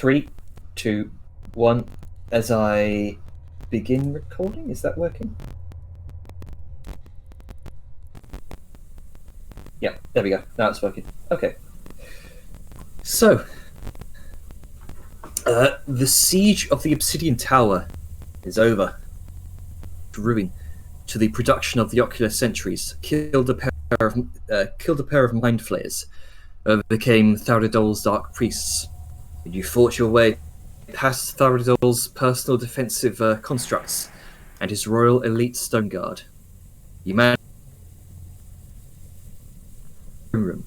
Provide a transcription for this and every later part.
3, 2, 1. As I begin recording, is that working? Yeah, there we go. Now it's working. Okay. So, the siege of the Obsidian Tower is over. Brewing to the production of the Ocular Sentries killed a pair of mind flayers, overcame Tharizdol's dark priests. You fought your way past Tharizdol's personal defensive constructs and his royal elite stone guard. You managed room.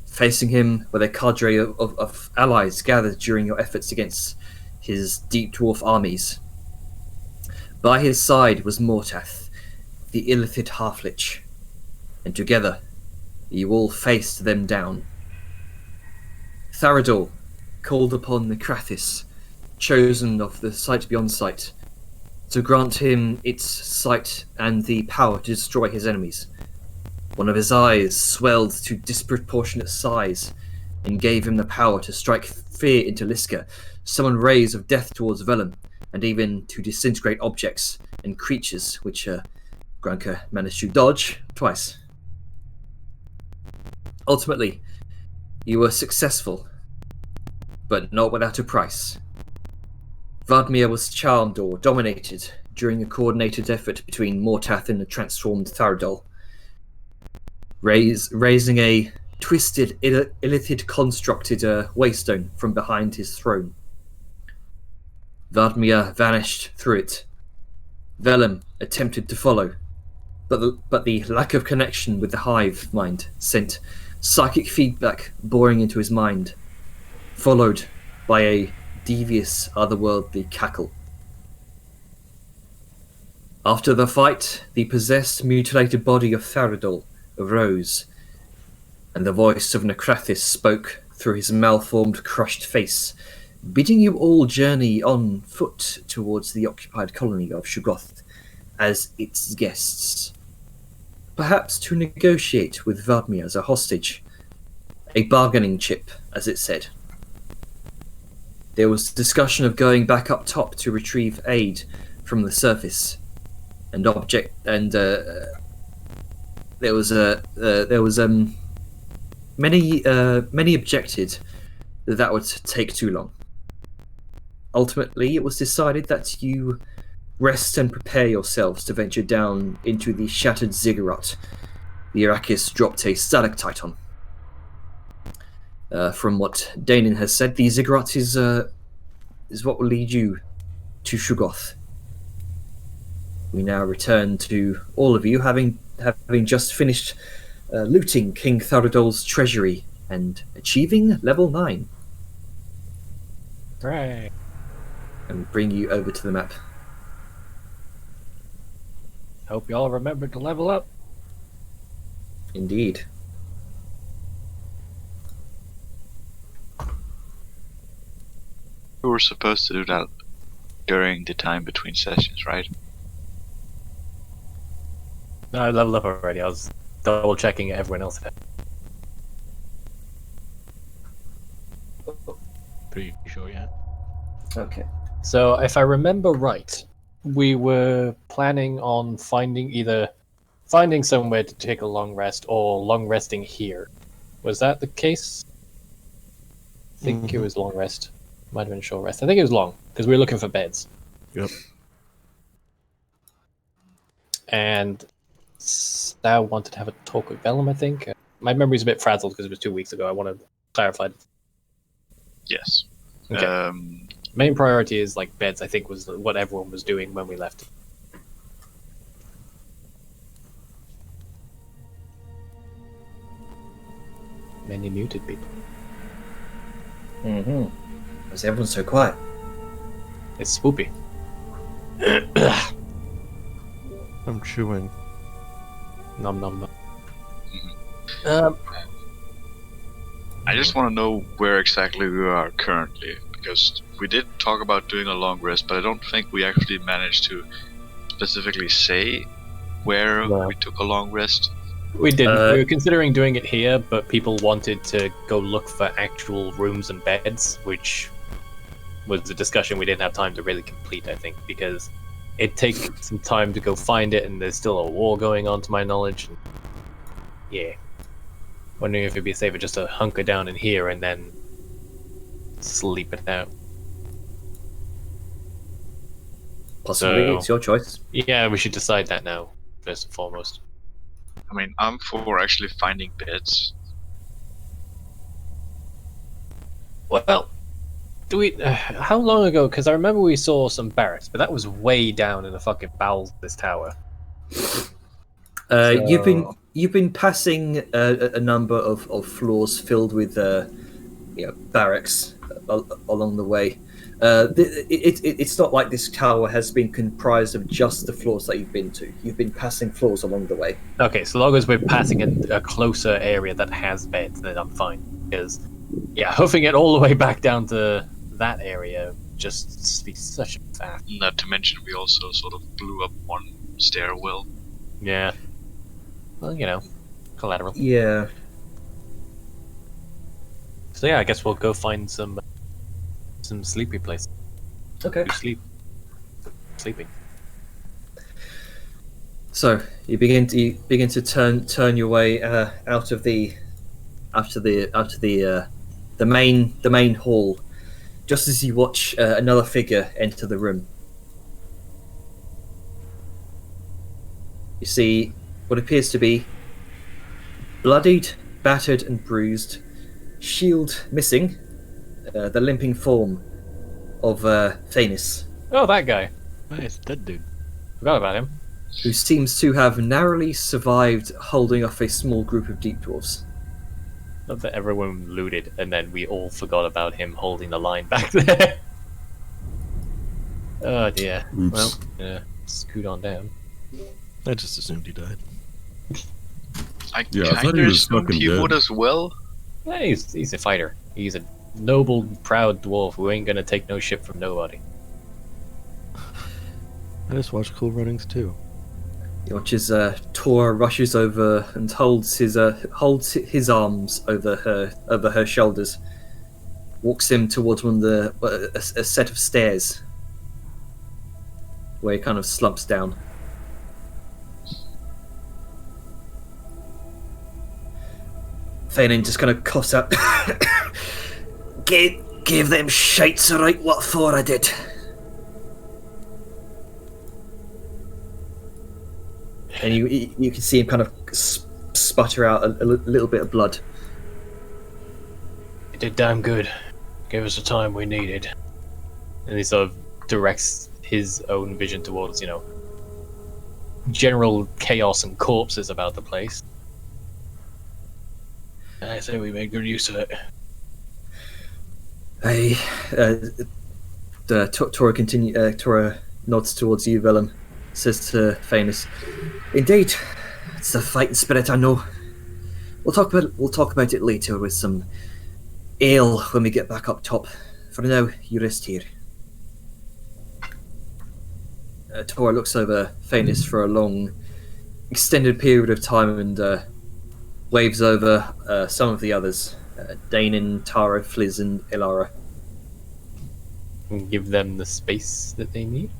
Facing him were a cadre of allies gathered during your efforts against his deep dwarf armies. By his side was Mortath, the Illithid half-lich, and together you all faced them down. Tharizdol called upon the Krathis, chosen of the Sight Beyond Sight, to grant him its sight and the power to destroy his enemies. One of his eyes swelled to disproportionate size and gave him the power to strike fear into Liska, summon rays of death towards Vellum, and even to disintegrate objects and creatures, which Granka managed to dodge twice. Ultimately, you were successful, but not without a price. Vadmir was charmed or dominated during a coordinated effort between Mortath and the transformed Tharizdol, raising a twisted, illithid constructed waystone from behind his throne. Vadmir vanished through it. Vellum attempted to follow, but the lack of connection with the hive mind sent psychic feedback boring into his mind, followed by a devious, otherworldly cackle. After the fight, the possessed, mutilated body of Tharizdol arose, and the voice of Necrathis spoke through his malformed, crushed face, bidding you all journey on foot towards the occupied colony of Shoggoth as its guests, perhaps to negotiate with Vadmir as a hostage, a bargaining chip, as it said. There was discussion of going back up top to retrieve aid from the surface, and many objected that would take too long. Ultimately, it was decided that you rest and prepare yourselves to venture down into the shattered ziggurat the Arrakis dropped a stalactite on. From what Danon has said, the ziggurat is what will lead you to Shoggoth. We now return to all of you, having just finished looting King Tharizdol's treasury and achieving level 9. Right. And bring you over to the map. Hope you all remember to level up. Indeed. We were supposed to do that during the time between sessions, right? No, I leveled up already. I was double checking everyone else had. Pretty sure, yeah. Okay. So, if I remember right, we were planning on finding somewhere to take a long rest or long resting here. Was that the case? I think it was long rest. Might have been short rest. I think it was long, because we were looking for beds. Yep. And Stow wanted to have a talk with Vellum, I think. My memory's a bit frazzled because it was 2 weeks ago. I want to clarify. Yes. Okay. Main priority is like beds, I think, was what everyone was doing when we left. Many muted people. Mm-hmm. Why is everyone so quiet? It's spoopy. I'm chewing. Nom nom nom. I just want to know where exactly we are currently, because we did talk about doing a long rest, but I don't think we actually managed to specifically say where we took a long rest. We didn't. We were considering doing it here, but people wanted to go look for actual rooms and beds, which was a discussion we didn't have time to really complete, I think, because it takes some time to go find it, and there's still a war going on, to my knowledge. And yeah. Wondering if it'd be safer just to hunker down in here and then sleep it out. Possibly, So- it's your choice. Yeah, we should decide that now, first and foremost. I mean, I'm for actually finding beds. Well, do we? How long ago? Because I remember we saw some barracks, but that was way down in the fucking bowels of this tower. You've been passing a number of floors filled with barracks along the way. It's not like this tower has been comprised of just the floors that you've been to. You've been passing floors along the way. Okay, so long as we're passing a closer area that has beds, then I'm fine. Because, yeah, hoofing it all the way back down to that area just be such a faff. Not to mention, we also sort of blew up one stairwell. Yeah. Well, you know, collateral. Yeah. So yeah, I guess we'll go find some sleepy place. Okay. You sleeping. So you begin to turn your way out of the main hall, just as you watch another figure enter the room. You see what appears to be bloodied, battered, and bruised, shield missing, the limping form of Thanis, Oh, that guy. Nice, dead dude. Forgot about him. who seems to have narrowly survived holding off a small group of deep dwarves. Not that everyone looted, and then we all forgot about him holding the line back there. Oh dear. Oops. Well, yeah, scoot on down. I just assumed he died. I Yeah, I thought kinda he was assumed fucking he dead. would as well. Yeah, he's a fighter. He's a noble, proud dwarf who ain't gonna take no shit from nobody. I just watched Cool Runnings too. You watch as Tor rushes over and holds his arms over her shoulders, walks him towards one of the a set of stairs, where he kind of slumps down. Thanin just kind of coughs out. Gave them shites alright. What for? I did. And you can see him kind of sputter out a little bit of blood. You did damn good. Gave us the time we needed. And he sort of directs his own vision towards, general chaos and corpses about the place. And I think we made good use of it. Tora nods towards you, Willem. Says to Thanis, "Indeed, it's the fighting spirit. I know. We'll talk about it later with some ale when we get back up top. For now, you rest here." Tora looks over Thanis for a long, extended period of time and waves over some of the others: Danon, Taro, Fliz, and Ilara. And give them the space that they need.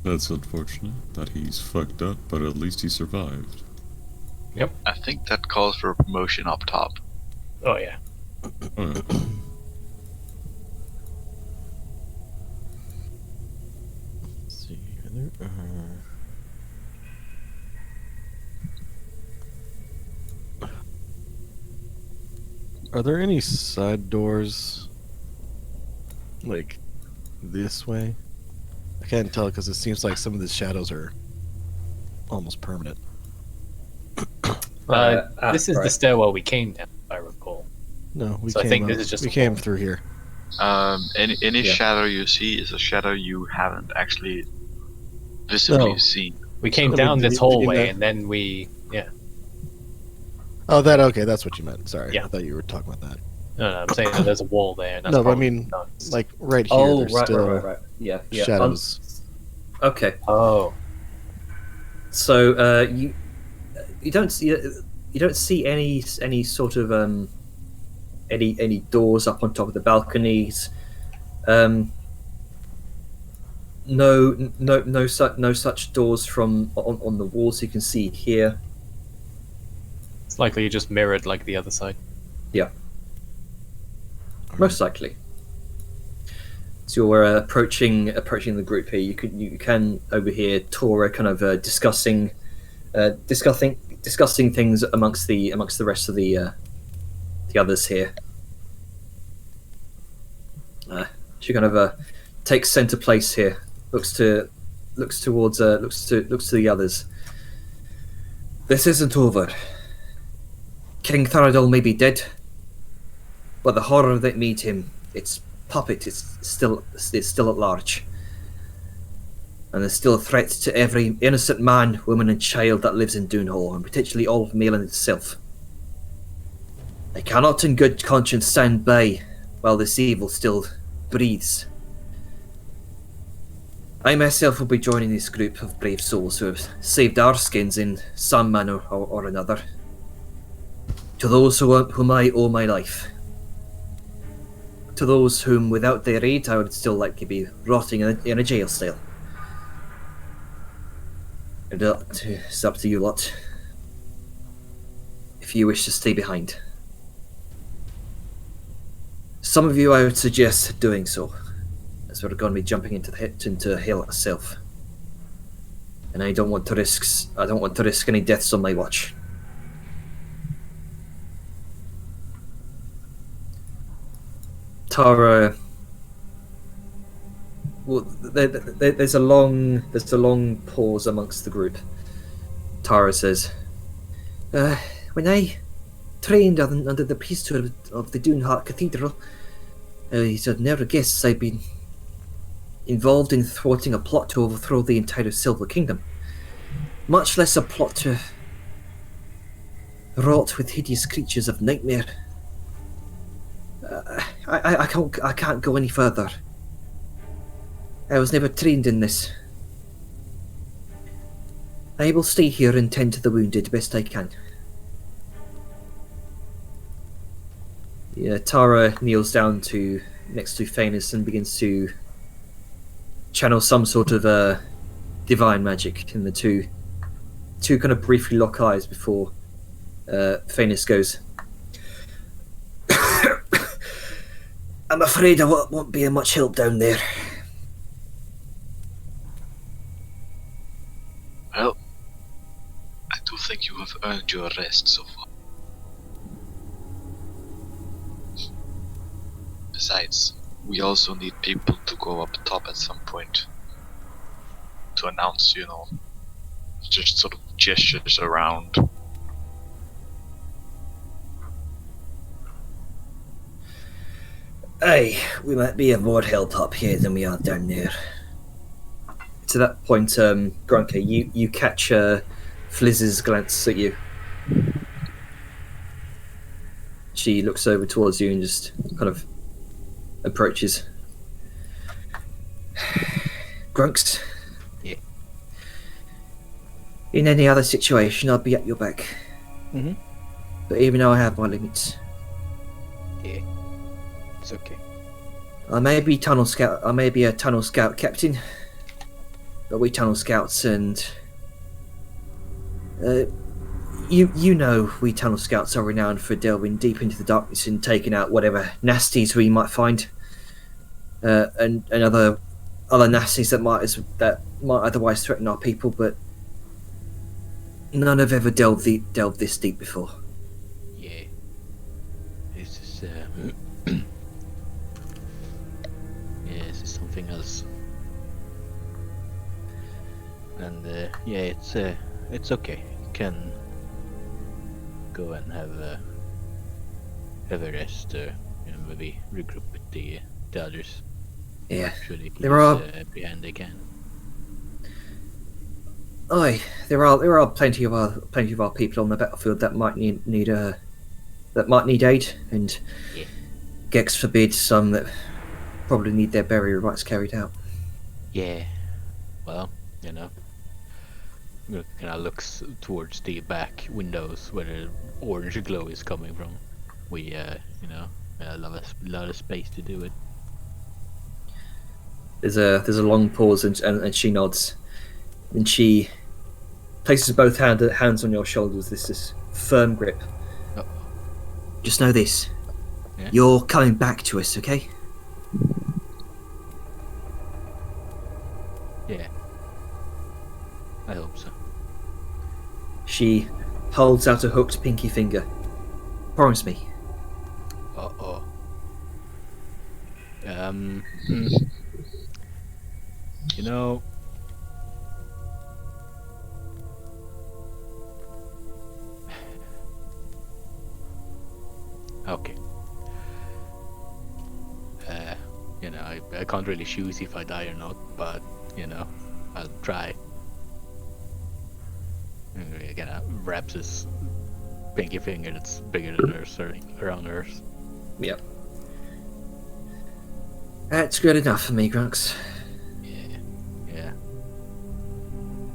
That's unfortunate that he's fucked up, but at least he survived. I think that calls for a promotion up top. Oh yeah. Alright. Let's see. Are there any side doors, like this way? I can't tell because it seems like some of the shadows are almost permanent. This is the stairwell we came down, if I recall. No, we So I came think up- this is just we a came wall. through here. Any Yeah. shadow you see is a shadow you haven't actually visibly No. seen. We came So down we- this we- we hallway, met- and then we... Yeah. Oh, that okay? That's what you meant. Sorry, Yeah. I thought you were talking about that. No, I'm saying that there's a wall there. And that's No, but I probably mean, nuts. like right here, Oh, there's right, still right. Yeah. shadows. Okay. Oh. So you don't see any sort of any doors up on top of the balconies. No such doors from on the walls you can see here. It's likely you just mirrored like the other side. Yeah, most likely. So you're approaching the group here. You can overhear Tora kind of discussing things amongst the rest of the others here. She kind of takes center place here. Looks to the others. This isn't over. King Tharadol may be dead, but the horror that made him, its puppet, is still at large. And there's still a threat to every innocent man, woman and child that lives in Doonhall, and potentially all of Malin itself. I cannot in good conscience stand by while this evil still breathes. I myself will be joining this group of brave souls who have saved our skins in some manner or another. To those whom I owe my life. To those whom, without their aid, I would still likely be rotting in a jail cell. It's up to you lot. If you wish to stay behind. Some of you I would suggest doing so, as we're going to be jumping into hell itself. And I don't want to risk any deaths on my watch. Tara, well, there's a long pause amongst the group. Tara says, "When I trained under the priesthood of the Doonheart Cathedral, you'd never guess I'd been involved in thwarting a plot to overthrow the entire Silver Kingdom. Much less a plot to rot with hideous creatures of nightmare. I can't go any further. I was never trained in this. I will stay here and tend to the wounded best I can." Yeah, Tara kneels down next to Phaenix and begins to channel some sort of divine magic, and the two kind of briefly lock eyes before Phaenix goes, "I'm afraid I won't be of much help down there." Well, I do think you have earned your rest so far. Besides, we also need people to go up top at some point to announce, just sort of gestures around. Aye, we might be of more help up here than we are down there. To that point, Grunke, you catch Flizz's glance at you. She looks over towards you and just kind of approaches. "Grunks? Yeah. In any other situation, I'd be at your back. Mm-hmm. But even now I have my limits. Yeah. It's okay. I may be a tunnel scout captain, but we tunnel scouts and you know we tunnel scouts are renowned for delving deep into the darkness and taking out whatever nasties we might find, and other nasties that might otherwise threaten our people, but none have ever delved this deep before." Yeah. This is yeah, this is something else. And yeah, it's okay. You can go and have a rest, maybe regroup with the others. Yeah, Should they there are. behind they can. Aye, there are plenty of our people on the battlefield that might need aid, and Yeah. Gex forbid some that probably need their burial rites carried out. Yeah. well, you know, kind of looks towards the back windows where the orange glow is coming from. We, you know, a lot of space to do it. There's a long pause, and she nods, and she places both hands on your shoulders. This firm grip. Oh. Just know this: Yeah? you're coming back to us, okay? Yeah. I hope so. She holds out a hooked pinky finger. Promise me. Uh-oh. You know... Okay. You know, I can't really choose if I die or not, but, you know, I'll try. And he kind of wraps his pinky finger that's bigger than hers around hers. Yep. That's good enough for me, Grunks. Yeah.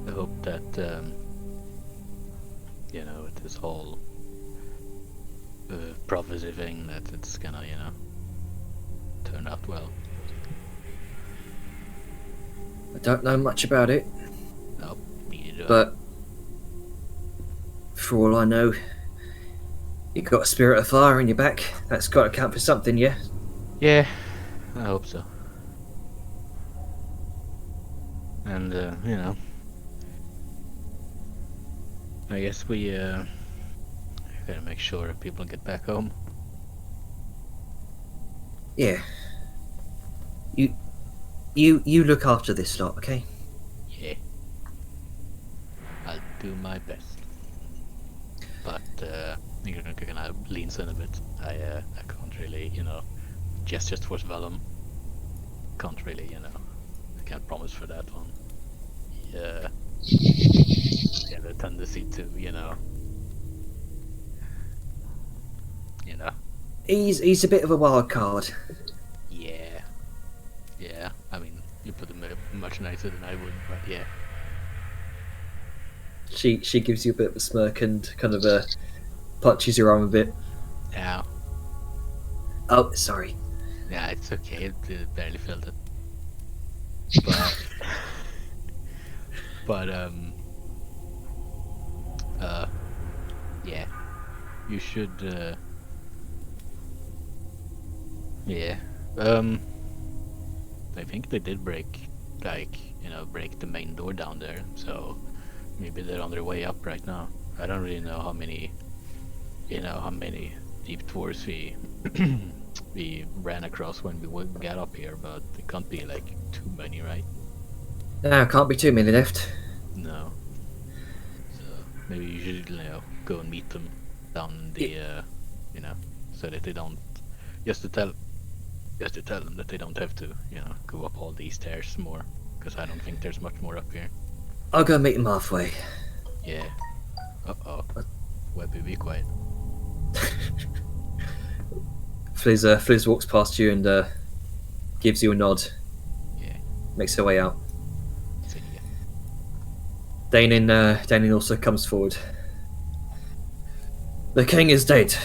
I hope that, you know, with this whole prophecy thing, that it's gonna, you know, turn out well. I don't know much about it, Nope, neither do I. but for all I know, you got a spirit of fire in your back. That's got to count for something, yeah? Yeah, I hope so. And, you know, I guess we, gotta make sure people get back home. Yeah. You look after this lot, okay? Yeah. I'll do my best. But, you're gonna leans in a bit. I can't really, you know, gestures towards Vellum. Can't really, you know, I can't promise for that one. Yeah. Yeah, the tendency to, you know. He's a bit of a wild card. Yeah. Yeah, I mean, you put him much nicer than I would, but yeah. She gives you a bit of a smirk and kind of punches your arm a bit. Yeah. Oh, sorry. Yeah, it's okay. It barely felt it. But yeah. You should yeah. I think they did break the main door down there, so maybe they're on their way up right now. I don't really know how many deep dwarves we ran across when we got up here, but it can't be like too many, right? No, can't be too many left. No. So maybe you should, you know, go and meet them down the you know, so that they don't just to tell them that they don't have to, you know, go up all these stairs more, because I don't think there's much more up here. I'll go meet him halfway. Yeah. Uh-oh. Webby, be quiet. Fliz walks past you and gives you a nod. Yeah. Makes her way out. See ya. Danin also comes forward. The king is dead.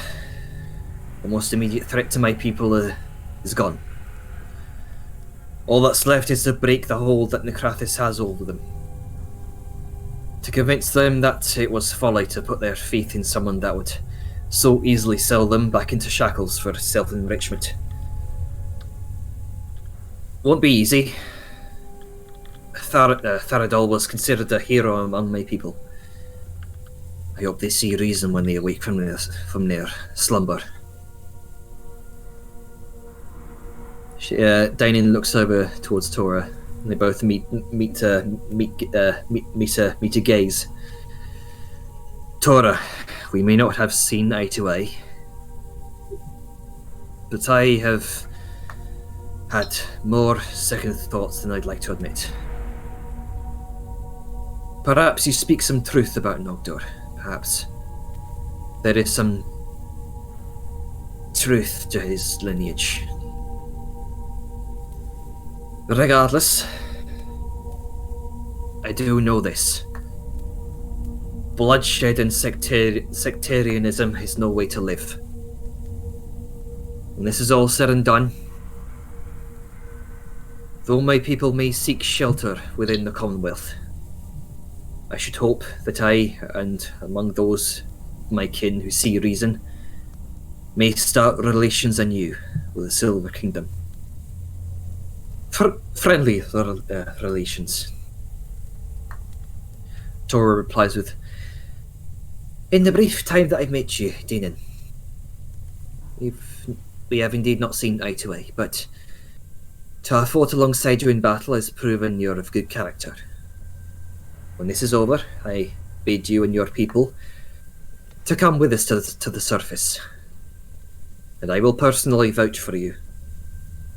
The most immediate threat to my people is gone. All that's left is to break the hold that Necrathis has over them. To convince them that it was folly to put their faith in someone that would so easily sell them back into shackles for self-enrichment. Won't be easy. Faradol was considered a hero among my people. I hope they see reason when they awake from their slumber. Dainin looks over towards Tora, and they both meet a gaze. Tora, we may not have seen eye to eye, but I have had more second thoughts than I'd like to admit. Perhaps you speak some truth about Nogdor. Perhaps there is some truth to his lineage. Regardless, I do know this. Bloodshed and sectarianism is no way to live. When this is all said and done, though my people may seek shelter within the Commonwealth, I should hope that I, and among those my kin who see reason, may start relations anew with the Silver Kingdom. Friendly relations. Tora replies with, "In the brief time that I've met you, Danon, we have indeed not seen eye to eye, but to have fought alongside you in battle has proven you're of good character. When this is over, I bid you and your people to come with us to the surface, and I will personally vouch for you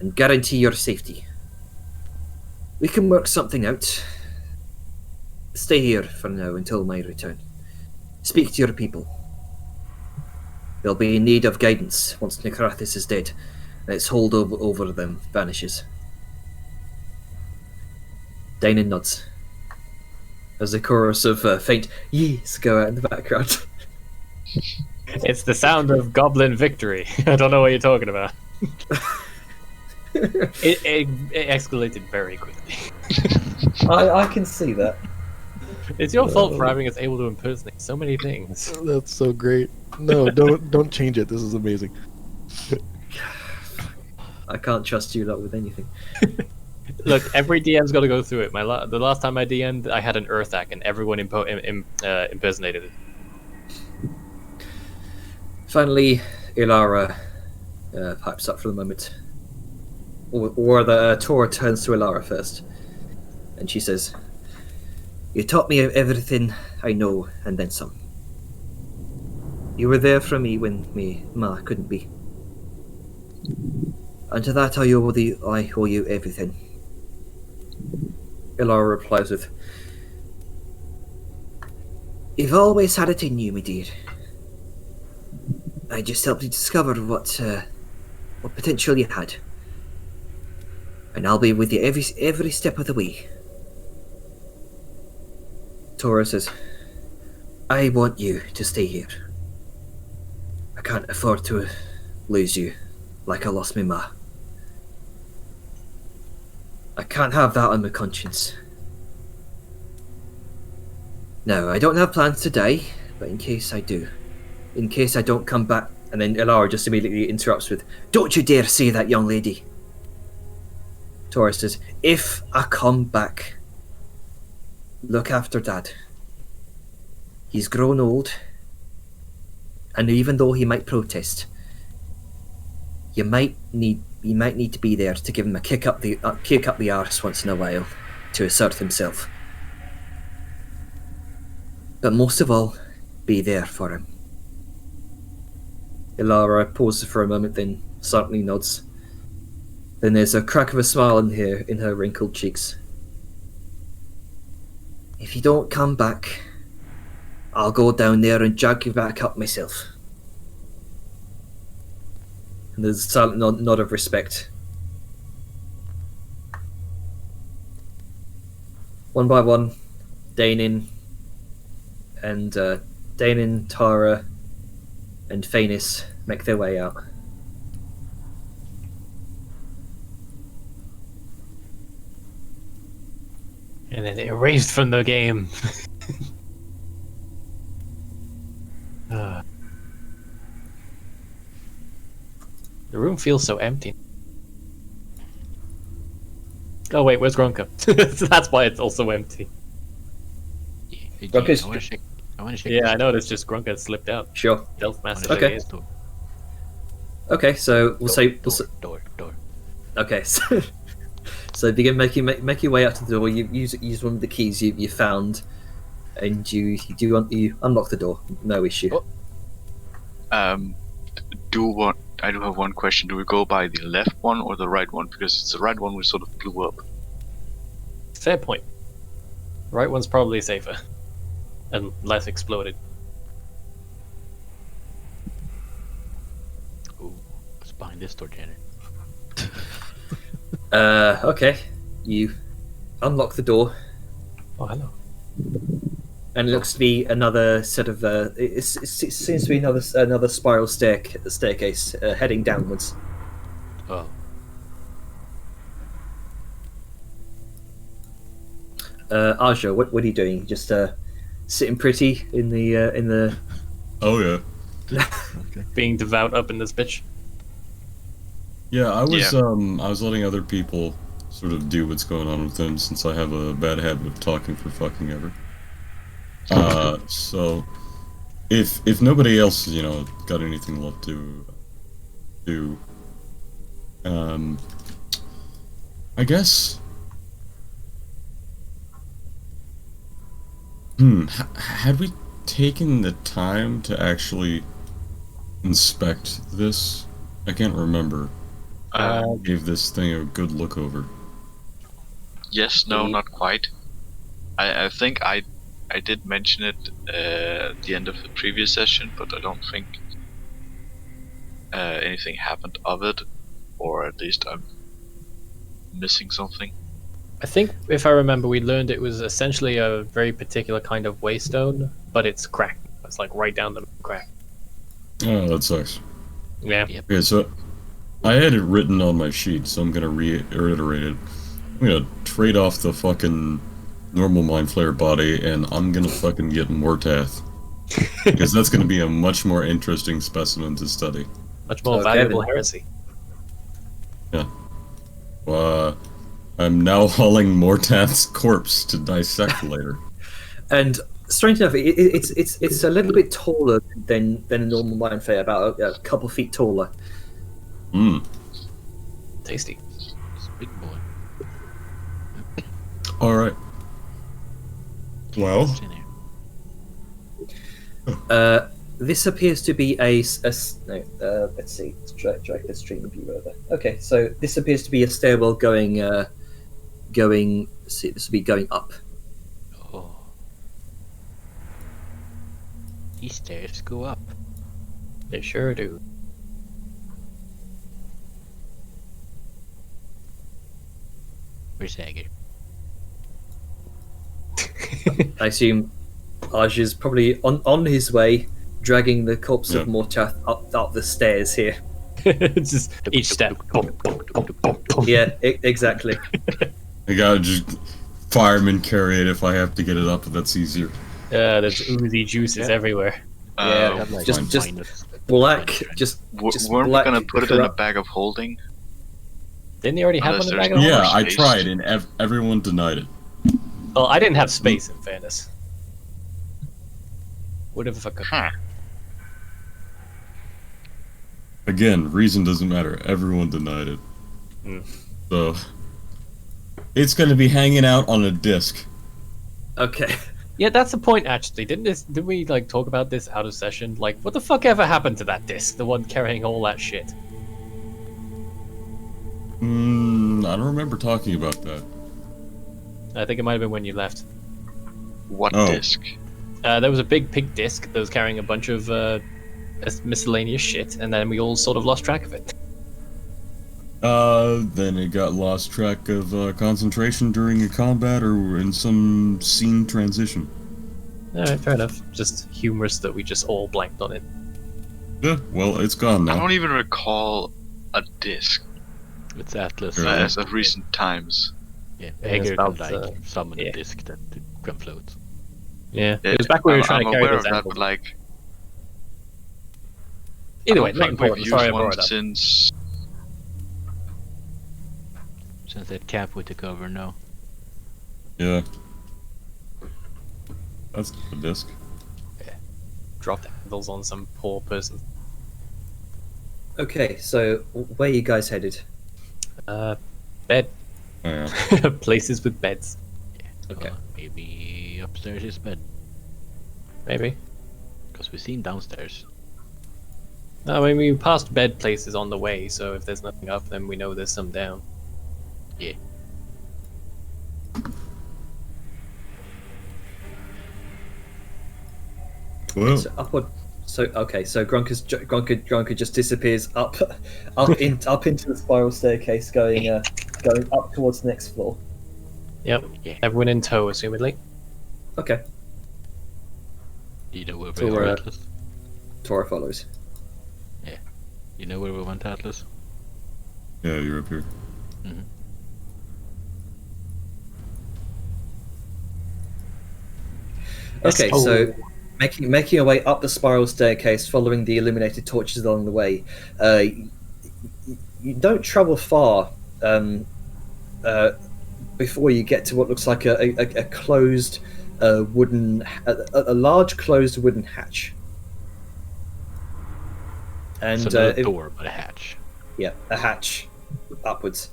and guarantee your safety. We can work something out. Stay here for now until my return. Speak to your people. They'll be in need of guidance once Necrathis is dead and its hold over them vanishes." Danon nods as a chorus of faint yees go out in the background. It's the sound of goblin victory. I don't know what you're talking about. It escalated very quickly. I can see that. It's your fault for having us able to impersonate so many things. That's so great. No, don't change it. This is amazing. I can't trust you lot with anything. Look, every DM's got to go through it. The last time I DM'd, I had an Earthak, and everyone impersonated it. Finally, Ilara pipes up for the moment. Or the Tora turns to Ilara first, and she says, "You taught me everything I know, and then some. You were there for me when Ma couldn't be. And to that I owe you everything." Ilara replies with, "You've always had it in you, my dear. I just helped you discover what potential you had. And I'll be with you every step of the way." Tora says, "I want you to stay here. I can't afford to lose you like I lost my ma. I can't have that on my conscience. Now, I don't have plans to die, but in case I do, in case I don't come back..." And then Ilara just immediately interrupts with, "Don't you dare say that, young lady." Tora says, "If I come back, look after Dad. He's grown old, and even though he might protest, you might need to be there to give him a kick up the arse once in a while to assert himself. But most of all, be there for him." Ilara pauses for a moment, then certainly nods. Then there's a crack of a smile in her wrinkled cheeks. "If you don't come back, I'll go down there and drag you back up myself." And there's a silent nod of respect. One by one, Danon, Tara, and Phanis make their way out. And then erased from the game. The room feels so empty. Oh wait, where's Gronka? That's why it's also empty. Hey, Okay. I want to check. Yeah, I know. It's just Gronka slipped out. Sure. Stealth master. Okay. Okay, so we'll say... Door. Okay, so begin make your way out to the door. You use one of the keys you found, and you unlock the door. No issue. Oh. I do have one question. Do we go by the left one or the right one? Because it's the right one we sort of blew up. Fair point. Right one's probably safer. And less exploded. Ooh, what's behind this door, Janet? Okay. You unlock the door, Oh, hello. And it looks to be another set of. It seems to be another spiral staircase heading downwards. Oh, Aja, what are you doing? Just sitting pretty in the. Oh yeah. Being devout up in this bitch. Yeah, I was letting other people sort of do what's going on with them since I have a bad habit of talking for fucking ever. So if nobody else, got anything left to do, I guess. Had we taken the time to actually inspect this? I can't remember. Gave this thing a good look over. Yes, no, not quite. I think I did mention it at the end of the previous session, but I don't think anything happened of it, or at least I'm missing something. I think, if I remember, we learned it was essentially a very particular kind of waystone, but it's cracked. It's like right down the crack. Oh, that sucks. Yeah. Yep. Okay, so I had it written on my sheet, so I'm gonna reiterate it. I'm gonna trade off the fucking normal Mind Flayer body, and I'm gonna fucking get Mortath. Because that's gonna be a much more interesting specimen to study. Much more Okay, valuable then. heresy. And I'm now hauling Mortath's corpse to dissect later. strange enough, it's a little bit taller than a normal Mind Flayer, about a couple feet taller. Tasty. it's a big boy. Alright. Well, What's in here? This appears to be let's see, let's drag the stream view over. Okay, so this appears to be a stairwell going. See, this will be going up. Oh. These stairs go up. They sure do. Where's Hager? I assume Aj is probably on his way, dragging the corpse of Yeah. Mortath up the stairs here. Just each step. Boom, boom, boom, boom, boom. Yeah, exactly. I gotta just fireman carry it if I have to get it up, but that's easier. There's oozy juices everywhere. Yeah, Have, like, just minus black, 20. just Weren't we black gonna put it in a corrupt- bag of holding? Didn't they already have Unless one in there's the no bag? Yeah, I space. tried, and everyone denied it. Well, I didn't have space, in fairness. What if I could? Huh. Again, reason doesn't matter. Everyone denied it. So, it's gonna be hanging out on a disc. Okay. Yeah, that's the point. Actually, didn't we like talk about this out of session? Like, what the fuck ever happened to that disc? The one carrying all that shit. I don't remember talking about that. I think it might have been when you left. What Oh. disc? There was a big pink disc that was carrying a bunch of miscellaneous shit, and then we all sort of lost track of it. Then it got lost track of concentration during a combat or in some scene transition. Alright, fair enough. Just humorous that we just all blanked on it. Yeah, well, it's gone I now. don't even recall a disc It's Atlas. Yeah. as of recent times. Yeah, Yeah, Hager it's can about, like summon yeah. a disc that can float. Yeah, it was back when we were trying I'm to carry aware those of that, animals. but like, Either I way, don't not think we've important. used Sorry I one brought it up. since. Since that cap we took over, no. Yeah. That's the disc. Dropped handles on some poor person. Okay, so where are you guys headed? Bed. Oh, yeah. Places with beds. Okay. Maybe upstairs is bed. Maybe. Because we've seen downstairs. No, I mean, we passed bed places on the way, so if there's nothing up, then we know there's some down. Yeah. Well, So upward. So okay, so Grunker just disappears up into the spiral staircase, going up towards the next floor. Yep. Yeah. Everyone in tow, assumedly. Okay, You know where So we we're went, at- Atlas? Tora follows. You know where we went, Atlas? Yeah, you're up here. Okay, Oh. so making your way up the spiral staircase, following the illuminated torches along the way. You don't travel far before you get to what looks like a closed wooden, a large closed wooden hatch. And So not a door, but a hatch. yeah, a hatch upwards.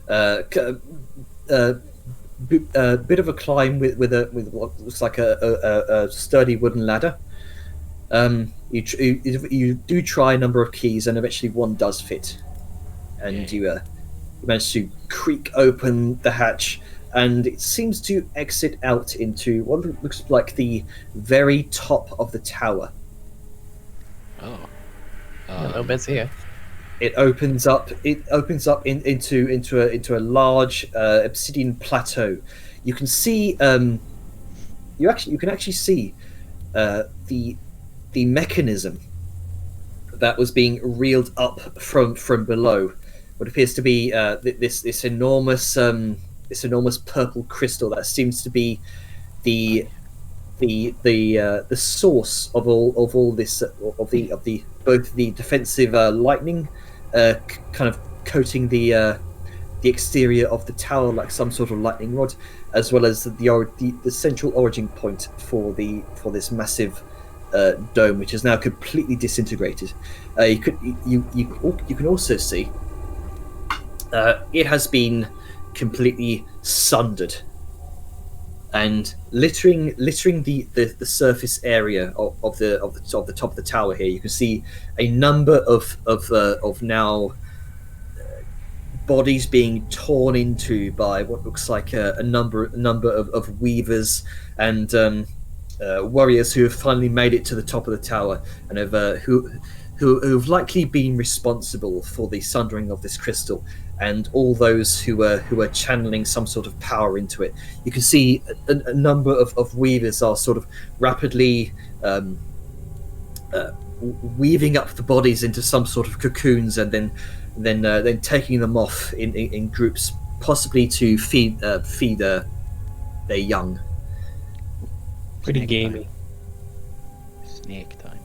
Bit of a climb with what looks like a sturdy wooden ladder. You do try a number of keys, and eventually one does fit, and you manage to creak open the hatch, and it seems to exit out into what looks like the very top of the tower. Oh. No beds here. It opens up. Into a large obsidian plateau. You can see. You can actually see the mechanism that was being reeled up from below. What appears to be this enormous purple crystal that seems to be the source of all this of the both the defensive lightning kind of coating the exterior of the tower like some sort of lightning rod, as well as the central origin point for this massive dome, which is now completely disintegrated. You can also see it has been completely sundered, and littering the surface area of the top of the tower here. You can see a number of now bodies being torn into by what looks like a number of weavers and warriors who have finally made it to the top of the tower, and who've likely been responsible for the sundering of this crystal, and all those who are channeling some sort of power into it. You can see a number of weavers are sort of rapidly weaving up the bodies into some sort of cocoons, and then taking them off in groups, possibly to feed their young. Pretty Snake gamey. Snake time.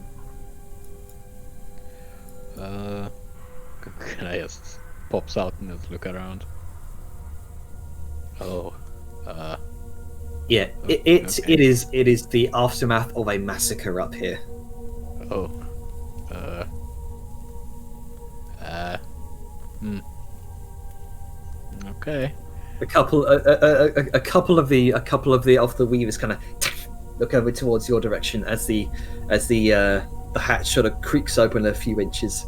Can I just pops out and just look around? Oh. Yeah, Okay. it is the aftermath of a massacre up here. Oh. Okay. A couple of the weavers kind of look over towards your direction as the hatch sort of creaks open a few inches.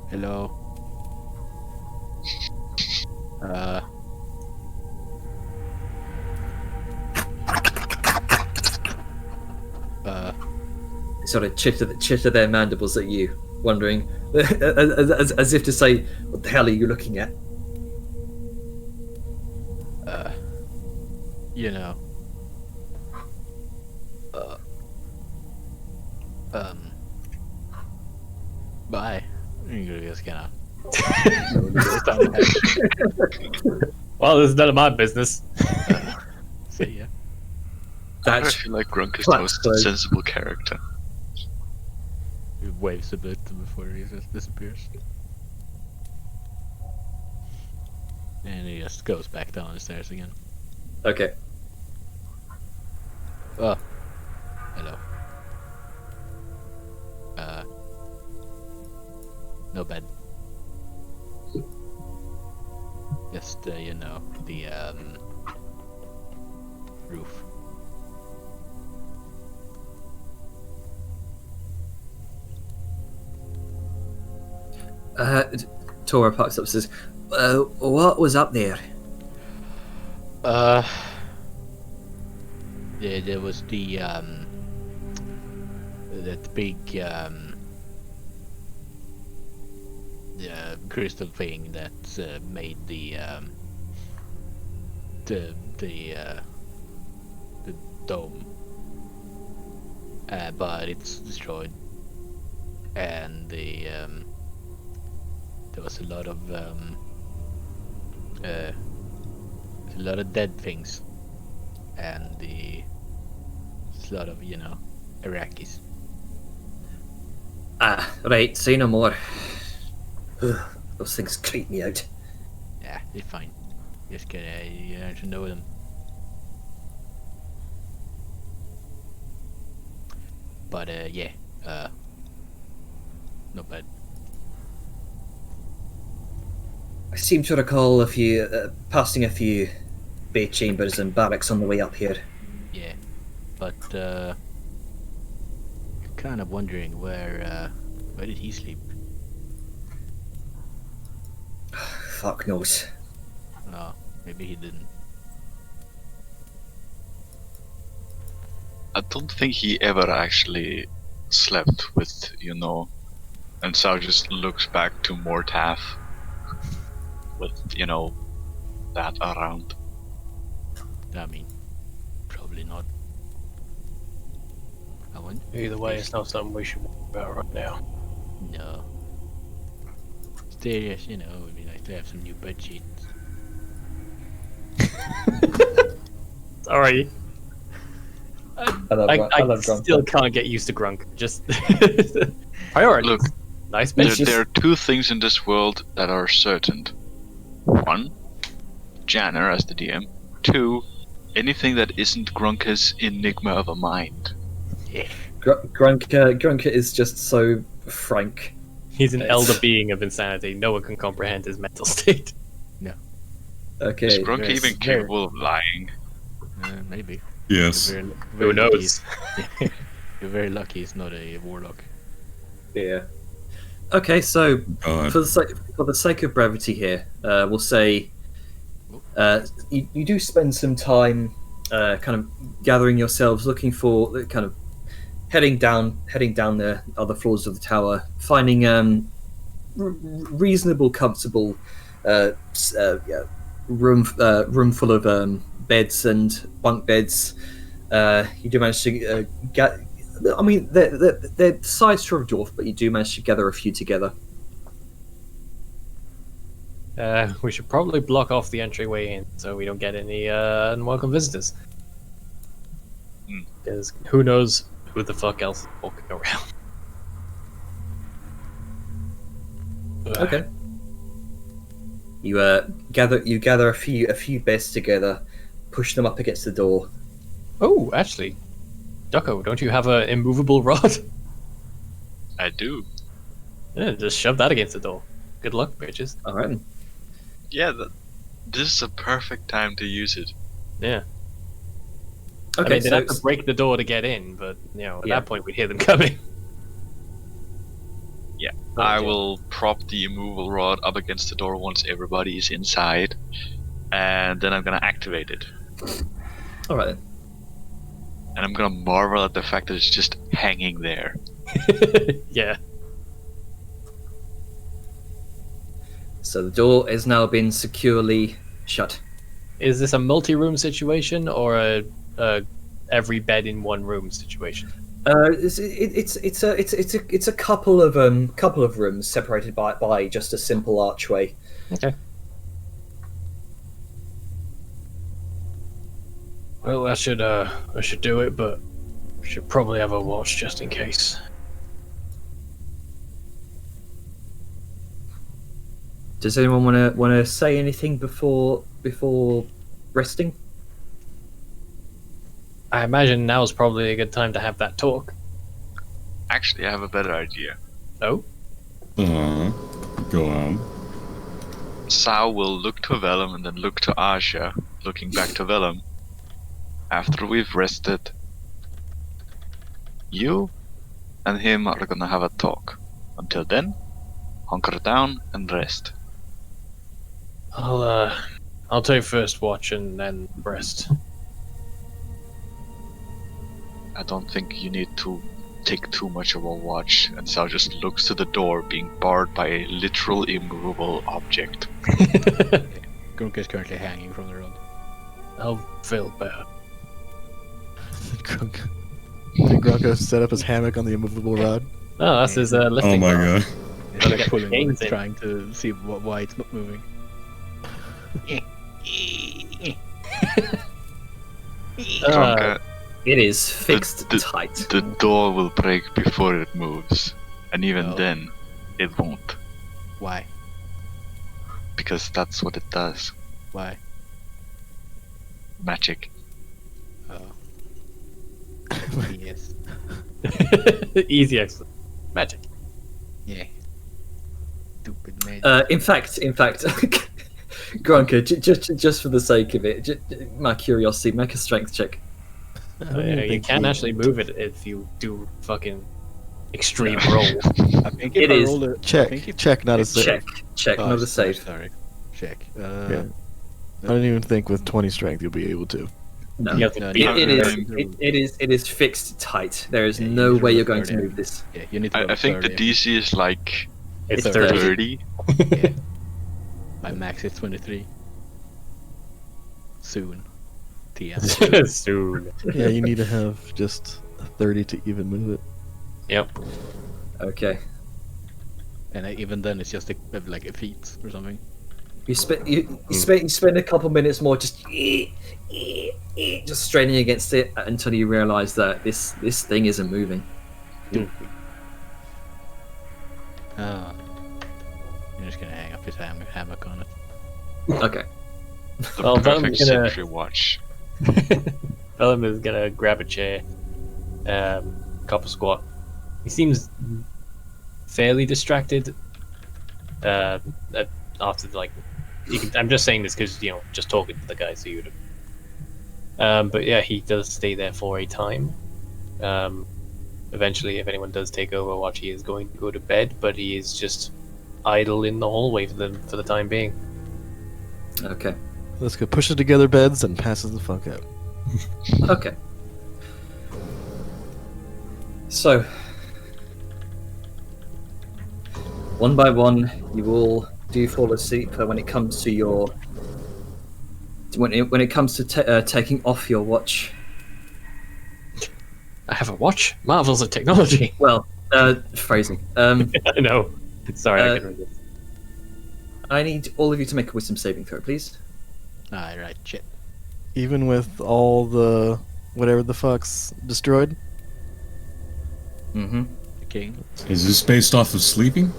Hello. Sort of chitter their mandibles at you, wondering, as if to say, "What the hell are you looking at?" You know. Bye. You're just gonna. Well, this is none of my business. See ya. I That's feel like Grunk is the Flat most clothes. sensible character. He waves a bit before he just disappears. And he just goes back down the stairs again. okay. Oh. Hello. No bed. Just, you know, the, roof. Tora pops up and says, "What was up there?" There was that big, the crystal thing that made the the dome, but it's destroyed, and there was a lot of dead things, and there's a lot of Iraqis. Ah, right, say no more. Those things creep me out. Yeah, they're fine. Just gotta to know them. But yeah, not bad. I seem to recall a few, passing a few bay chambers and barracks on the way up here. Yeah, but kind of wondering where did he sleep? Fuck knows. No, maybe he didn't. I don't think he ever actually slept with, and Sao just looks back to Mortath with, that around. I mean, probably not. I wouldn't. Either way, it's not something we should worry about right now. No. Still, yes, it'd be nice to have some new bed sheets. Sorry. I love Grunk. Still can't get used to Grunk. Just priorities. Look, Nice bed sheets. there are two things in this world that are certain. One, Janner as the DM. Two, anything that isn't Grunka's enigma of a mind. Yeah. Grunka is just so frank. He's an elder being of insanity. No one can comprehend his mental state. Okay. Is Grunka Yes, even very- capable of lying? Maybe. Yes. You're very Who lucky knows? he's- You're very lucky he's not a warlock. Yeah. Okay, so God. for the sake of brevity here, we'll say you do spend some time kind of gathering yourselves, looking for kind of heading down the other floors of the tower, finding reasonable, comfortable room full of beds and bunk beds. You do manage to get. I mean, they're sized for a dwarf, but you do manage to gather a few together. We should probably block off the entryway in so we don't get any unwelcome visitors. Hmm. Because who knows who the fuck else is walking around. Okay. You gather a few beds together, push them up against the door. Oh, actually, Ducko, don't you have an immovable rod? I do. Yeah, just shove that against the door. Good luck, bitches. All right. Yeah, this is a perfect time to use it. Yeah. Okay, I mean, they'd so have to break the door to get in, but at Yeah. that point we'd hear them coming. Yeah, Oh, I dear. will prop the immovable rod up against the door once everybody is inside, and then I'm gonna activate it. all right. Then. And I'm gonna marvel at the fact that it's just hanging there. Yeah. So the door has now been securely shut. Is this a multi-room situation or a every bed in one room situation? It's a couple of rooms separated by just a simple archway. Okay. Well, I should do it, but we should probably have a watch just in case. Does anyone want to say anything before resting? I imagine now's probably a good time to have that talk. Actually, I have a better idea. Oh? Go on. Sao will look to Vellum and then look to Asha, looking back to Vellum. After we've rested, you and him are gonna have a talk. Until then, hunker down and rest. I'll take first watch and then rest. I don't think you need to take too much of a watch. And Sao just looks to the door, being barred by a literal immovable object. Grunk is currently hanging from the rod. I'll feel better. Did Grunka set up his hammock on the immovable rod? Oh, that's his Oh lifting my rod. god. It's like pulling on Gains it, in. trying to see why it's not moving. Gronka, It is fixed the- tight. the door will break before it moves, and even No. then, it won't, Why? because that's what it does. Why? Magic. Oh. Yes. Easy explanation. Magic. Yeah. Stupid man. In fact, Grunka, just for the sake of it, my curiosity, make a strength check. I don't even You think can he- actually move it if you do fucking extreme roll. I think if it I is- roll a Check, I think if- check, not a save. Check, Oh, not a sorry, save. Sorry. Check. Yeah. I don't even think with 20 strength you'll be able to. No, You have to No, beat no, it it. is. It is fixed tight. There is Yeah, you no need to way roll you're going to 30. move this. Yeah, you need to roll I think the 30. DC is like It's It's 30. 30. My max is 23. Soon. TM. Soon. Yeah, you need to have just a 30 to even move it. Yep. Okay. And even then, it's just like a feat or something. You spend a couple minutes more just straining against it until you realise that this thing isn't moving. Oh. I'm just gonna hang up his hammock on it. Okay. The Well, then I'm perfect gonna- sentry watch. Bellum is gonna grab a chair, copper squat. He seems fairly distracted. After like, I'm just saying this because just talking to the guy, so you would have. But yeah, he does stay there for a time. Eventually, if anyone does take Overwatch, he is going to go to bed, but he is just idle in the hallway for the time being. Okay. Let's go pushes together beds and passes the fuck out. Okay. So, one by one, you all do fall asleep when it comes to your. When it comes to taking off your watch. I have a watch. Marvels of technology. Well, phrasing. I know. Sorry, I Uh, can read this. I need all of you to make a wisdom saving throw, please. Alright, shit. Even with all the whatever the fuck's destroyed? Mm-hmm. The king. Is this based off of sleeping?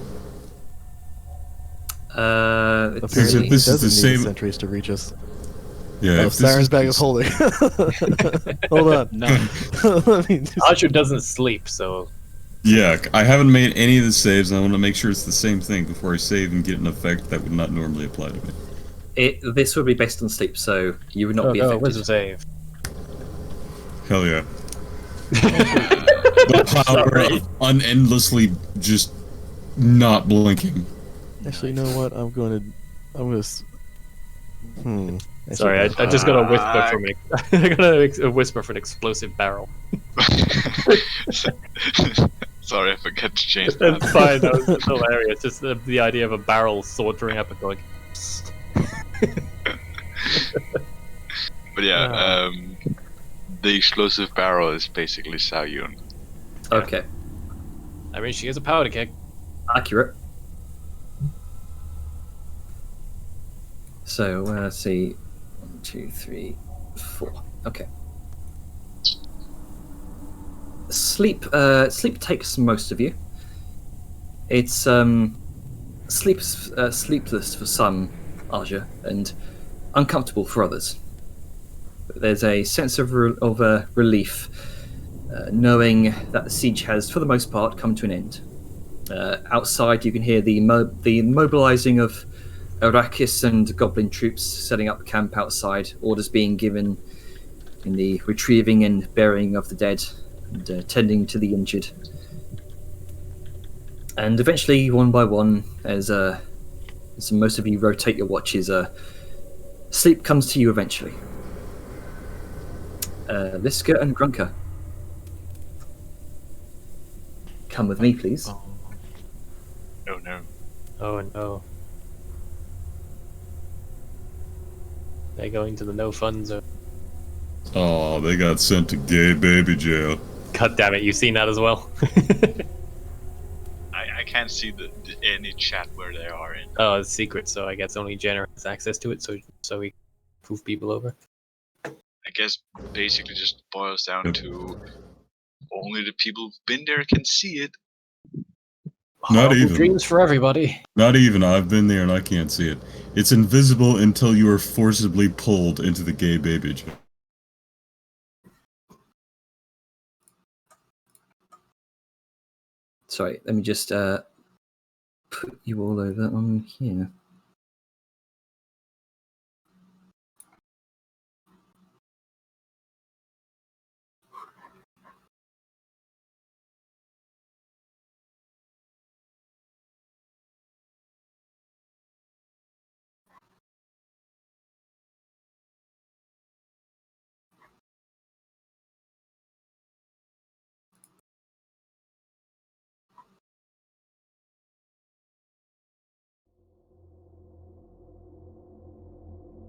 It's Apparently, this he is the doesn't need same- the sentries to reach us. Yeah. Oh, if this Siren's is bag of bas- holding. Hold on. No. Let me just... Archer doesn't sleep, so Yeah, I haven't made any of the saves, and I want to make sure it's the same thing before I save and get an effect that would not normally apply to me. This would be based on sleep, so you would not be affected. wisdom save. Hell yeah. The power of unendlessly just not blinking. Actually, you know what? I'm gonna. Actually, Sorry, I just got a whisper from it. I got a whisper for an explosive barrel. Sorry, I forgot to change that. That's fine. That was hilarious. Just the idea of a barrel sauntering up and going. But yeah, the explosive barrel is basically Saoyun. Okay, I mean, she has a powder keg. accurate. So let's see, 1, 2, 3, 4. Okay. Sleep takes most of you. It's sleepless for some, Aja, and uncomfortable for others. But there's a sense of relief, knowing that the siege has, for the most part, come to an end. Outside, you can hear the mobilizing of Arrakis and Goblin troops setting up camp outside. Orders being given in the retrieving and burying of the dead, and tending to the injured. And eventually, one by one, as most of you rotate your watches, sleep comes to you eventually. Liska and Grunka, come with me, please. Oh. Oh no. Oh no. They're going to the no fun zone. Oh, they got sent to gay baby jail. God damn it, you've seen that as well? I can't see any chat where they are in. Oh, it's secret, so I guess only Jenner has access to it, so we prove people over. I guess basically just boils down to only the people who've been there can see it. Not Horrible even. dreams for everybody. Not even. I've been there and I can't see it. It's invisible until you are forcibly pulled into the gay baby jail. Sorry, let me just put you all over on here.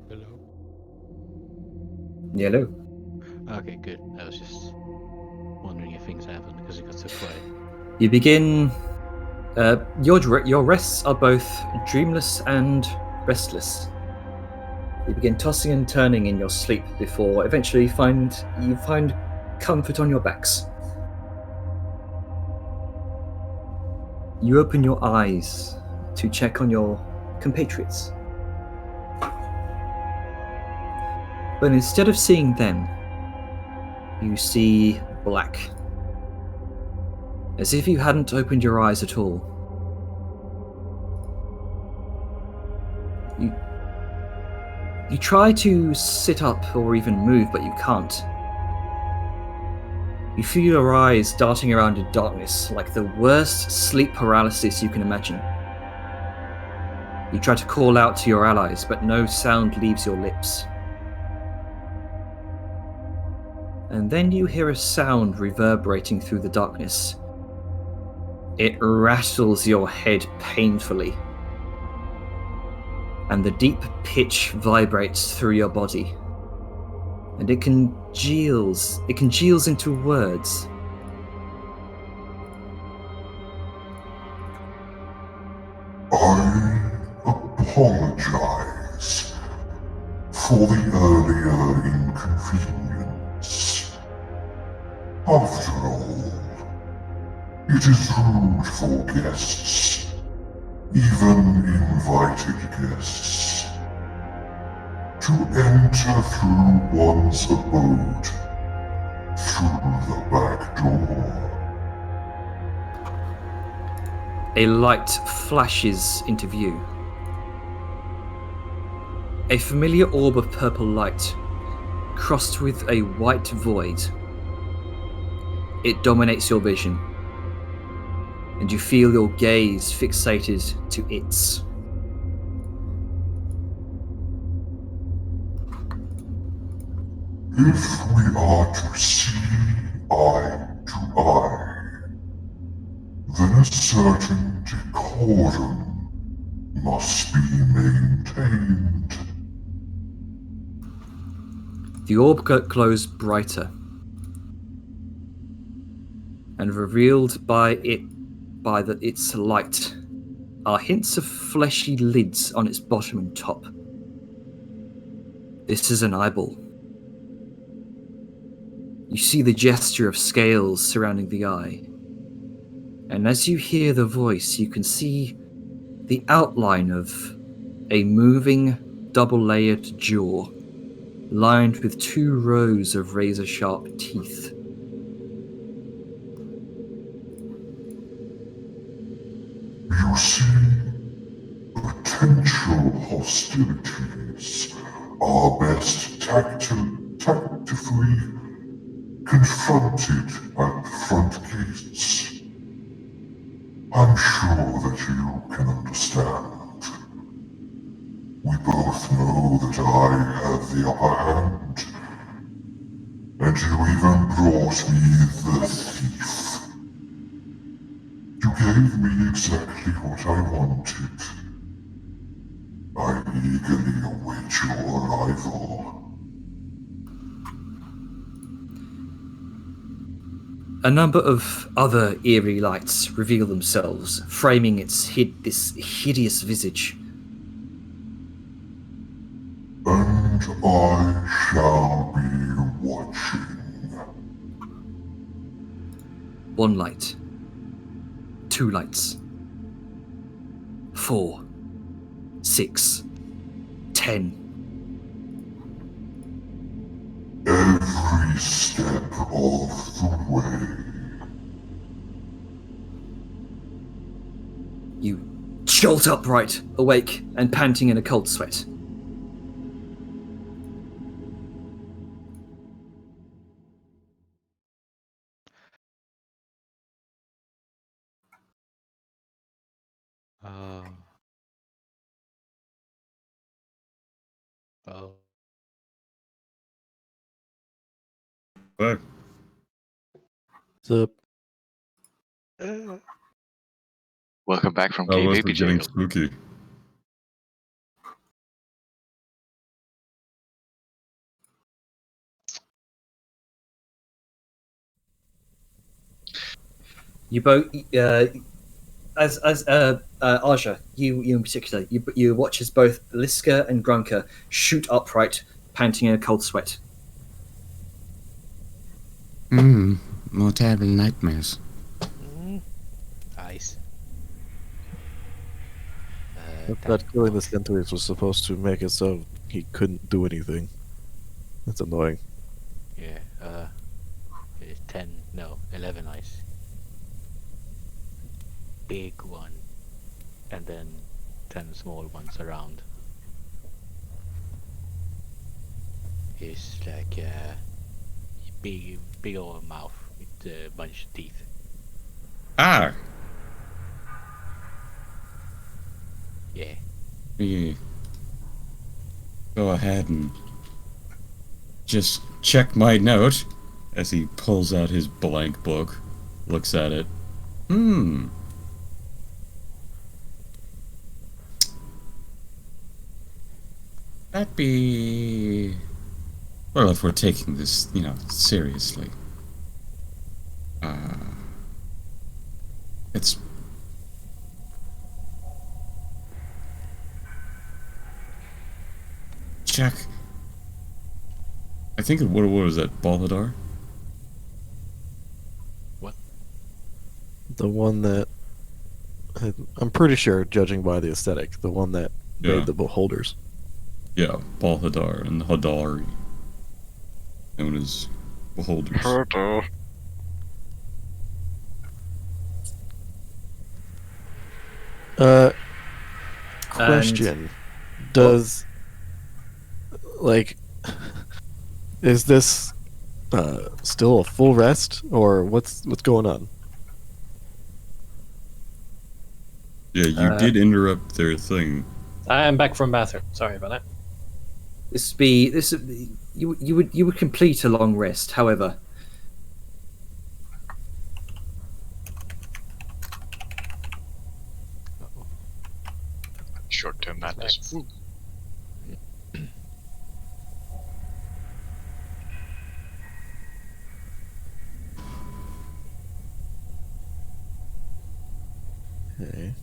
Hello. Hello. Okay, good. I was just wondering if things happened because it got so quiet. You begin. Your rests are both dreamless and restless. You begin tossing and turning in your sleep before eventually you find comfort on your backs. You open your eyes to check on your compatriots. But instead of seeing them, you see black. As if you hadn't opened your eyes at all. You try to sit up or even move, but you can't. You feel your eyes darting around in darkness like the worst sleep paralysis you can imagine. You try to call out to your allies, but no sound leaves your lips. And then you hear a sound reverberating through the darkness. It rattles your head painfully. And the deep pitch vibrates through your body. And it congeals into words. I apologize for the earlier inconvenience. After all, it is rude for guests, even invited guests, to enter through one's abode through the back door. A light flashes into view. A familiar orb of purple light, crossed with a white void. It dominates your vision, and you feel your gaze fixated to its. If we are to see eye to eye, then a certain decorum must be maintained. The orb glows brighter, and revealed by its light are hints of fleshy lids on its bottom and top. This is an eyeball. You see the gesture of scales surrounding the eye, and as you hear the voice, you can see the outline of a moving, double-layered jaw, lined with 2 rows of razor-sharp teeth. You see, potential hostilities are best tactfully confronted at the front gates. I'm sure that you can understand. We both know that I have the upper hand, and you even brought me the thief. You gave me exactly what I wanted. I eagerly await your arrival. arrival. A number of other eerie lights reveal themselves, framing this hideous visage. And I shall be watching. One light. Two lights. 4, 6, 10. Every step of the way. You jolt upright, awake and panting in a cold sweat. Oh. But What's up? Welcome back from I was KBB getting jail. spooky. You both, as Aja, you in particular, you watch as both Liska and Grunker shoot upright, panting in a cold sweat. More terrible nightmares. Nice. That killing the centaurs was supposed to make it so he couldn't do anything. That's annoying. Yeah, 11 ice. Big one. And then 10 small ones around. It's like a big old mouth with a bunch of teeth. Ah! Yeah. We go ahead and just check my note as he pulls out his blank book, looks at it. That'd be... Well, if we're taking this, seriously. It's... Check. I think, what was that, Balhadar? What? The one that... I'm pretty sure, judging by the aesthetic, the one that Yeah. made the beholders. Yeah, Balhadar and Hadari. Known as Beholders. Question. Does... Like... Is this... still a full rest? Or what's going on? Yeah, you did interrupt their thing. I am back from bathroom. Sorry about that. You would complete a long rest, however. Short-term madness. Nice. Okay.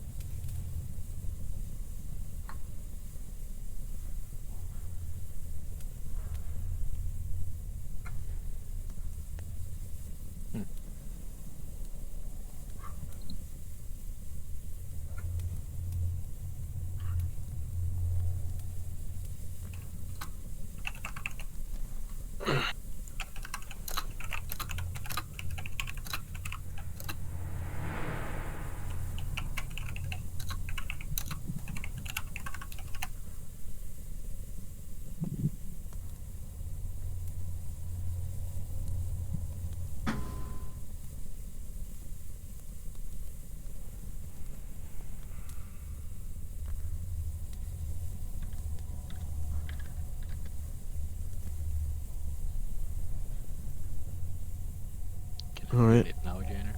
Can I Alright. feel it now, Jainer?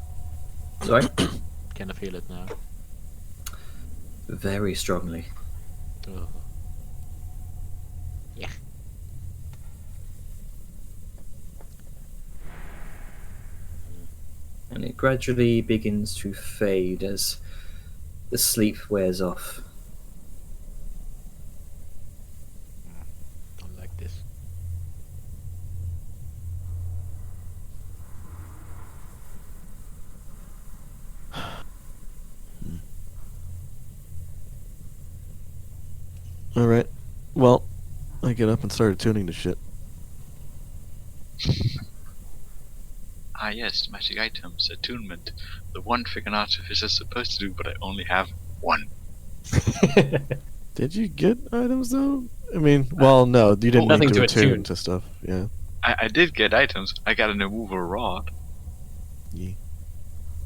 Sorry? Can I feel it now? Very strongly. Oh. Yeah. and it gradually begins to fade as the sleep wears off. Don't like this. All right. Well, I get up and start attuning to shit. Ah yes, magic items, attunement. The one thing an artificer is supposed to do, but I only have one. Did you get items though? I mean, well, no, you didn't Nothing need to to attune attune. to stuff. Yeah. I did get items. I got an immovable rod. Yeah.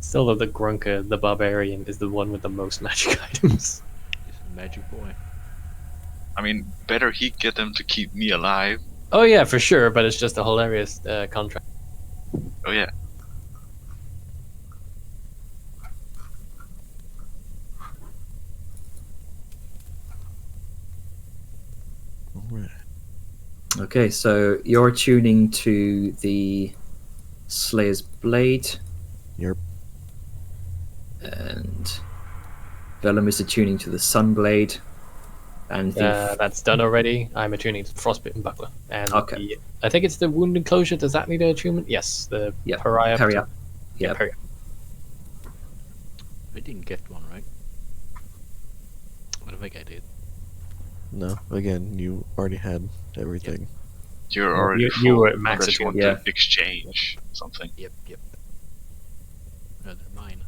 Still, though, the Grunker, the barbarian, is the one with the most magic items. He's a magic boy. I mean, better he get them to keep me alive. Oh yeah, for sure, but it's just a hilarious contract. Oh yeah. All right. Okay, so you're tuning to the Slayer's Blade, Yep. and Vellum is attuning to the Sunblade, and the That's done already. I'm attuning to the Frostbitten Buckler. And Okay. I think it's the Wound Enclosure. Does that need an attunement? Yes, the Yeah, Pariah. Pariah. Yeah, Yeah. Pariah. I didn't get one, right? I don't think I did. No, again, you already had everything. You're Well, already you full, were at max unless you want attunement. to exchange something. Yep. No, they're mine.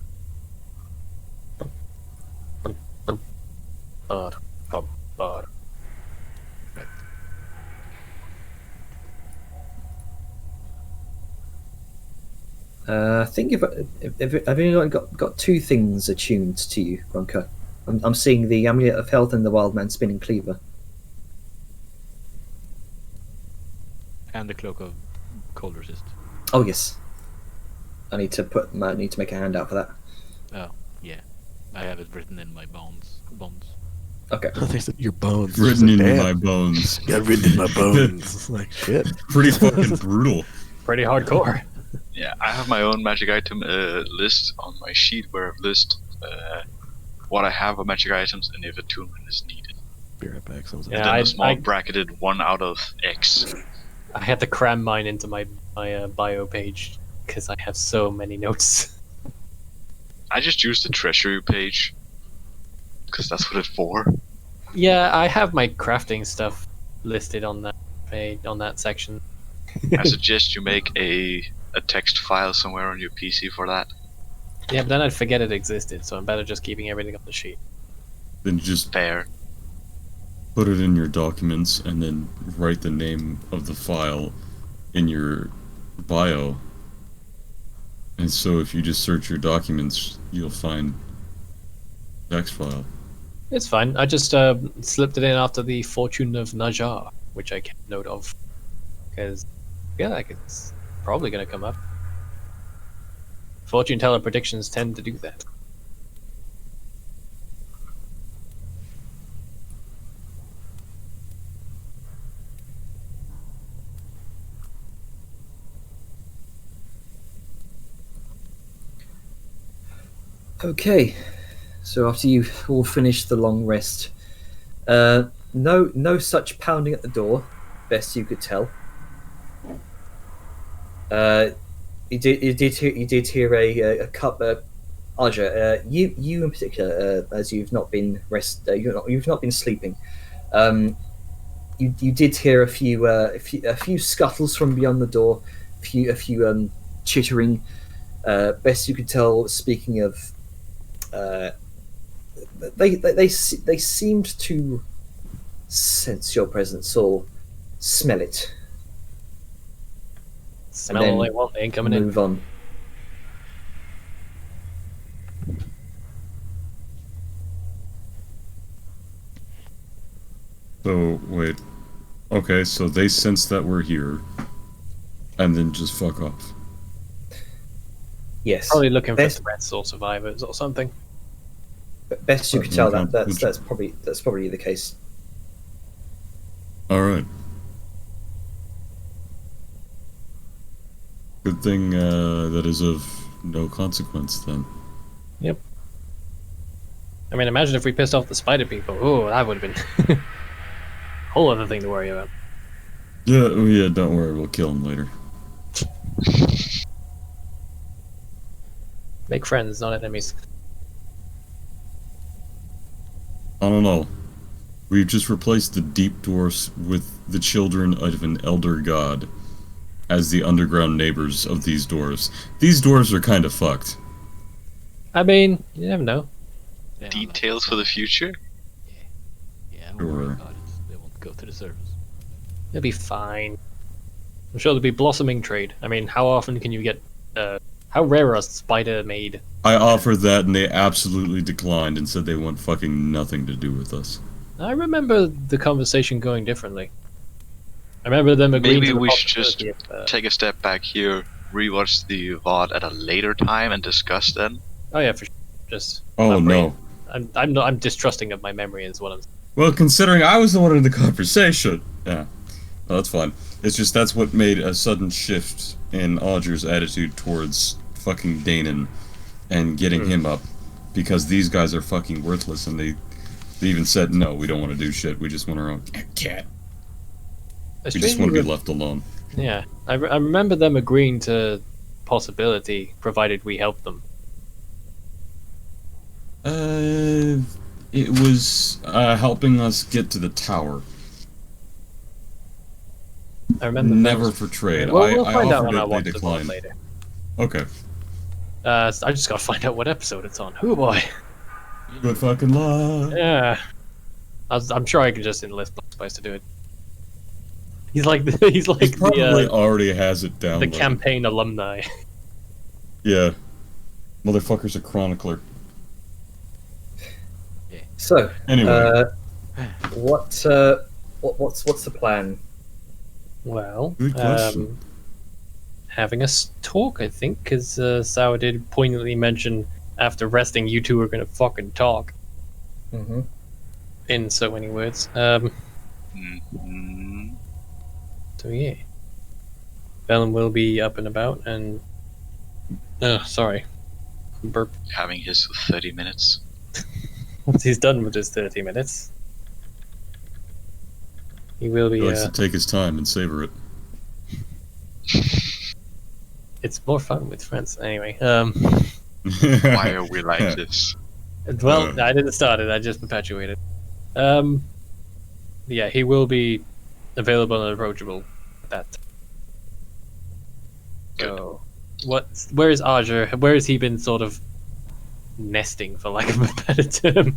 But I think I've only got two things attuned to you, Grunker. I'm seeing the Amulet of Health and the Wild Man Spinning Cleaver. And the Cloak of Cold Resist. Oh yes, I need to make a handout for that. Oh, yeah. I have it written in my bones. Okay. They said your bones. Written in Damn. my bones. Got written in my bones. Like shit. Pretty fucking brutal. pretty hardcore. Yeah, I have my own magic item list on my sheet where I've listed what I have of magic items and if attunement is needed. Be right back. Someone's Yeah, And then I- a small I- bracketed 1 out of X. I had to cram mine into my bio page because I have so many notes. I just used the treasury page because that's what it's for. Yeah, I have my crafting stuff listed on that page, on that section. I suggest you make a text file somewhere on your PC for that. Yeah, but then I'd forget it existed, so I'm better just keeping everything on the sheet. Then just Fair. put it in your documents and then write the name of the file in your bio. And so if you just search your documents, you'll find text file. It's fine. I just slipped it in after the Fortune of Najar, which I kept note of. Because, yeah, like it's probably going to come up. Fortune teller predictions tend to do that. Okay, so after you've all finished the long rest, no such pounding at the door, best you could tell. You did hear a cup. Aja, you in particular, as you've not been you've not been sleeping. You did hear a few scuttles from beyond the door, a few chittering. Best you could tell. Speaking of, they seemed to sense your presence or smell it. Smell then all they want, they ain't coming in. Move on. So, wait. Okay, so they sense that we're here, and then just fuck off. Yes. Probably looking for Best- threats or survivors or something. Best you could tell, Okay. that's probably the case. Alright. Good thing that is of no consequence then. I mean, imagine if we pissed off the spider people. Oh, that would have been a whole other thing to worry about. Yeah, oh yeah, don't worry, we'll kill him later. Make friends, not enemies. I don't know. We've just replaced the deep dwarfs with the children of an elder god as the underground neighbors of these dwarves. These dwarves are kind of fucked. I mean, you never know. They are Details for the future? Yeah, don't worry Sure. about it. They won't go to the surface. It'll be fine. I'm sure there'll be blossoming trade. I mean, how often can you get? How rare are spider made? I offered that and they absolutely declined and said they want fucking nothing to do with us. I remember the conversation going differently. I remember them agreeing Maybe to the we should just possibility of, take a step back here, rewatch the VOD at a later time and discuss then. Oh yeah, for sure. Just. Oh my brain. no. I'm distrusting of my memory is what I'm. Well, considering I was the one in the conversation. Yeah. Well, that's fine. It's just that's what made a sudden shift in Audrey's attitude towards fucking Danon and getting him up. Because these guys are fucking worthless and they even said, no, we don't want to do shit. We just want our own cat. We just want to be left alone. Yeah, I remember them agreeing to possibility, provided we help them. It was helping us get to the tower. I remember. Never those- for trade. We'll I find out offered when I it, watch they the VOD declined. later. Okay. I just gotta find out what episode it's on. Oh boy. Good fucking luck. Yeah. I'm sure I can just enlist Black Spice to do it. He's like he's like He probably the already has it down. campaign alumni. Yeah. Motherfucker's a chronicler. So, Anyway. what's the plan? Well, Good question. having us talk, I think, because Sour did poignantly mention after resting, you two are gonna fucking talk Mm-hmm. in so many words. Mhm. So yeah, Vellum will be up and about, and sorry, burp. Having his 30 minutes. Once he's done with his 30 minutes, he will He be. likes to take his time and savor it. It's more fun with friends, anyway. Why are we like this? Well, I didn't start it. I just perpetuated. Yeah, he will be available and approachable at that time. So, where is Ajer? Where has he been sort of nesting, for lack of a better term?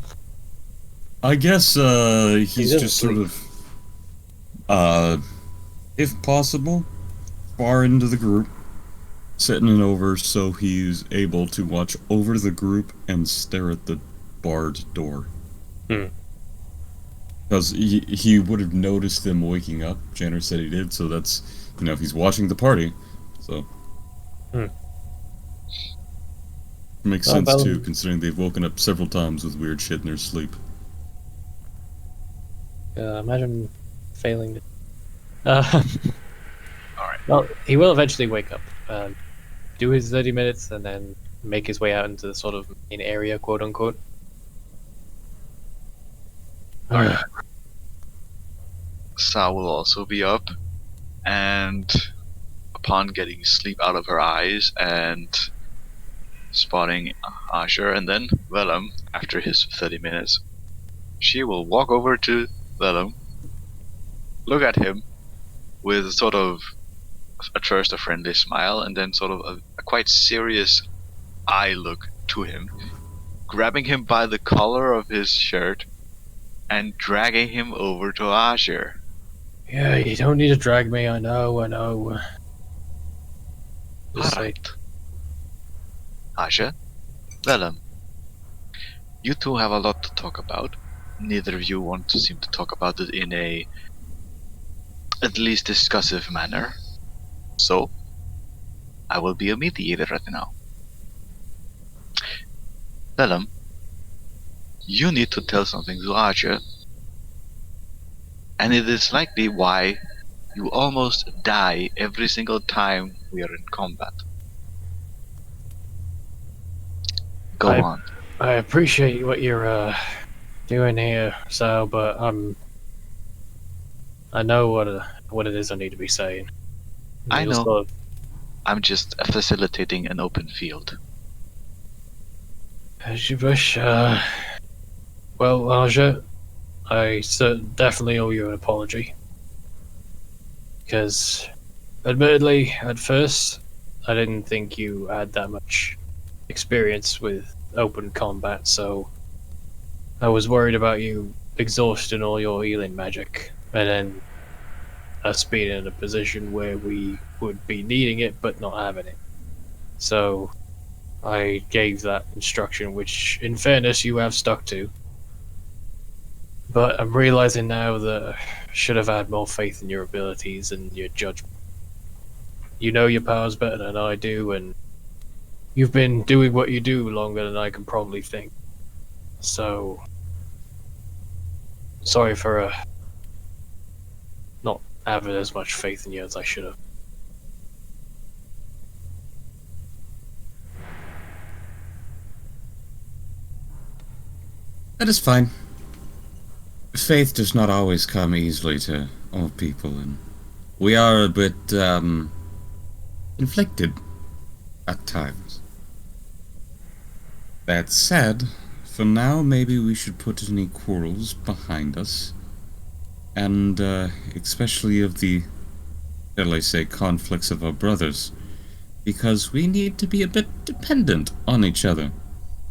I guess he's doesn't just sort of, if possible, far into the group, setting it over so he's able to watch over the group and stare at the barred door. Hmm. Because he would have noticed them waking up. Janner said he did, so that's, if he's watching the party, so. Hmm. Makes Well, sense too, considering they've woken up several times with weird shit in their sleep. Imagine failing to. Alright. Well, he will eventually wake up, do his 30 minutes, and then make his way out into the sort of main area, quote unquote. Alright. Sa will also be up, and upon getting sleep out of her eyes and spotting Asher and then Vellum after his 30 minutes, she will walk over to Vellum, look at him with sort of at first a friendly smile and then sort of a quite serious eye look to him, grabbing him by the collar of his shirt and dragging him over to Asher. Yeah, you don't need to drag me. I know. Just say, Alright. Asher, Vellum, you two have a lot to talk about. Neither of you want to seem to talk about it in a at least discussive manner. So, I will be a mediator right now. Vellum, you need to tell something to Archer, and it is likely why you almost die every single time we are in combat. Go on. I appreciate what you're doing here, Sal, but I know what it is I need to be saying. I You'll know. sort of- I'm just facilitating an open field. As you wish. Well, Arja, I definitely owe you an apology. Because, admittedly, at first, I didn't think you had that much experience with open combat, so I was worried about you exhausting all your healing magic, and then us being in a position where we would be needing it but not having it. So I gave that instruction, which, in fairness, you have stuck to. But I'm realizing now that I should have had more faith in your abilities and your judgment. You know your powers better than I do, and you've been doing what you do longer than I can probably think. So, sorry for not having as much faith in you as I should have. That is fine. Faith does not always come easily to all people, and we are a bit, inflicted at times. That said, for now, maybe we should put any quarrels behind us, and, especially of the, shall I say, conflicts of our brothers, because we need to be a bit dependent on each other.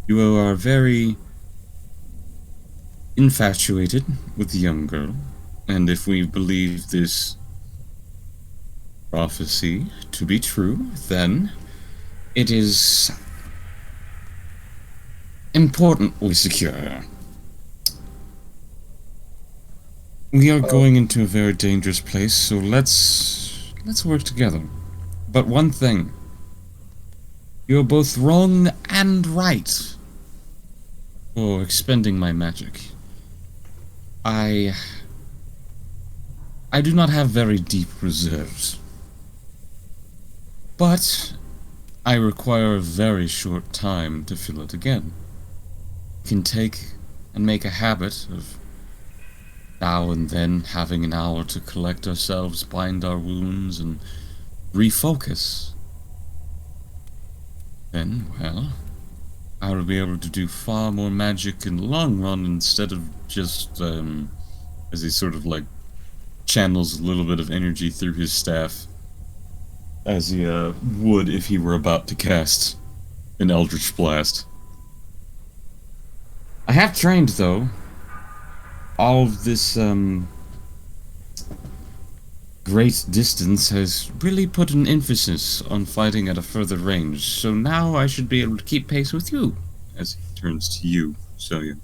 You are very infatuated with the young girl, and if we believe this prophecy to be true, then it is important we secure her. We are going into a very dangerous place, so let's work together. But one thing, you're both wrong and right for expending my magic. I do not have very deep reserves, but I require a very short time to fill it again. We can take and make a habit of now and then having an hour to collect ourselves, bind our wounds, and refocus. Then, well, I will be able to do far more magic in the long run instead of just, as he sort of like channels a little bit of energy through his staff, as he would if he were about to cast an Eldritch Blast. I have trained, though. All of this, great distance has really put an emphasis on fighting at a further range, so now I should be able to keep pace with you, as he turns to you, Soya.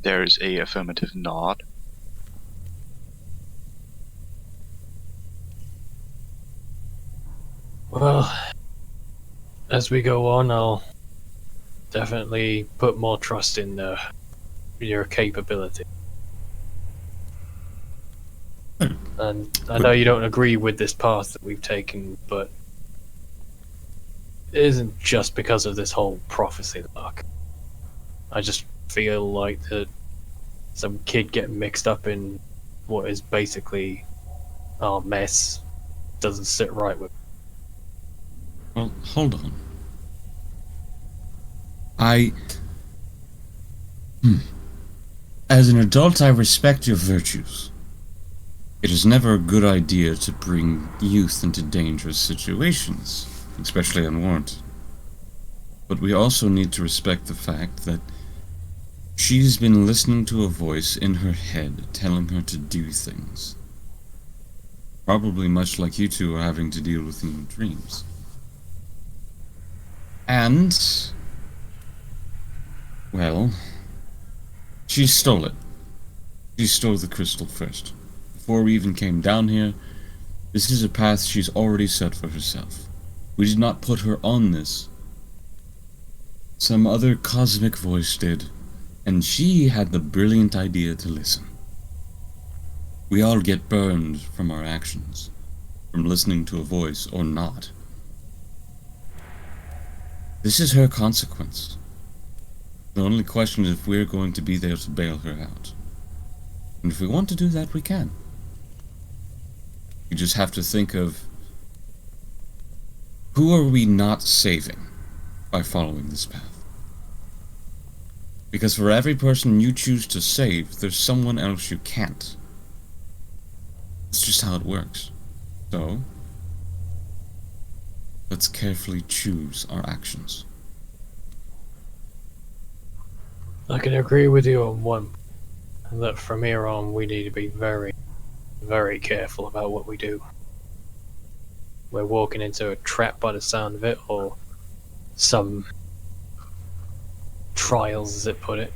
There's a affirmative nod. Well, as we go on, I'll definitely put more trust in your capability. And I know you don't agree with this path that we've taken, but it isn't just because of this whole prophecy luck. I just feel like that some kid getting mixed up in what is basically our mess doesn't sit right with me. Well, hold on. As an adult, I respect your virtues. It is never a good idea to bring youth into dangerous situations, especially unwarranted. But we also need to respect the fact that she's been listening to a voice in her head telling her to do things. Probably much like you two are having to deal with in your dreams. And, well, she stole it. She stole the crystal first. Before we even came down here, this is a path she's already set for herself. We did not put her on this. Some other cosmic voice did, and she had the brilliant idea to listen. We all get burned from our actions, from listening to a voice or not. This is her consequence. The only question is if we're going to be there to bail her out. And if we want to do that, we can. You just have to think of who are we not saving by following this path? Because for every person you choose to save, there's someone else you can't. It's just how it works. So, let's carefully choose our actions. I can agree with you on one, that from here on we need to be very, very careful about what we do. We're walking into a trap by the sound of it, or some trials, as it put it.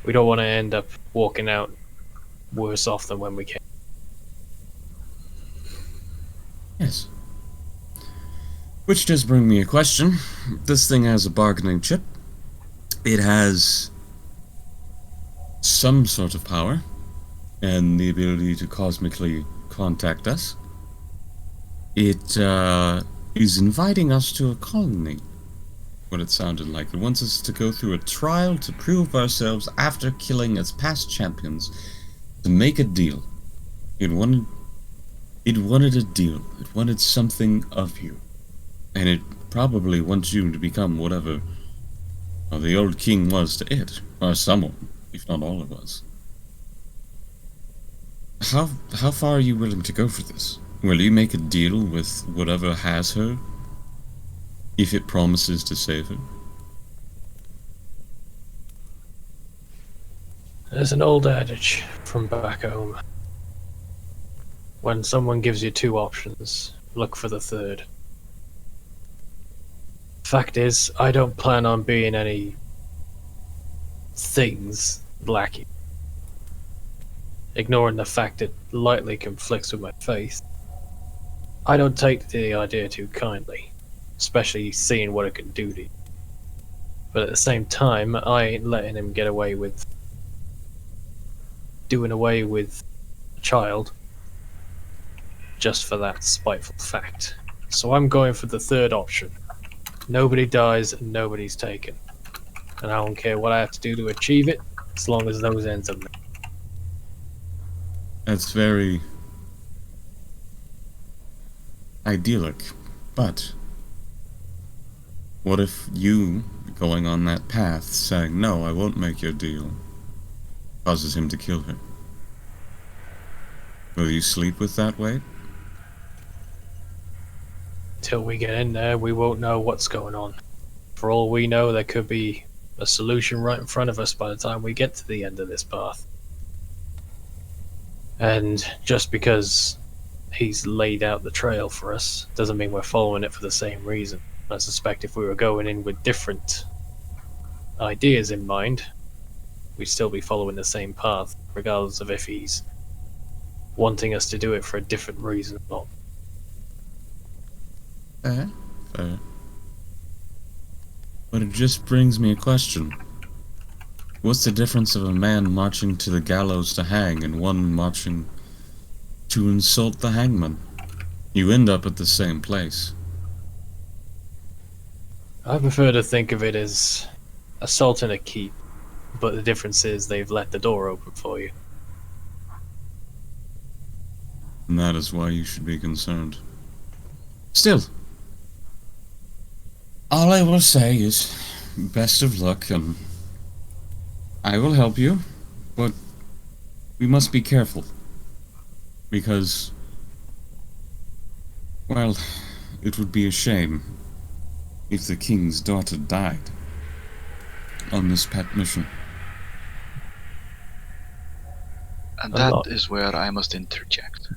We don't want to end up walking out worse off than when we came. Yes. Which does bring me a question. This thing has a bargaining chip. It has some sort of power, and the ability to cosmically contact us. It is inviting us to a colony. What it sounded like. It wants us to go through a trial to prove ourselves after killing its past champions, to make a deal. It wanted a deal. It wanted something of you. And it probably wants you to become whatever the old king was to it, or someone, if not all of us. How far are you willing to go for this? Will you make a deal with whatever has her, if it promises to save her? There's an old adage from back home. When someone gives you two options, look for the third. Fact is, I don't plan on being any things lacking. Ignoring the fact it lightly conflicts with my faith, I don't take the idea too kindly, especially seeing what it can do to you. But at the same time, I ain't letting him get away with doing away with a child just for that spiteful fact. So I'm going for the third option. Nobody dies and nobody's taken. And I don't care what I have to do to achieve it, as long as those ends are met. That's very idyllic, but what if you, going on that path, saying, no, I won't make your deal, causes him to kill her? Will you sleep with that weight? Till we get in there, we won't know what's going on. For all we know, there could be a solution right in front of us by the time we get to the end of this path. And just because he's laid out the trail for us doesn't mean we're following it for the same reason. I suspect if we were going in with different ideas in mind, we'd still be following the same path, regardless of if he's wanting us to do it for a different reason or not. Fair. But it just brings me a question. What's the difference of a man marching to the gallows to hang and one marching to insult the hangman? You end up at the same place. I prefer to think of it as assaulting a keep, but the difference is they've let the door open for you. And that is why you should be concerned. Still, all I will say is, best of luck, and I will help you, but we must be careful. Because, well, it would be a shame if the king's daughter died on this pet mission. And that is where I must interject.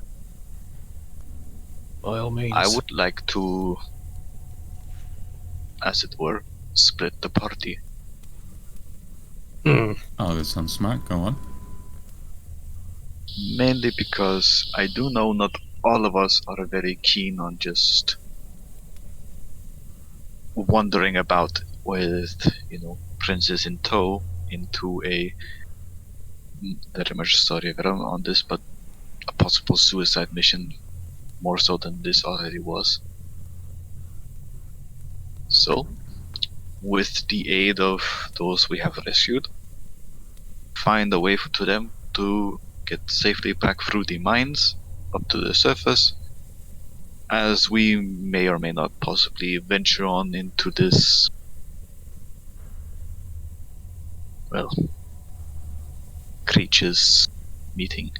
By all means. I would like to, as it were, split the party. Hmm. Oh, that sounds smart. Go on. Mainly because I do know not all of us are very keen on just wandering about with, princes in tow into a, very much sorry if I'm on this, but a possible suicide mission, more so than this already was. So, with the aid of those we have rescued, find a way to them to get safely back through the mines up to the surface, as we may or may not possibly venture on into this, well, creatures meeting.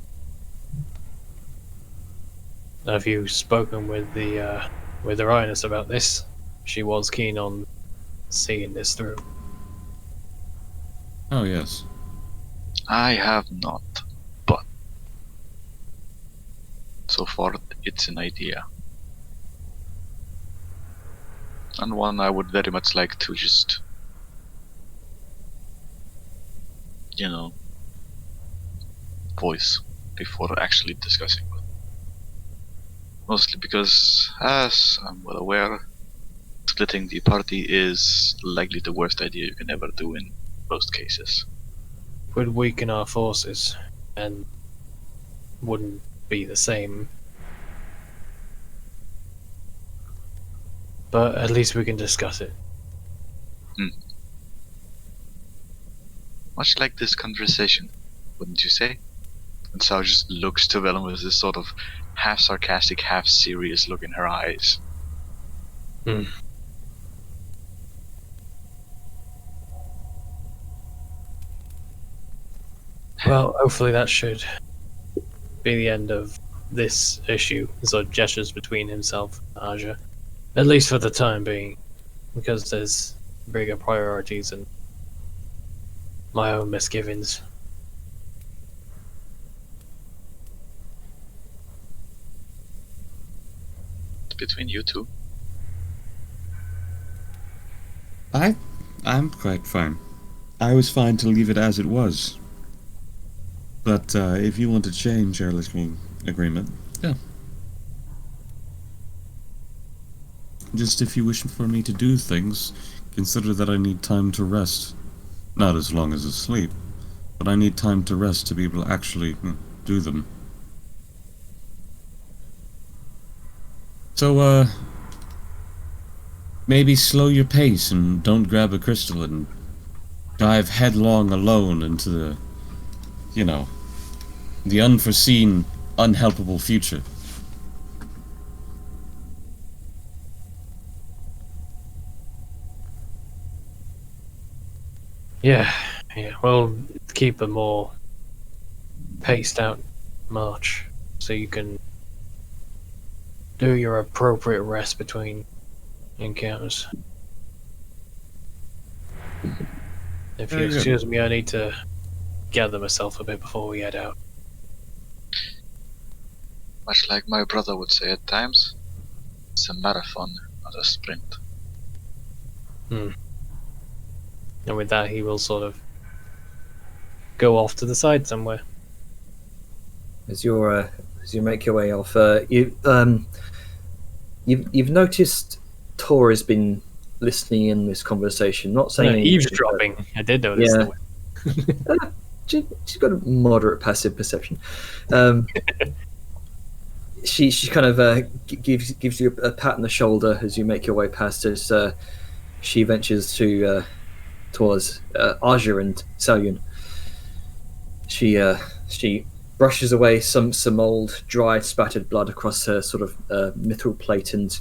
Have you spoken with the Rhinus about this? She was keen on seeing this through. Oh, yes. I have not, but so far it's an idea. And one I would very much like to just, voice before actually discussing it. Mostly because, as I'm well aware, splitting the party is likely the worst idea you can ever do in most cases. Would weaken our forces, and wouldn't be the same. But at least we can discuss it. Much like this conversation, wouldn't you say? And Sao just looks to Vellum with this sort of half sarcastic, half serious look in her eyes. Well, hopefully that should be the end of this issue. So gestures between himself and Aja. At least for the time being. Because there's bigger priorities and my own misgivings. Between you two. I'm quite fine. I was fine to leave it as it was. But if you want to change our listening agreement, yeah. Just if you wish for me to do things, consider that I need time to rest. Not as long as asleep, but I need time to rest to be able to actually do them. So, maybe slow your pace and don't grab a crystal and dive headlong alone into the, the unforeseen, unhelpable future. Yeah. We'll keep a more paced out march so you can do your appropriate rest between encounters. If you excuse me, I need to gather myself a bit before we head out. Much like my brother would say at times, it's a marathon, not a sprint. And with that, he will sort of go off to the side somewhere. As you make your way off, you've noticed Tor has been listening in this conversation, not saying anything, eavesdropping. I did notice. Yeah. She's got a moderate passive perception. She kind of gives you a pat on the shoulder as you make your way past as she ventures towards Aja and Salyun. She brushes away some old, dried, spattered blood across her sort of mithril plate, and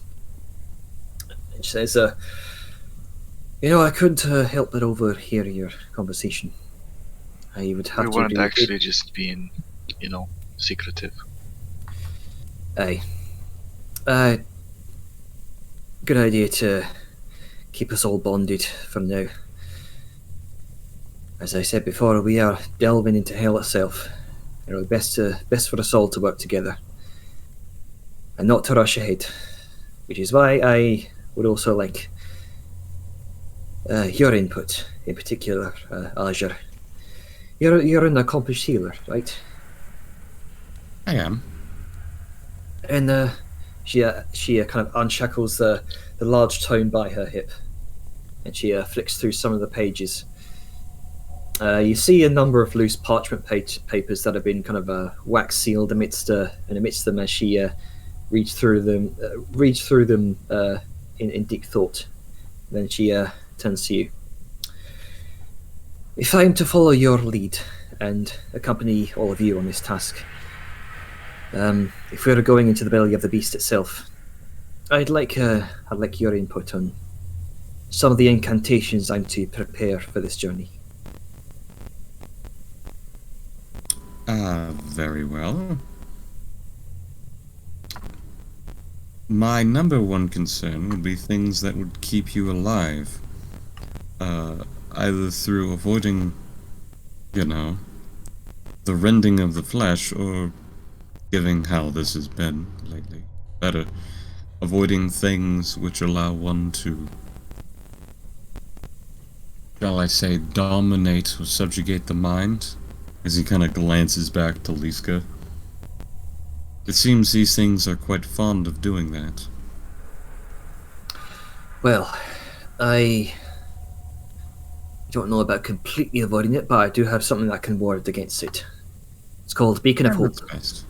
she says, I couldn't help but overhear your conversation. I would have we to weren't actually just being, secretive. Aye. Good idea to keep us all bonded for now. As I said before, we are delving into hell itself. Best for us all to work together, and not to rush ahead. Which is why I would also like your input, in particular, Aja. You're an accomplished healer, right? I am. And she kind of unshackles the large tome by her hip, and she flicks through some of the pages. You see a number of loose parchment papers that have been kind of wax sealed amidst them as she reads through them in deep thought. Then she turns to you. If I am to follow your lead and accompany all of you on this task, if we are going into the belly of the beast itself, I'd like your input on some of the incantations I'm to prepare for this journey. Very well. My number one concern would be things that would keep you alive. Either through avoiding, the rending of the flesh, or, given how this has been lately, better, avoiding things which allow one to, shall I say, dominate or subjugate the mind, as he kind of glances back to Liska. It seems these things are quite fond of doing that. Well, I don't know about completely avoiding it, but I do have something that can ward against it. It's called Beacon of Hope. That's best.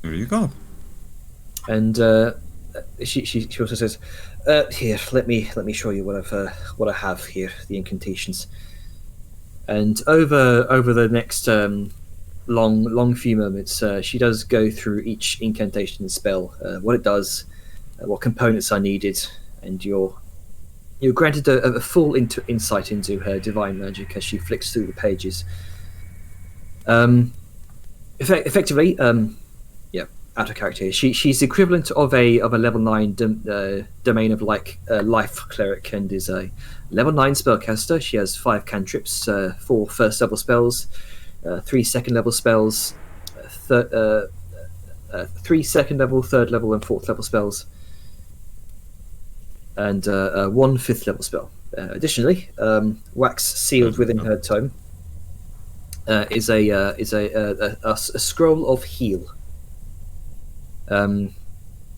There you go. And she also says, "Here, let me show you what I have here, the incantations." And over the next long few moments, she does go through each incantation and spell, what it does, what components are needed, and you're granted a full insight into her divine magic as she flicks through the pages. Effectively, out of character. She's equivalent of a level 9 domain of life cleric, and is a level 9 spellcaster. She has 5 cantrips, 4 first level spells, 3 second level spells, 3 second level, 3rd level, and 4th level spells, and 1 5th level spell. Additionally, wax sealed within her tome is a scroll of heal.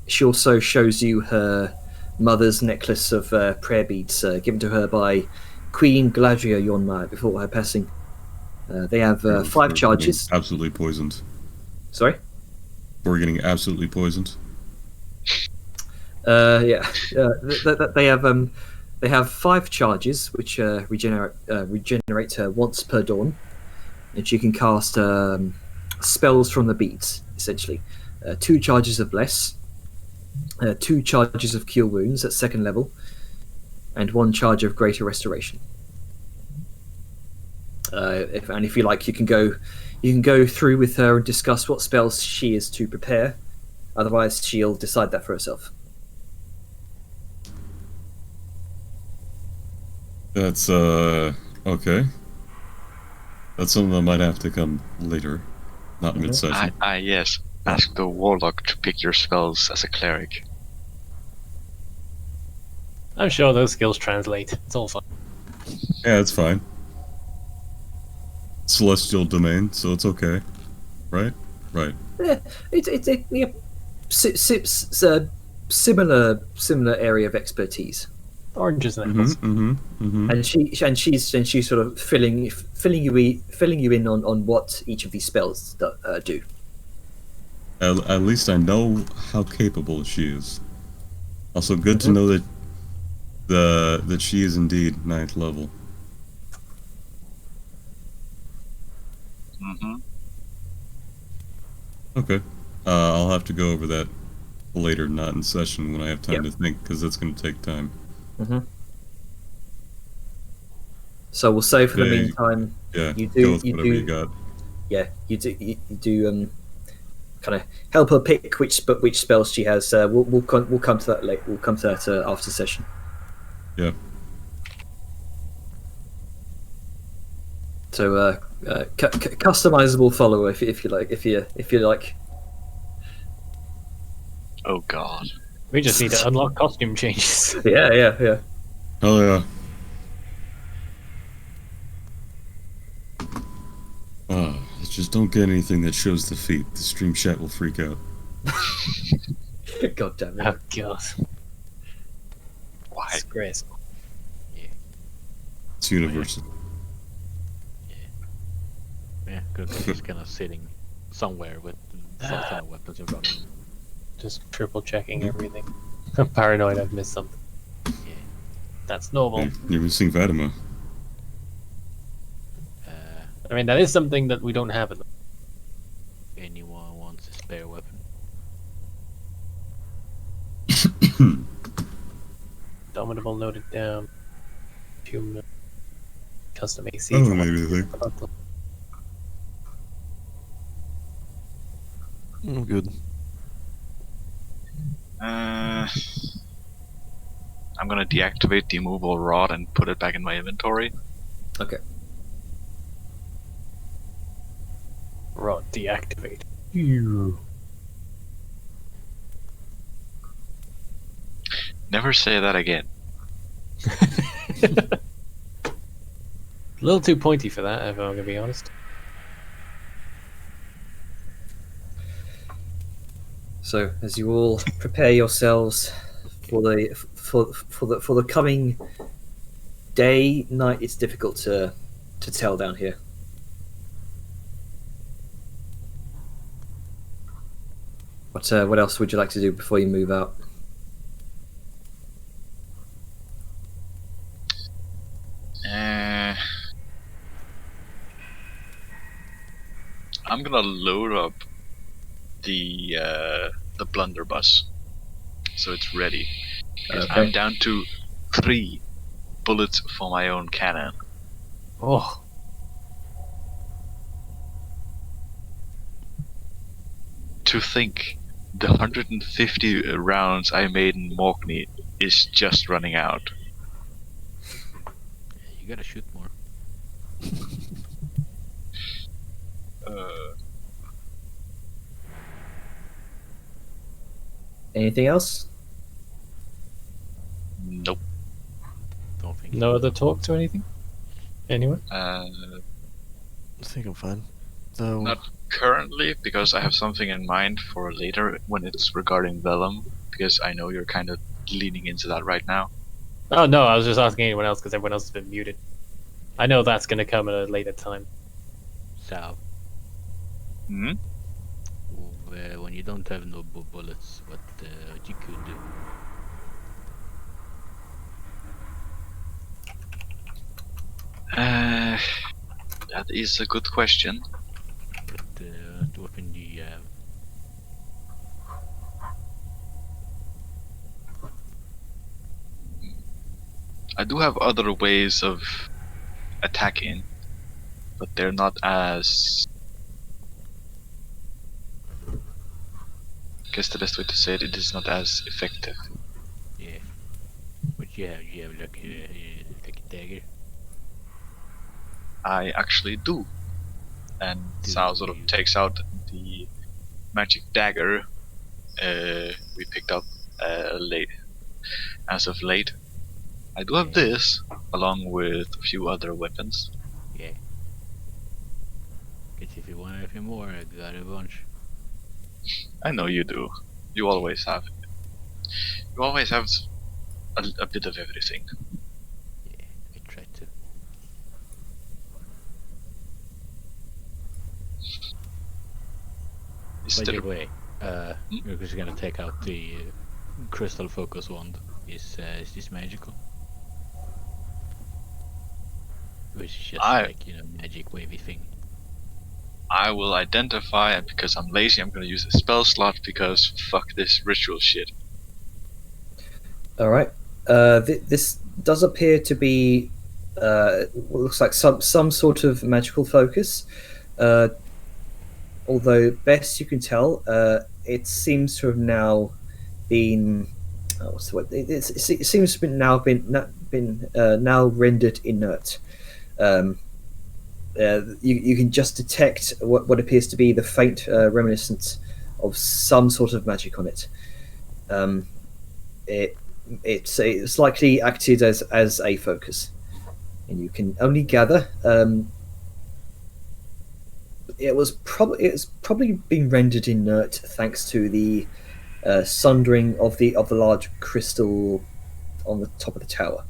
She also shows you her mother's necklace of prayer beads, given to her by Queen Galadria Yonmar before her passing. They have 5 charges. Absolutely poisoned. Sorry? We're getting absolutely poisoned. They have 5 charges, which regenerate once per dawn, and she can cast spells from the beads, essentially. 2 charges of bless, 2 charges of cure wounds at 2nd level, and 1 charge of greater restoration. If you like, you can go through with her and discuss what spells she is to prepare. Otherwise, she'll decide that for herself. That's okay. That's something that might have to come later, not mid-session. Yes. Ask the warlock to pick your spells as a cleric. I'm sure those skills translate. It's all fine. Yeah, it's fine. Celestial domain, so it's okay, right? Right. Yeah, similar area of expertise. Oranges and apples. And she's sort of filling you in on what each of these spells do. At least I know how capable she is. Also, good to know that she is indeed 9th level. Okay. I'll have to go over that later, not in session, when I have time to think, because that's going to take time. So we'll say for the meantime, Yeah, you go with do whatever you got. Yeah, you do kind of help her pick which spells she has. We'll come to that later. We'll come to that after session. Yeah. So customizable follower if you like. Oh god. We just need to unlock costume changes. Yeah. Oh yeah. Just don't get anything that shows the feet. The stream chat will freak out. God damn it. Oh god. Why? Disgrace. It's universal. Yeah, good. He's kind of sitting somewhere with some kind of weapons in front of him. Just triple checking everything. I'm paranoid I've missed something. That's normal. You're missing Fatima. I mean, that is something that we don't have in the... Anyone wants a spare weapon? Dominable noted down. Human. Custom AC. I don't have anything. I'm good. I'm gonna deactivate the immovable rod and put it back in my inventory. Okay. Rod deactivate. Never say that again. A little too pointy for that, if I'm gonna be honest. So, as you all prepare yourselves for the coming day, night, it's difficult to tell down here. What else would you like to do before you move out? I'm gonna load up the blunderbuss, so it's ready. 'Cause Okay. I'm down to 3 bullets for my own cannon. Oh, To think, the 150 rounds I made in Morkney is just running out. Yeah, you gotta shoot more. Anything else? Nope. Don't think. no other talk to anything? Anyone? I think I'm fine. Though, Not currently, because I have something in mind for later when it's regarding Vellum, because I know you're kind of leaning into that right now. Oh no, I was just asking anyone else because everyone else has been muted. I know that's gonna come at a later time. So, Hmm? when you don't have no bullets, what you could do? That is a good question. What weapon do you have? I do have other ways of attacking, but they're not as... I guess the best way to say it is not as effective. Yeah. What you have? You have like a dagger. I actually do. And Do Sao sort you? of takes out the magic dagger we picked up late. As of late. I do have this, along with a few other weapons. Yeah. Guess if you want anything more, I got a bunch. I know you do. You always have. You always have a bit of everything. Yeah, I tried to. Is By there- the way, we're just gonna take out the crystal focus wand. Is this magical? Which is just like, magic wavy thing. I will identify, and because I'm lazy, I'm gonna use a spell slot because fuck this ritual shit. All right. This does appear to be what looks like some sort of magical focus. Although best you can tell, it seems to have now been what's the word? It seems to have been now rendered inert. You can just detect what appears to be the faint reminiscence of some sort of magic on it. It's likely acted as a focus, and you can only gather it's probably been rendered inert thanks to the sundering of the large crystal on the top of the tower.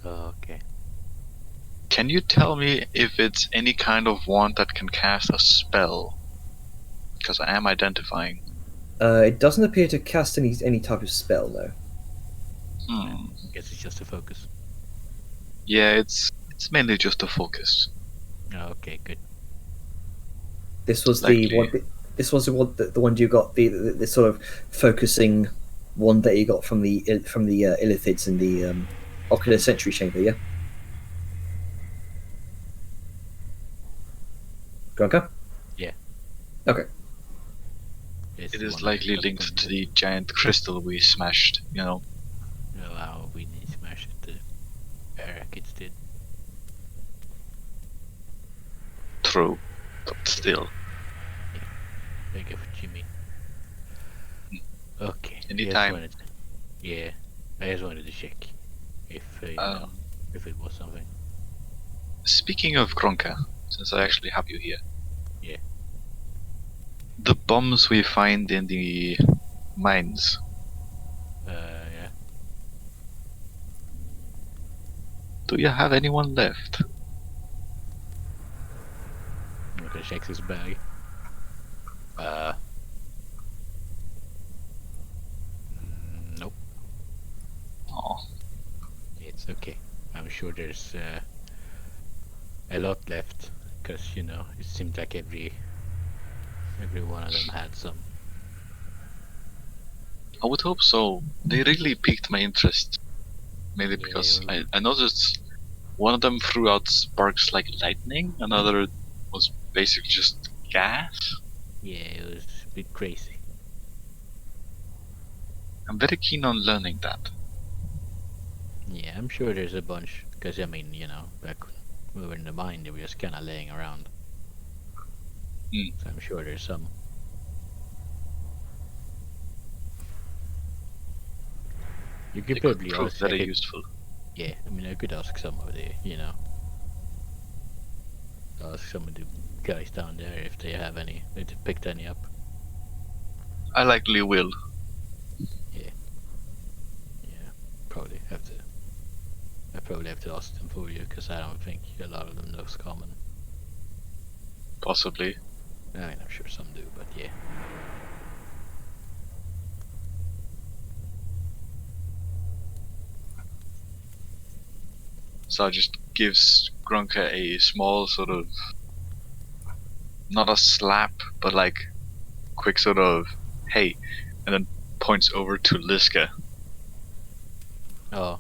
Okay. Can you tell me if it's any kind of wand that can cast a spell? Because I am identifying. It doesn't appear to cast any type of spell, though. Hmm. Guess it's just a focus. Yeah, it's mainly just a focus. Oh, okay, good. This was Likely. the one. This was the one you got the sort of focusing one that you got from the Illithids in the Ocular Sentry Chamber. Yeah. Gronka? Yeah. Okay. It's It the is one likely that linked to the giant crystal we smashed, you know. Wow, we didn't smash it. The Arakids did. True. But still. I get what you mean. Okay. Anytime. Yeah, I just wanted to check if you know, if it was something. Speaking of Kronka, since I actually have you here. Yeah. The bombs we find in the mines, Yeah. do you have anyone left? I'm gonna check his bag. Nope. Oh, It's okay. I'm sure there's a lot left, because you know it seemed like every one of them had some. I would hope so. They really piqued my interest. Mainly because Yeah. I noticed one of them threw out sparks like lightning, another was basically just gas. Yeah, it was a bit crazy. I'm very keen on learning that. Yeah, I'm sure there's a bunch, because I mean, you know, back when we were in the mine, they were just kind of laying around. Hmm. So I'm sure there's some. You could It could probably prove ask. very useful. Yeah, I mean, I could ask some of the, you know, ask some of the guys down there if they have any, if they picked any up. I likely will. Yeah, probably have to. I probably have to ask them for you, because I don't think a lot of them knows common. Possibly. I mean, I'm sure some do, but yeah. So just gives Grunka a small sort of, not a slap, but like quick sort of, hey, and then points over to Liska. Oh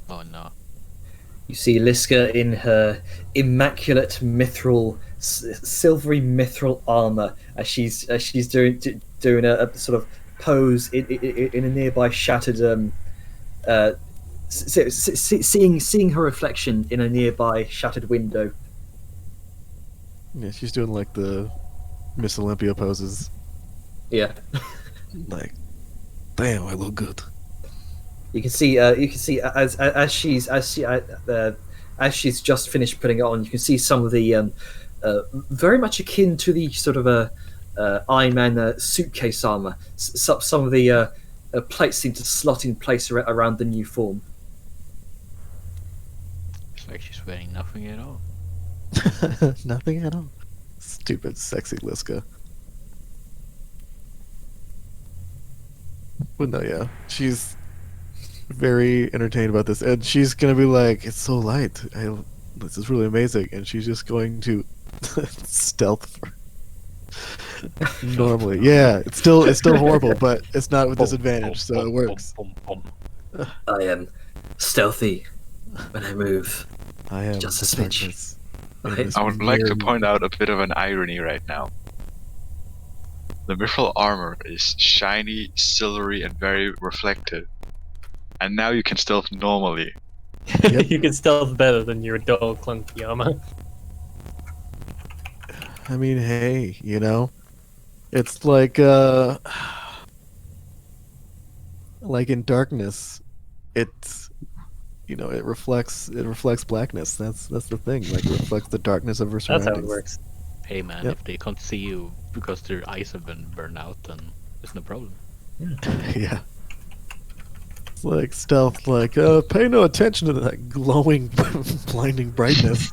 no. You see Liska in her immaculate mithril, silvery mithril armor as she's doing a sort of pose in a nearby shattered seeing her reflection in a nearby shattered window. Yeah, she's doing like the Miss Olympia poses. Yeah. Like, damn, I look good. You can see as she's just finished putting it on, you can see some of the very much akin to the sort of Iron Man suitcase armor. Some of the plates seem to slot in place around the new form. It's like she's wearing nothing at all. Nothing at all. Stupid, sexy Liska. But no, yeah, she's very entertained about this, and she's gonna be like, "It's so light. This is really amazing," and she's just going to stealth. Normally, yeah, it's still horrible, but it's not with disadvantage, so it works. I am stealthy when I move. I am Just a the smidge. darkness in Okay. this I would like to weird- point out a bit of an irony right now. The mithril armor is shiny, silvery, and very reflective. And now you can stealth normally. Yep. You can stealth better than your dull, clunky armor. I mean, hey, you know, it's like in darkness, it's, you know, it reflects blackness. That's the thing. Like, it reflects the darkness of her That's surroundings. how it works. Hey man, Yep. if they can't see you because their eyes have been burned out, then there's no problem. Yeah. It's like stealth, like, pay no attention to that glowing, blinding brightness.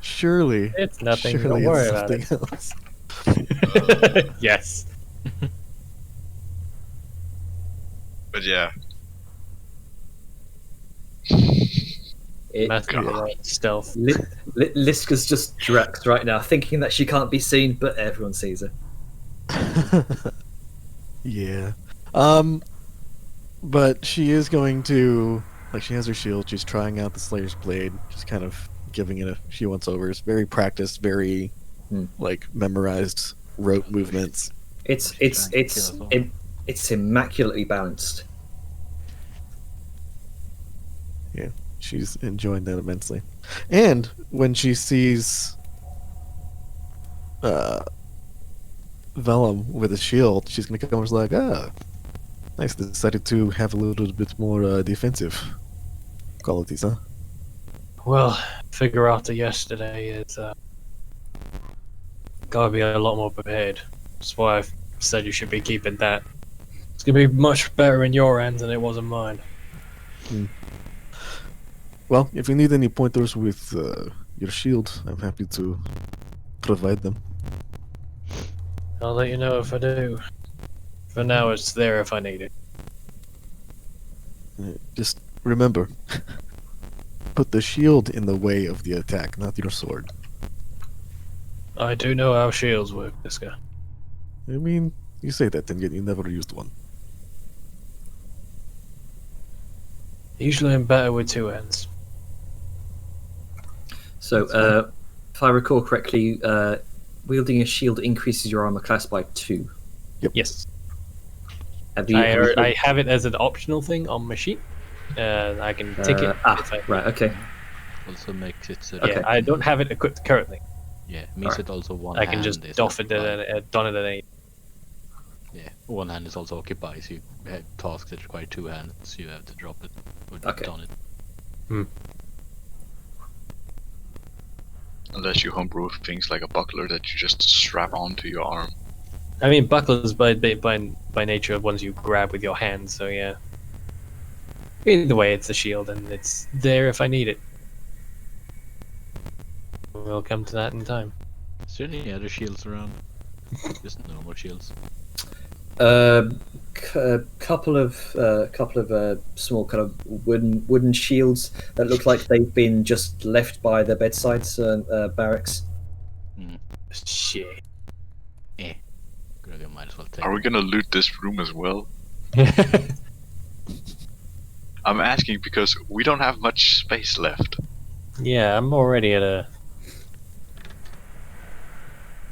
Surely. It's nothing. Surely Don't worry it's about something it. else. Yes. But yeah. Massive stealth. Liska's just Drex right now, thinking that she can't be seen, but everyone sees her. Yeah. But she is going to, like, she has her shield. She's trying out the Slayer's Blade. She's kind of giving it a few once-overs. Very practiced, very, like, memorized rote movements. It's immaculately balanced. Yeah, she's enjoying that immensely. And when she sees Vellum with a shield, she's gonna come and like, nice. Decided to have a little bit more defensive qualities, huh? Well, figure after yesterday is gotta be a lot more prepared. That's why I said you should be keeping that. It's gonna be much better in your hands than it was in mine. Well, if you need any pointers with your shield, I'm happy to provide them. I'll let you know if I do. For now, it's there if I need it. Just remember, put the shield in the way of the attack, not your sword. I do know how shields work, this guy. I mean, you say that and yet you never used one. Usually I'm better with two hands. So, if I recall correctly, wielding a shield increases your armor class by 2. Yes. I I have it as an optional thing on my sheet. I can tick it. if I, right, okay. Also makes it so Yeah, I don't have it equipped currently. yeah, means it also one I can hand just is doff it occupied. don it at any. Yeah, one hand is also occupied, so you have tasks that require two hands, you have to drop it or Okay. don it. Unless you homebrew things like a buckler that you just strap onto your arm. I mean, bucklers by nature ones you grab with your hands, so yeah. Either way, it's a shield, and it's there if I need it. We'll come to that in time. Is there any other shields around? Just normal shields. Couple of small kind of wooden shields that look like they've been just left by the bedsides barracks. Shit. Gregor might as well take Are we gonna loot this room as well? I'm asking because we don't have much space left. Yeah, I'm already at a.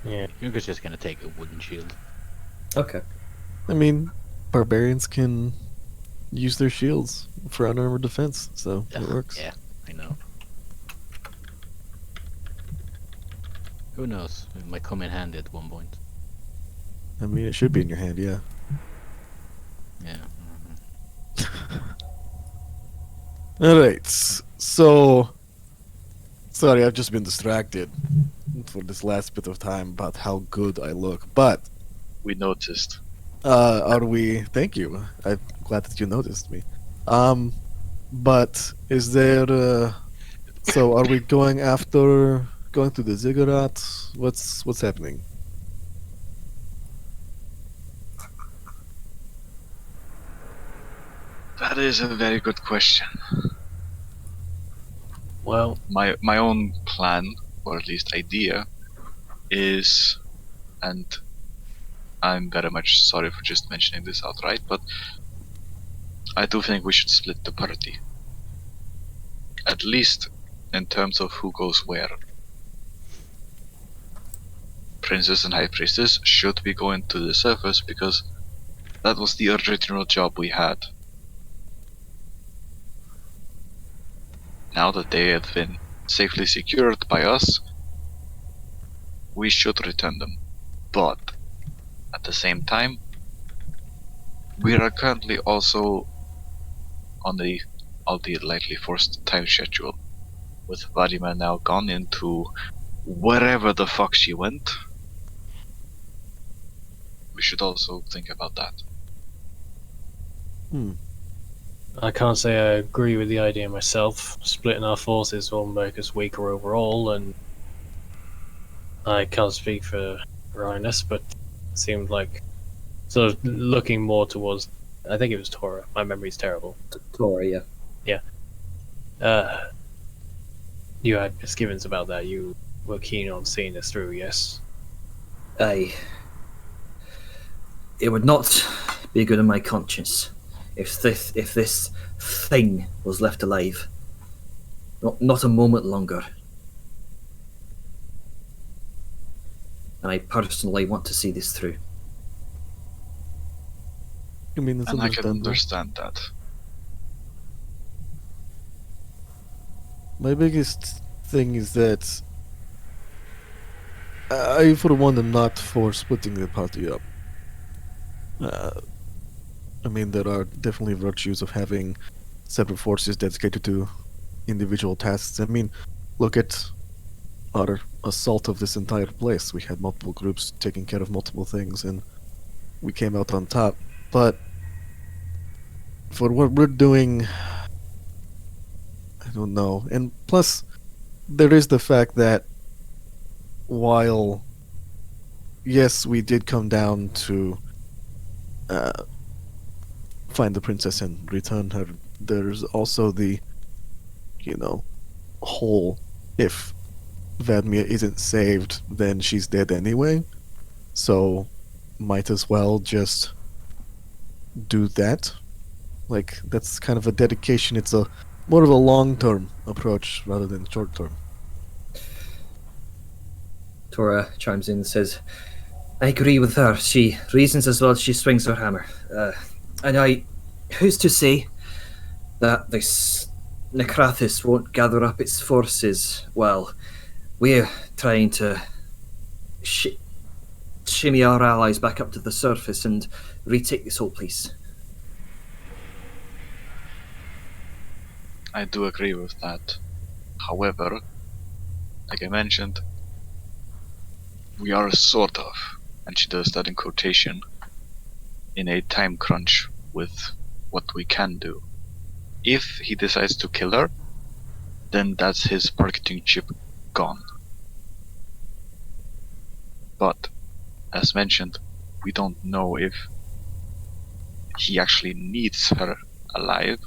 Yeah. You're just gonna take a wooden shield. Okay. I mean, barbarians can use their shields for unarmored defense, so it works. Yeah, I know. Who knows? It might come in handy at one point. I mean, it should be in your hand, yeah. Yeah. Alright, so... Sorry, I've just been distracted for this last bit of time about how good I look, but... We noticed. Are we... Thank you. I'm glad that you noticed me. But is there... So, are we going after... Going to the ziggurat? What's happening? That is a very good question. Well, My own plan, or at least idea, is, and I'm very much sorry for just mentioning this outright, but I do think we should split the party. At least in terms of who goes where. Princess and High Priestess should be going to the surface because that was the original job we had. Now that they have been safely secured by us, we should return them. But at the same time, we are currently also on the, albeit lightly forced, time schedule, with Vladimir now gone into wherever the fuck she went. We should also think about that. I can't say I agree with the idea myself. Splitting our forces will make us weaker overall, and I can't speak for Rhinus, but it seemed like sort of looking more towards. I think it was Tora. My memory's terrible. Tora, yeah. You had misgivings about that. You were keen on seeing this through, yes? Aye. It would not be good on my conscience if this thing was left alive. Not a moment longer. And I personally want to see this through. I mean, it's And I can understandable. understand that. My biggest thing is that I, for one, am not for splitting the party up. I mean, there are definitely virtues of having separate forces dedicated to individual tasks. I mean, look at our assault of this entire place. We had multiple groups taking care of multiple things, and we came out on top. But for what we're doing, I don't know. And plus, there is the fact that while, yes, we did come down to find the princess and return her, there's also the, whole, if Vadmir isn't saved, then she's dead anyway. So, might as well just do that. Like, that's kind of a dedication. It's a more of a long-term approach rather than short-term. Tora chimes in and says, I agree with her. She reasons as well as she swings her hammer. And who's to say that this Necrathis won't gather up its forces? Well, we're trying to shimmy our allies back up to the surface and retake this whole place. I do agree with that. However, like I mentioned, we are sort of, and she does that in quotation, in a time crunch with what we can do. If he decides to kill her, then that's his marketing chip gone. But, as mentioned, we don't know if he actually needs her alive,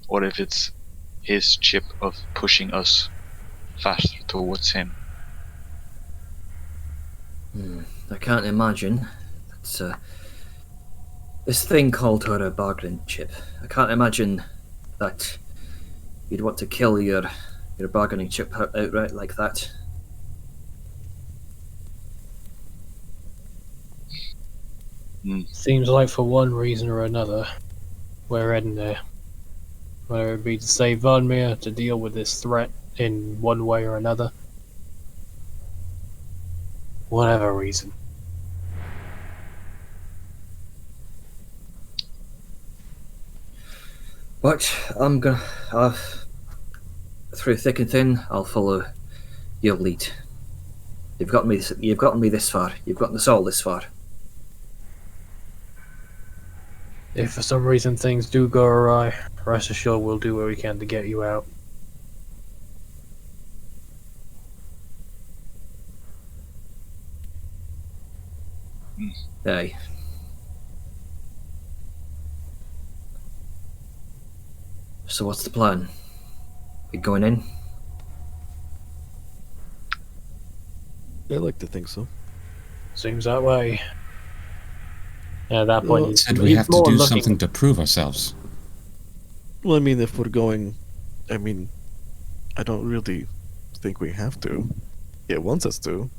or if it's his chip of pushing us faster towards him. I can't imagine. It's this thing called her a bargaining chip. I can't imagine that you'd want to kill your bargaining chip outright like that. Seems like for one reason or another, we're heading there. Whether it be to save Vanmir, to deal with this threat in one way or another. Whatever reason. But I'm gonna, through thick and thin, I'll follow your lead. You've gotten me this far. You've gotten us all this far. If for some reason things do go awry, rest assured we'll do what we can to get you out. Aye. So what's the plan? We going in? I like to think so. Seems that way. Yeah, at that point, Well, he's, Said we he's have to more do looking- something to prove ourselves. Well, I mean, if we're going, I don't really think we have to. It wants us to.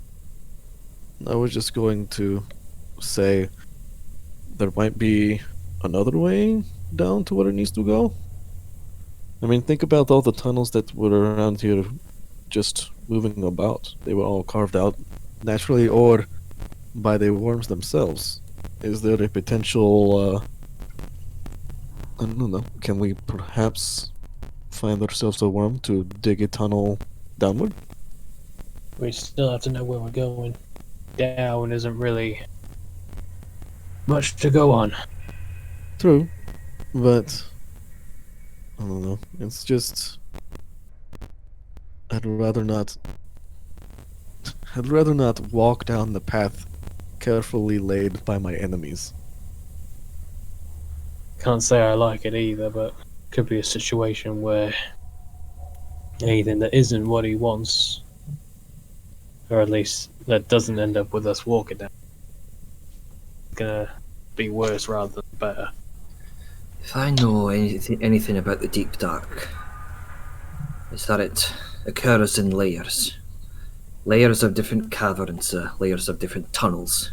I was just going to say there might be another way down to where it needs to go. I mean, think about all the tunnels that were around here just moving about. They were all carved out naturally or by the worms themselves. Is there a potential, I don't know, can we perhaps find ourselves a worm to dig a tunnel downward? We still have to know where we're going. Down isn't really much to go on. True, but I don't know. It's just I'd rather not walk down the path carefully laid by my enemies. Can't say I like it either, but could be a situation where Anything that isn't what he wants, or at least that doesn't end up with us walking down, gonna be worse rather than better. If I know anything about the Deep Dark, it's that it occurs in layers. Layers of different caverns, layers of different tunnels.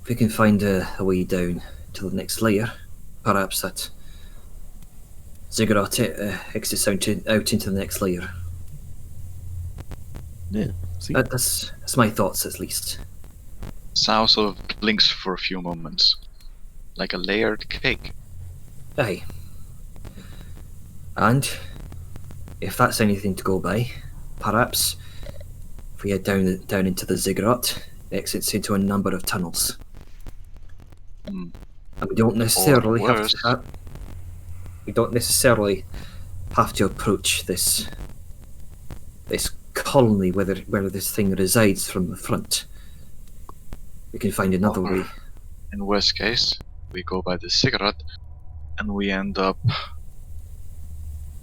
If we can find a way down to the next layer, perhaps that Ziggurat exits out into the next layer. Yeah. See. That's my thoughts, at least. Sao sort of blinks for a few moments, like a layered cake. Aye. And if that's anything to go by, perhaps if we head down into the Ziggurat, it exits into a number of tunnels. Hmm. And we don't necessarily Or have worse. to. We don't necessarily have to approach this colony where this thing resides from the front. We can find another Or, way. in worst case, we go by the cigarette, and we end up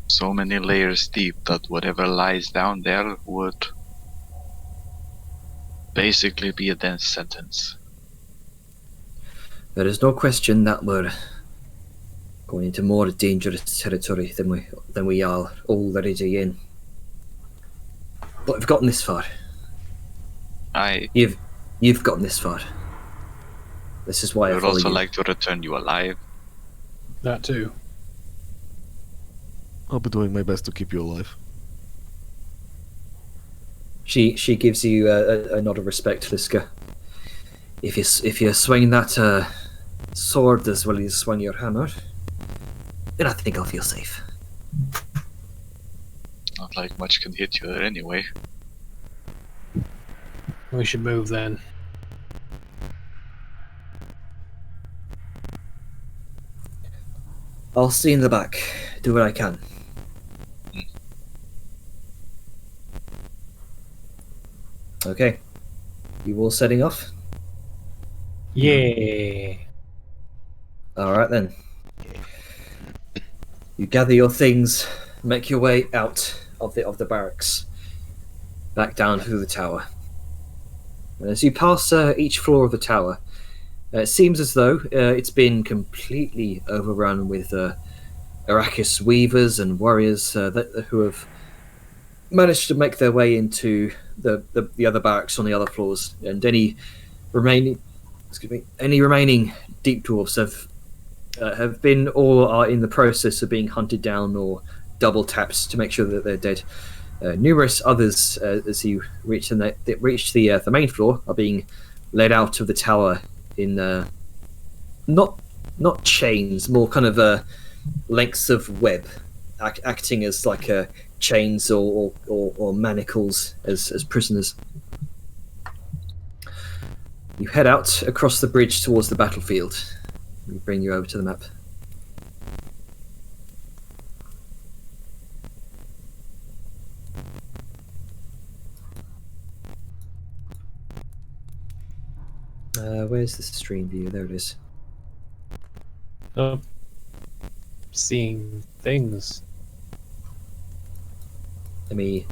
so many layers deep that whatever lies down there would basically be a death sentence. There is no question that we're going into more dangerous territory than we are already in. But we've gotten this far. I You've gotten this far. This is why I would follow also you. like to return you alive. That too. I'll be doing my best to keep you alive. She gives you a nod of respect, Liska. If you swing that sword as well as you swing your hammer, then I think I'll feel safe. Not like much can hit you there anyway. We should move then. I'll stay in the back, do what I can. Okay. You all setting off? Yeah. Alright then. You gather your things, make your way out of the barracks, back down through the tower. And as you pass each floor of the tower, it seems as though it's been completely overrun with Arrakis weavers and warriors who have managed to make their way into the other barracks on the other floors, and any remaining deep dwarves have been or are in the process of being hunted down or double tapped to make sure that they're dead. Numerous others, as you reach the main floor, are being led out of the tower in not chains, more kind of lengths of web, acting as like chains or manacles as prisoners. You head out across the bridge towards the battlefield. We bring you over to the map. Where's the stream view? There it is. Seeing things. Let me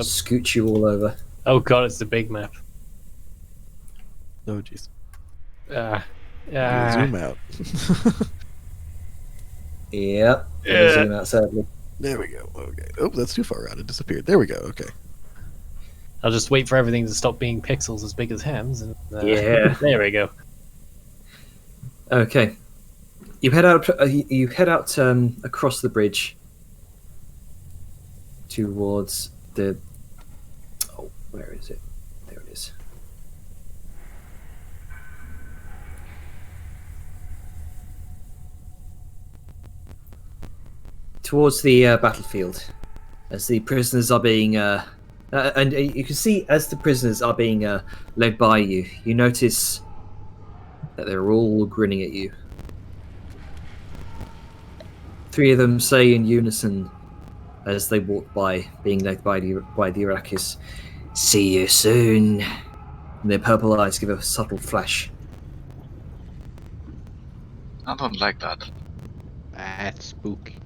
scoot you all over. Oh god, it's the big map. Oh jeez. Yeah. Zoom out. Yep. Yeah. Zoom out sadly. There we go. Okay. Oh, that's too far out. It disappeared. There we go. Okay. I'll just wait for everything to stop being pixels as big as hams. And, Yeah. There we go. Okay. You head out. Across the bridge towards the. Oh, where is it? There it is. Towards the battlefield, as the prisoners are being. And you can see as the prisoners are being led by you, you notice that they're all grinning at you. 3 of them say in unison as they walk by, being led by the Arrakis, "See you soon." And their purple eyes give a subtle flash. I don't like that. That's spooky.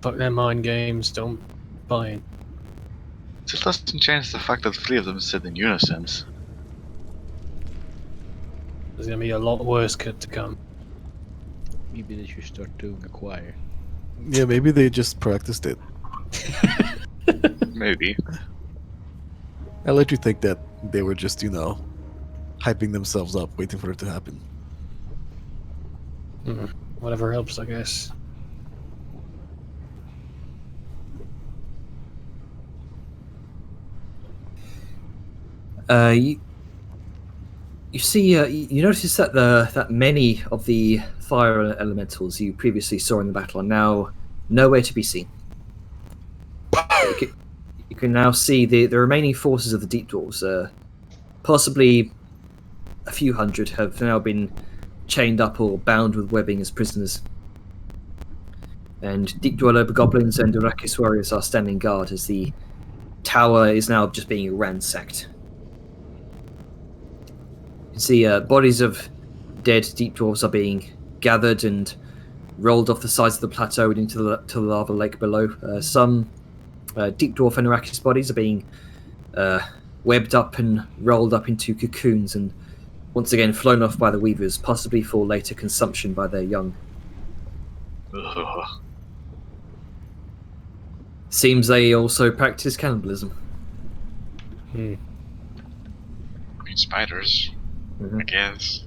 Fuck their mind games, don't buy it. This doesn't change the fact that 3 of them sit in unison. There's gonna be a lot worse cut to come. Maybe they should start doing a choir. Yeah, maybe they just practiced it. Maybe. I'll let you think that they were just, hyping themselves up, waiting for it to happen. Whatever helps, I guess. You see, you notice that that many of the fire elementals you previously saw in the battle are now nowhere to be seen. You can now see the remaining forces of the Deep Dwarves. Possibly a few hundred have now been chained up or bound with webbing as prisoners. And Deep Dweller goblins and Arrakis warriors are standing guard as the tower is now just being ransacked. You can see bodies of dead Deep Dwarves are being gathered and rolled off the sides of the plateau and into the lava lake below. Some Deep Dwarf and Arrakis bodies are being webbed up and rolled up into cocoons and once again flown off by the weavers, possibly for later consumption by their young. Ugh. Seems they also practice cannibalism. I mean, spiders, I guess.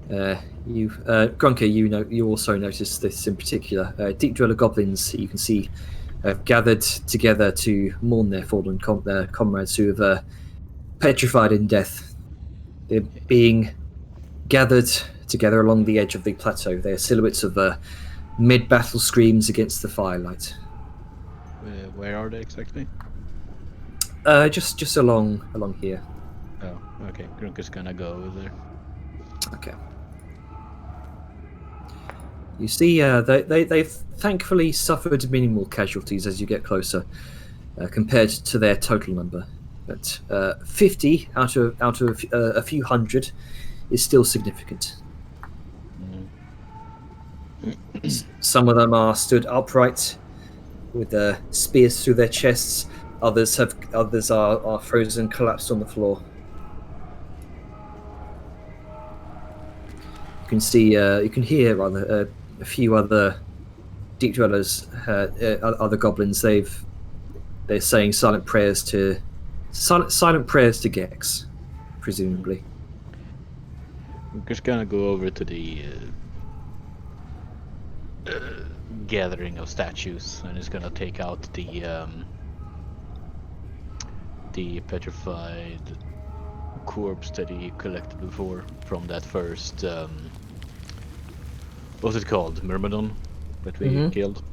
Grunker, you also noticed this in particular. Deep Dweller goblins, you can see, have gathered together to mourn their fallen comrades who have petrified in death. They're being gathered together along the edge of the plateau. They are silhouettes of mid-battle screams against the firelight. Where are they exactly? Just along here. Oh, okay. Grunker's gonna go over there. Okay. You see, they've thankfully suffered minimal casualties as you get closer, compared to their total number. But 50 out of a few hundred is still significant. Some of them are stood upright, with spears through their chests. Others are frozen, collapsed on the floor. You can see, you can hear rather a few other Deep Dwellers, other goblins. They're saying silent prayers to Gex, presumably. I'm just gonna go over to the gathering of statues and is gonna take out the petrified corpse that he collected before from that first what's it called? Myrmidon that we killed.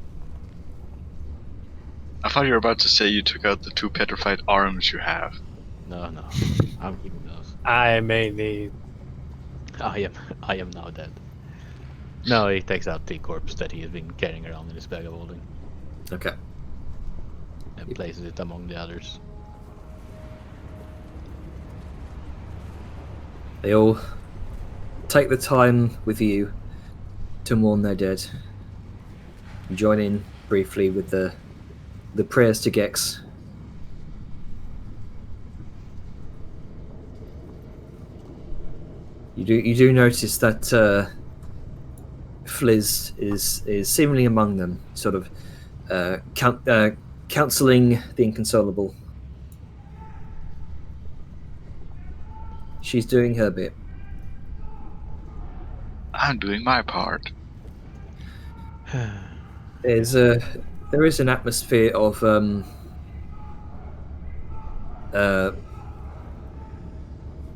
I thought you were about to say you took out the 2 petrified arms you have. No, I'm keeping those. I may need. I am now dead. No, he takes out the corpse that he has been carrying around in his bag of holding Okay. and places it among the others. They all take the time with you to mourn their dead. You join in briefly with the prayers to Gex. You do notice that Fliz is seemingly among them, sort of counseling the inconsolable. She's doing her bit. I'm doing my part. There is an atmosphere of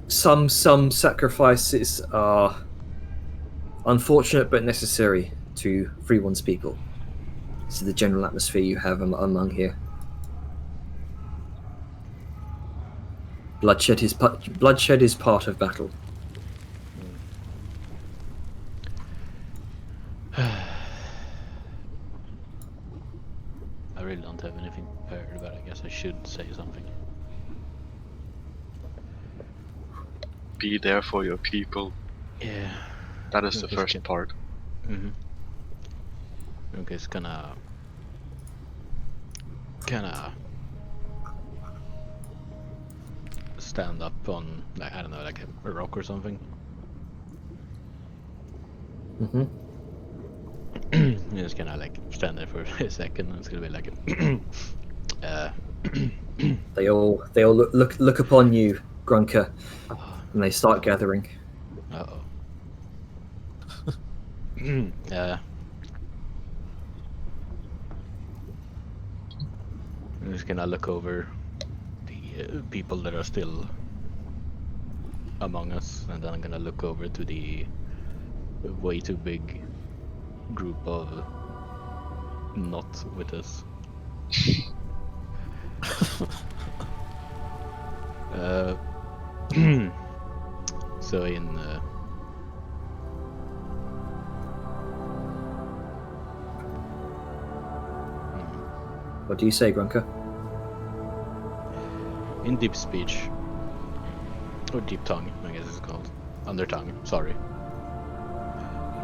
some sacrifices are unfortunate but necessary to free one's people. This is the general atmosphere you have among here. Bloodshed is part of battle. I really don't have anything prepared, but I guess I should say something. Be there for your people. Yeah. That is the Just first get- part. Mm-hmm. Grunka's gonna stand up on, like, I don't know, like a rock or something. Mm-hmm. He's just gonna like stand there for a second, and it's gonna be like, They all look upon you, Grunka, and they start gathering. uh-oh. I'm just gonna look over the people that are still among us, and then I'm gonna look over to the way too big group of not with us. So in What do you say, Grunka? in deep speech, or deep tongue, I guess it's called. Under tongue, sorry.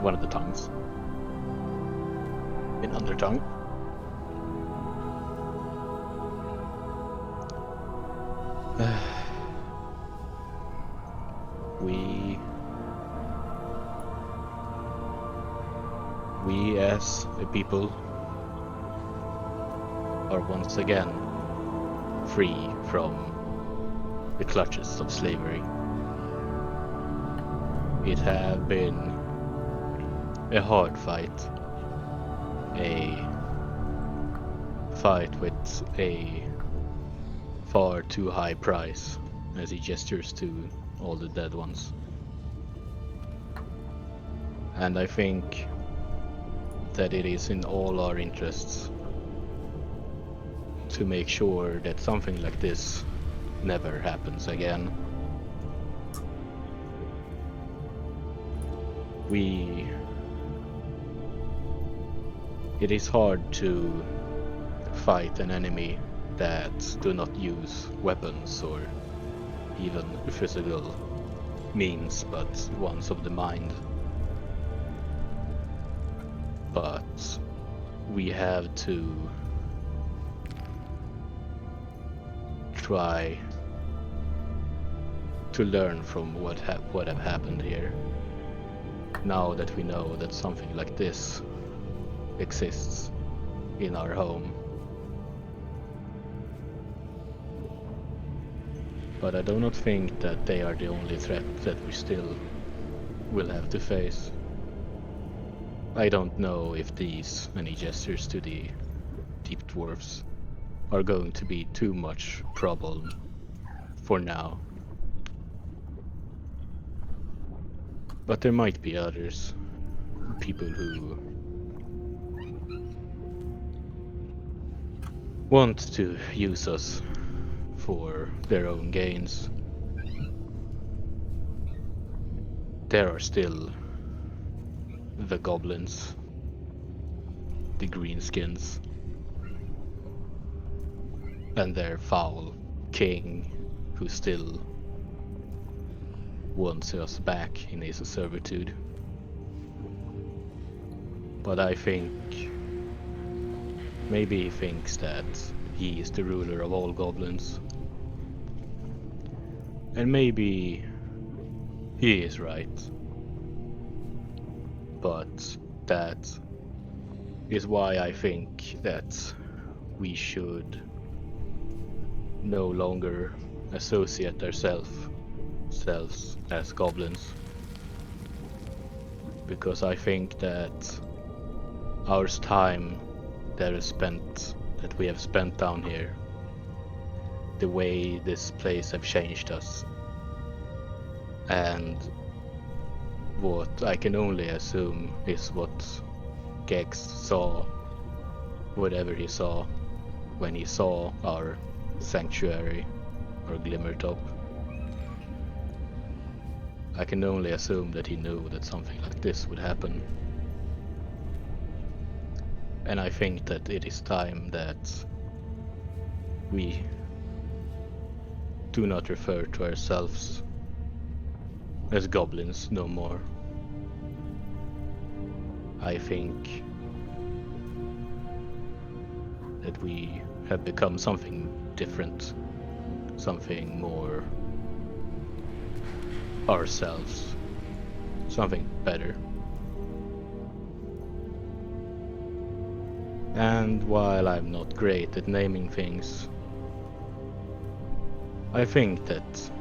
One of the tongues. In under tongue. We as a people are once again free from the clutches of slavery. It have been a hard fight, a fight with a far too high price, as he gestures to all the dead ones. And I think that it is in all our interests to make sure that something like this never happens again. It is hard to fight an enemy that do not use weapons or even physical means, but ones of the mind. But we have to try to learn from what have happened here. Now that we know that something like this exists in our home. But I do not think that they are the only threat that we still will have to face. I don't know if these, and he gestures to the deep dwarfs, are going to be too much problem for now. But there might be others, people who want to use us for their own gains. There are still the goblins, the greenskins, and their foul king, who still wants us back in his servitude. But I think maybe he thinks that he is the ruler of all goblins. And maybe he is right. But that is why I think that we should no longer associate ourselves as goblins. Because I think that our time that we have spent down here, the way this place have changed us, and what I can only assume is what Gex saw, whatever he saw, when he saw our sanctuary, or Glimmertop. I can only assume that he knew that something like this would happen. And I think that it is time that we do not refer to ourselves as goblins no more. I think that we have become something different, something more ourselves, something better. And while I'm not great at naming things, I think that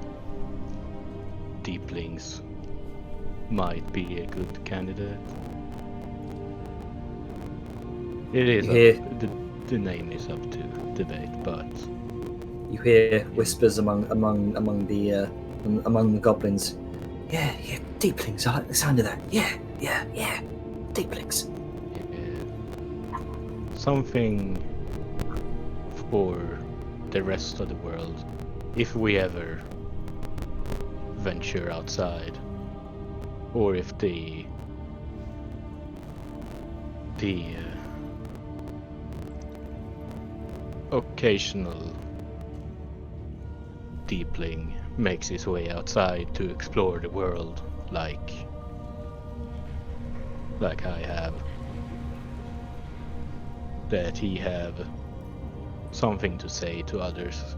Deeplings might be a good candidate. It is Here. the name is up to debate, but You hear whispers among the goblins. Yeah, deeplings. I like the sound of that. Yeah, deeplings. something for the rest of the world, if we ever venture outside, or if the occasional deepling makes his way outside to explore the world like I have, that he have something to say to others,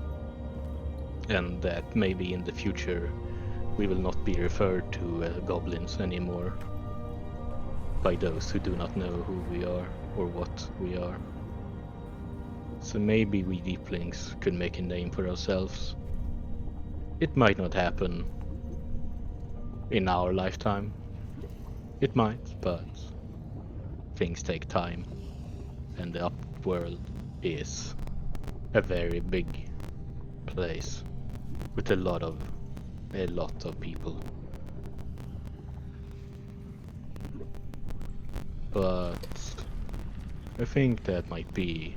and that maybe in the future we will not be referred to as goblins anymore by those who do not know who we are or what we are. So maybe we deeplings could make a name for ourselves. It might not happen in our lifetime. It might, but things take time, and the upworld is a very big place with a lot of people. But I think that might be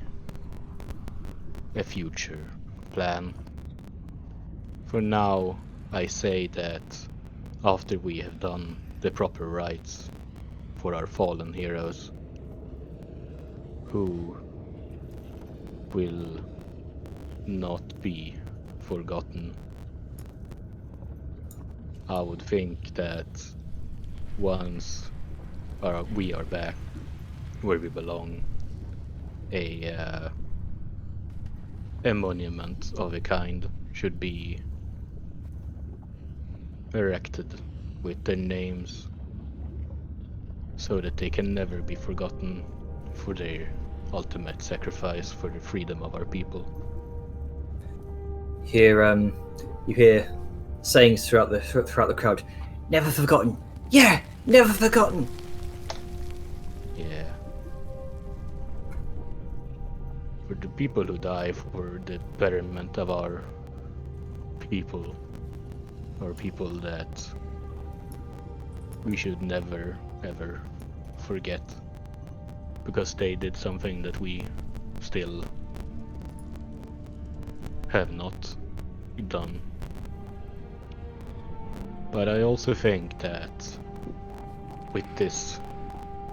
a future plan. For now, I say that after we have done the proper rites for our fallen heroes, who will not be forgotten, I would think that once we are back where we belong, a monument of a kind should be erected with their names, so that they can never be forgotten for their ultimate sacrifice for the freedom of our people. You hear sayings throughout the crowd. Never forgotten. Yeah, never forgotten. Yeah. For the people who die for the betterment of our people, or people that we should never ever forget, because they did something that we still have not done. But I also think that with this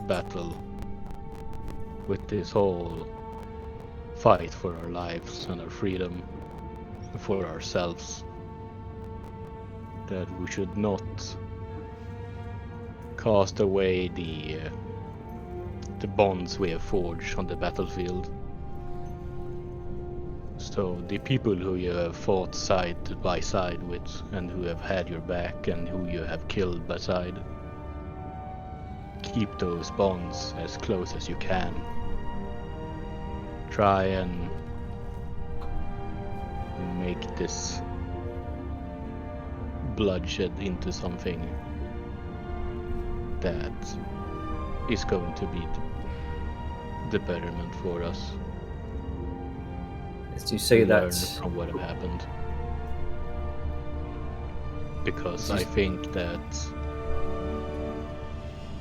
battle, with this whole fight for our lives and our freedom, for ourselves, that we should not cast away the bonds we have forged on the battlefield. So the people who you have fought side by side with, and who have had your back, and who you have killed beside, keep those bonds as close as you can. Try and make this bloodshed into something that is going to be the betterment for us. As you say Learn that, from what have happened, because I think that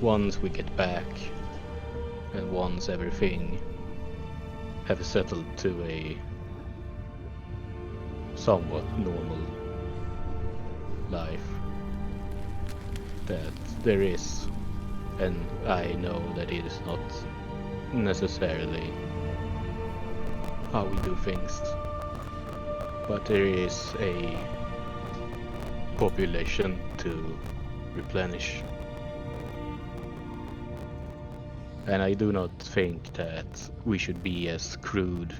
once we get back, and once everything have settled to a somewhat normal life, that there is, and I know that it is not necessarily how we do things, but there is a population to replenish. And I do not think that we should be as crude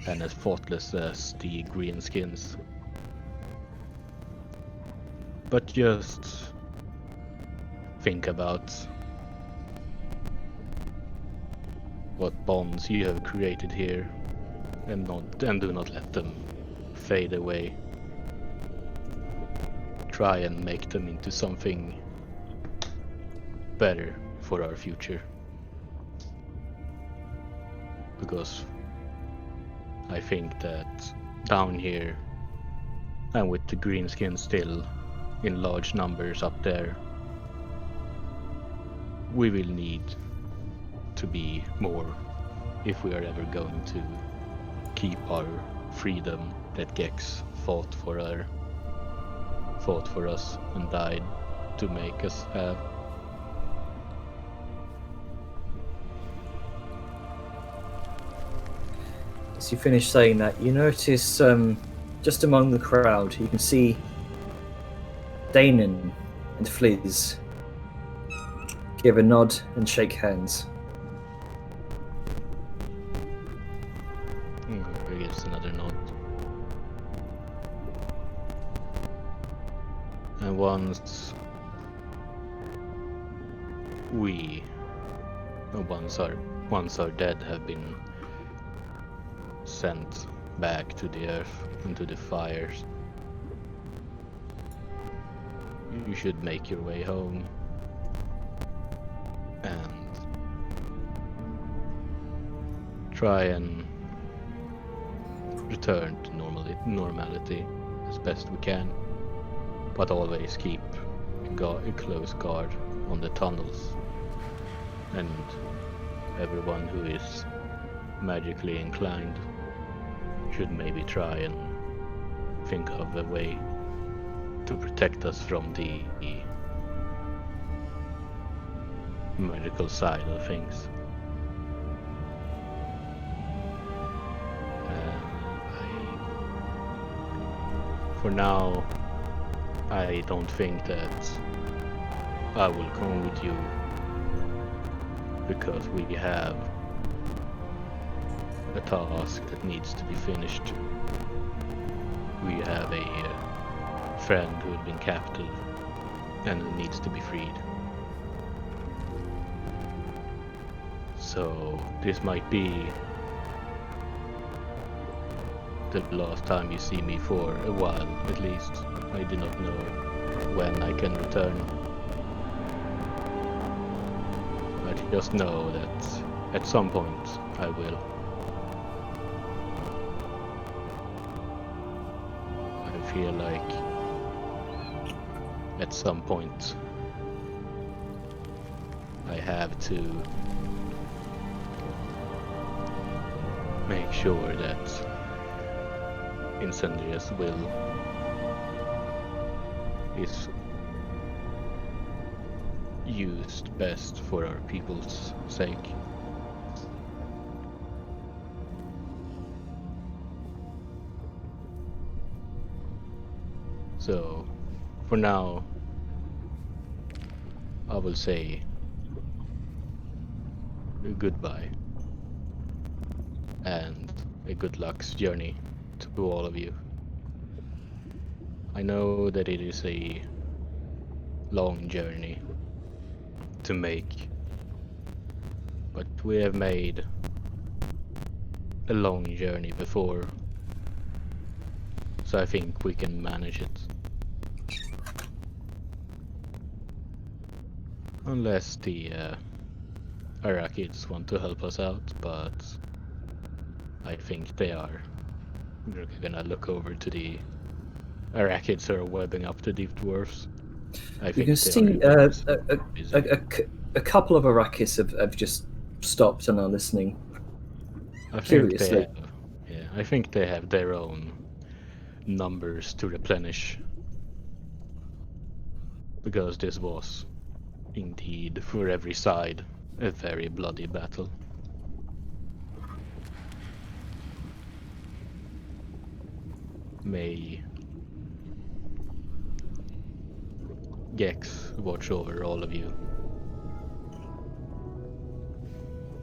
and as thoughtless as the greenskins. But just think about what bonds you have created here, and do not let them fade away. Try and make them into something better for our future. Because I think that down here, and with the greenskins still in large numbers up there, we will need to be more if we are ever going to keep our freedom that Gex fought for us and died to make us have. As you finish saying that, you notice just among the crowd, you can see Danon and Fliz give a nod and shake hands. He gives another nod. And once our dead have been sent back to the earth, into the fires, you should make your way home and try and return to normality as best we can, but always keep a close guard on the tunnels, and everyone who is magically inclined should maybe try and think of a way to protect us from the magical side of things. For now, I don't think that I will come with you, because we have a task that needs to be finished. We have a friend who had been captive and who needs to be freed. So this might be the last time you see me for a while, at least. I do not know when I can return. I just know that at some point I will. I feel like at some point I have to make sure that Incendia's will is used best for our people's sake. So, for now, I will say goodbye and a good luck's journey to all of you. I know that it is a long journey to make, but we have made a long journey before, so I think we can manage it. Unless the Arakids want to help us out, but I think they are gonna look over to the Arakids who are webbing up the deep dwarfs. I You can see a couple of Arrakis have just stopped and are listening. Curiously. I think they have their own numbers to replenish, because this was indeed, for every side, a very bloody battle. May Gex watch over all of you.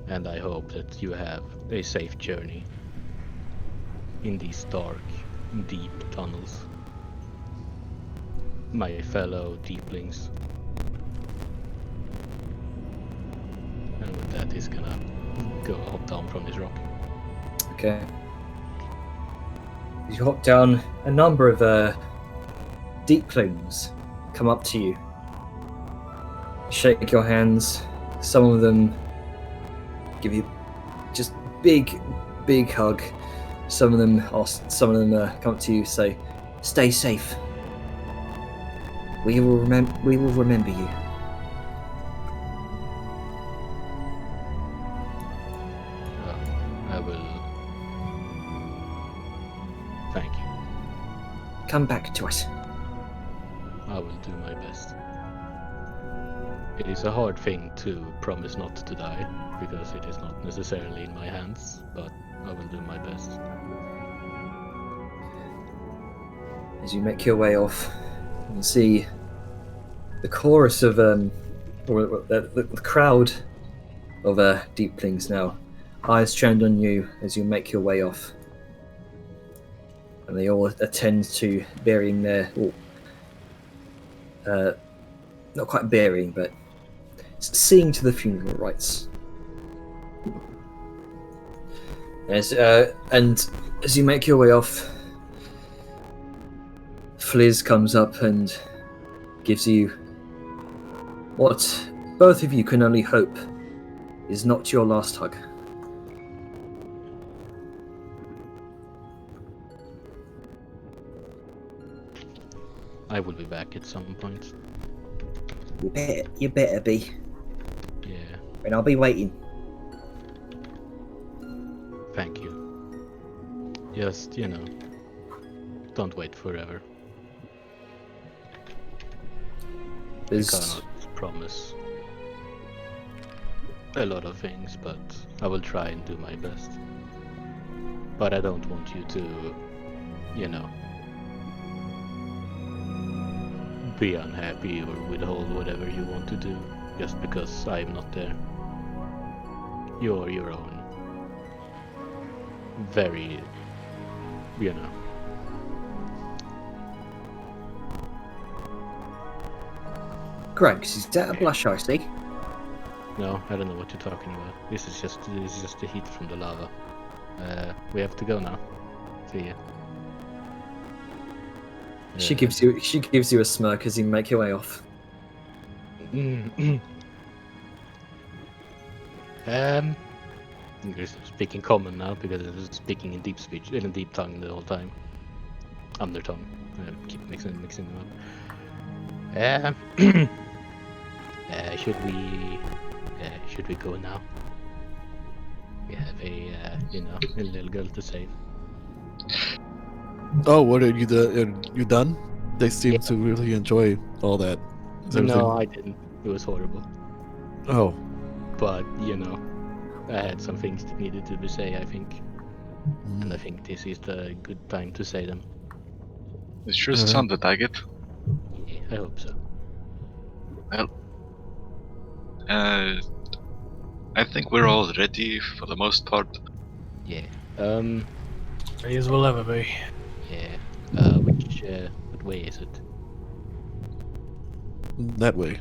And I hope that you have a safe journey in these dark, deep tunnels, my fellow deeplings. And with that, he's gonna hop down from his rock. Okay. As you hop down, a number of deeplings come up to you. Shake your hands. Some of them give you just big hug. Some of them come up to you, say, "Stay safe. We will remember you." I will. Thank you. Come back to us. I will do my best. It is a hard thing to promise not to die, because it is not necessarily in my hands, but I will do my best. As you make your way off, you can see the chorus of the crowd of deeplings now, eyes trained on you as you make your way off, and they all attend to burying their, not quite burying, but seeing to the funeral rites. And as you make your way off, Fliz comes up and gives you what both of you can only hope is not your last hug. I will be back at some point. You better be, Yeah, and I'll be waiting. thank you. Just, don't wait forever. I There's cannot promise a lot of things, but I will try and do my best. But I don't want you to, be unhappy or withhold whatever you want to do just because I'm not there. You're your own. Very, Greggs, is that a blush I see? No, I don't know what you're talking about. This is just the heat from the lava. We have to go now. See ya. She gives you a smirk as you make your way off. You're speaking common now because I was speaking in deep speech, in deep tongue the whole time. Undertongue. Keep mixing them up. Should we go now? We have a little girl to save. Oh, what are you done? They seem to really enjoy all that. Is everything- No, I didn't. It was horrible. Oh, But I had some things that needed to be said, I think, and I think this is the good time to say them. It sure Alright. sounded like it. Yeah, I hope so. I think we're all ready for the most part. Yeah. Ready as we'll ever be. Yeah. What way is it? that way.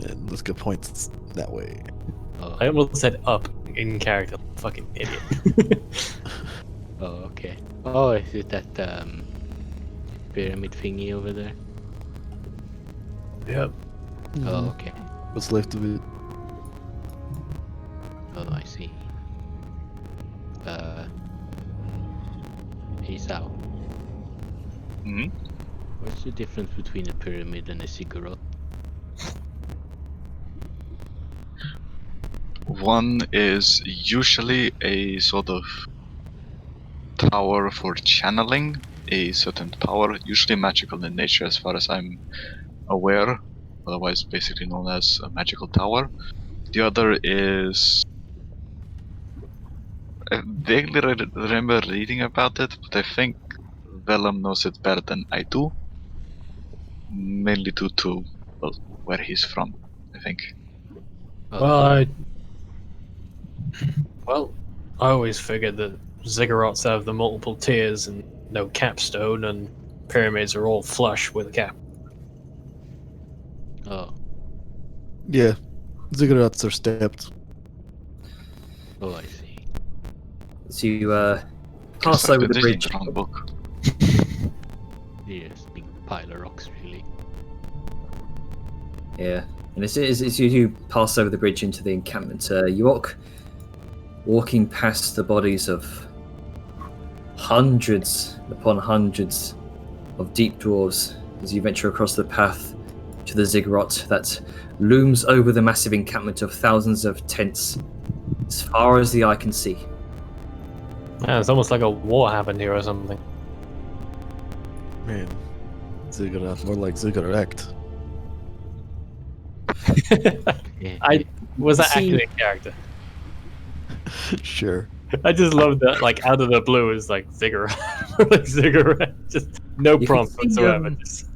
And let's get points that way. Oh, I almost said up in character. Fucking idiot. oh, okay. Oh, is it that pyramid thingy over there? Yep. Oh, okay. What's left of it? Oh, I see. Hey Sal, Hmm? what's the difference between a pyramid and a ziggurat? One is usually a sort of tower for channeling a certain power, usually magical in nature as far as I'm aware, otherwise basically known as a magical tower. The other is... I vaguely remember reading about it, but I think Vellum knows it better than I do. Mainly due to, well, where he's from, I think. Oh, Well, Well, I always figured that ziggurats have the multiple tiers and no capstone, and pyramids are all flush with a cap. Oh, Yeah, ziggurats are stepped. oh, I see. So you It's pass like over the this bridge. wrong book. Yes, big pile of rocks, really. Yeah, and as you pass over the bridge into the encampment, you walking past the bodies of hundreds upon hundreds of deep dwarves as you venture across the path to the ziggurat that looms over the massive encampment of thousands of tents as far as the eye can see. Yeah, it's almost like a war happened here or something. Man, ziggurat, more like ziggurat. Yeah, Was that See- actually a character? Sure. I just love that, like, out of the blue is like ziggurat. Like ziggurat. Just no You can prompt see, whatsoever. Just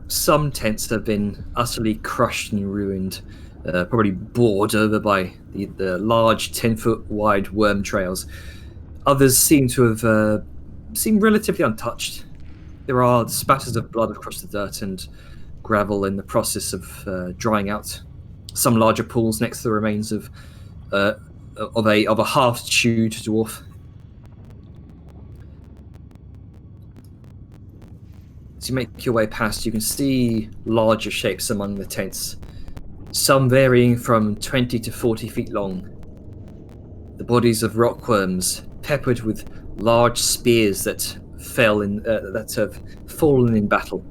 Some tents have been utterly crushed and ruined, probably bored over by the large 10-foot wide worm trails. Others seem to have seemed relatively untouched. There are spatters of blood across the dirt and gravel in the process of drying out. Some larger pools next to the remains of a half-chewed dwarf. As you make your way past, you can see larger shapes among the tents, some varying from 20 to 40 feet long. The bodies of rockworms, peppered with large spears that that have fallen in battle.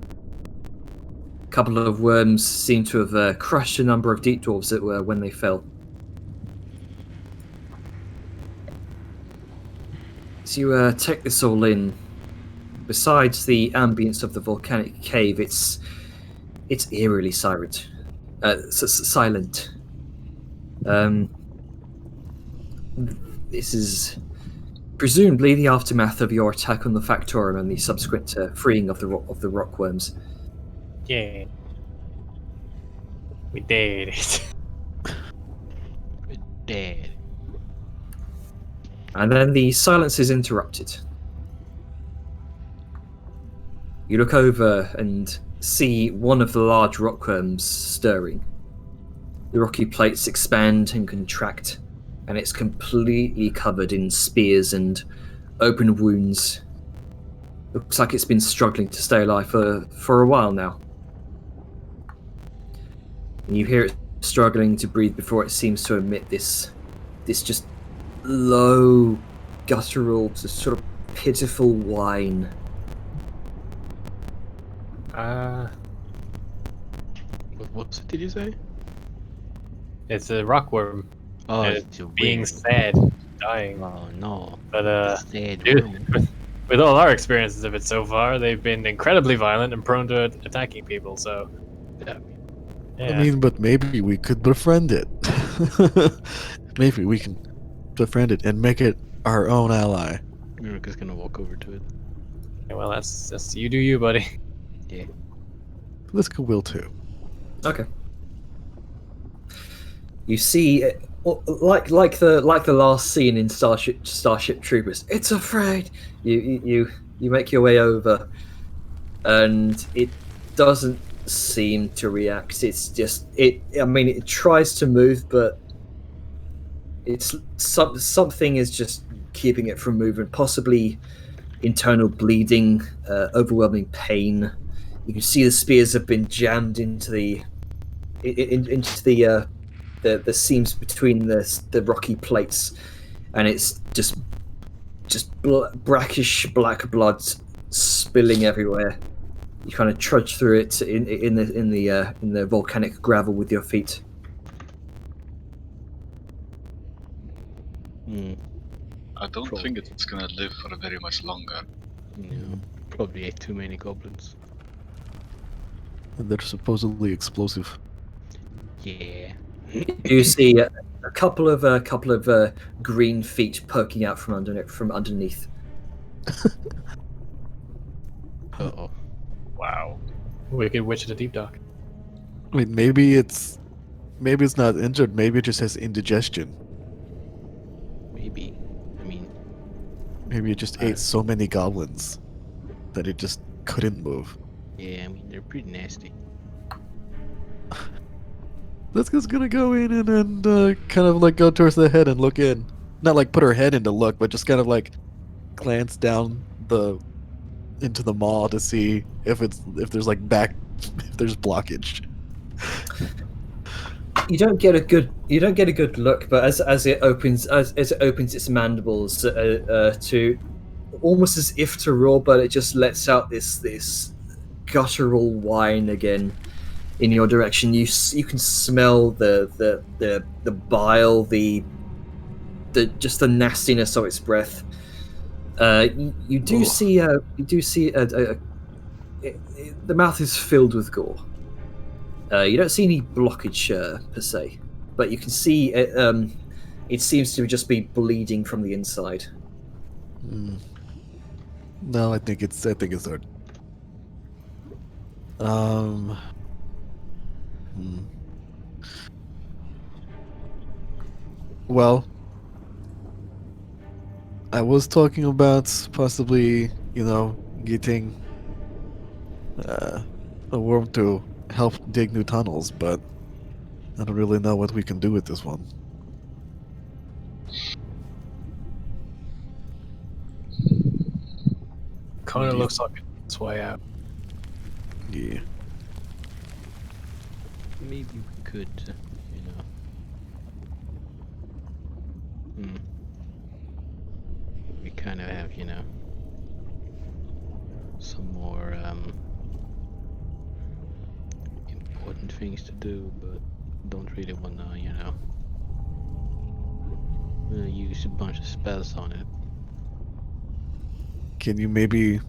A couple of worms seem to have crushed a number of deep dwarves that were when they fell. As you take this all in, besides the ambience of the volcanic cave, it's eerily silent. Silent. This is presumably the aftermath of your attack on the Factorum and the subsequent freeing of the rockworms. yeah. We did it. we're dead. And then the silence is interrupted. You look over and see one of the large rockworms stirring. The rocky plates expand and contract, and it's completely covered in spears and open wounds. Looks like it's been struggling to stay alive for a while now. And you hear it struggling to breathe before it seems to emit this just low, guttural, just sort of pitiful whine. What did you say? It's a rockworm. Oh, and it's a being worm. sad, dying. Oh no. But Sad dude, worm. with all our experiences of it so far, they've been incredibly violent and prone to attacking people. So, Yeah. yeah. I mean, but maybe we could befriend it. Maybe we can befriend it and make it our own ally. Mirika's gonna walk over to it. Yeah, well, that's you do you, buddy. Yeah. Let's go, Will, too. Okay. You see, like the last scene in Starship Troopers. It's afraid. You make your way over, and it doesn't seem to react. It's just it. I mean, it tries to move, but it's something is just keeping it from moving. Possibly internal bleeding, overwhelming pain. You can see the spears have been jammed into the seams between the rocky plates, and it's just brackish black blood spilling everywhere. You kind of trudge through it in the volcanic gravel with your feet. I don't think it's gonna live for very much longer. No. Probably ate too many goblins. And they're supposedly explosive. Yeah. You see a couple of green feet poking out from underneath. Uh-oh. Wow. Wicked Witch of the Deep Dark. I mean, maybe it's not injured. Maybe it just has indigestion. maybe. I mean, Maybe it just ate so many goblins that it just couldn't move. yeah, I mean, they're pretty nasty. Let's just gonna go in and kind of like go towards the head and look in. Not like put her head in to look, but just kind of like glance down into the maw to see if there's like if there's blockage. You don't get a good look, but as it opens its mandibles to almost as if to roar, but it just lets out this guttural whine again in your direction. You can smell the bile, the just the nastiness of its breath. You do see the mouth is filled with gore. You don't see any blockage per se, but you can see it seems to just be bleeding from the inside. No, I think it's hard. Well, I was talking about possibly, getting a worm to help dig new tunnels, but I don't really know what we can do with this one. Kind of looks like it's way out. Yeah. Maybe we could, we kind of have, some more important things to do, but don't really want to, use a bunch of spells on it. Can you maybe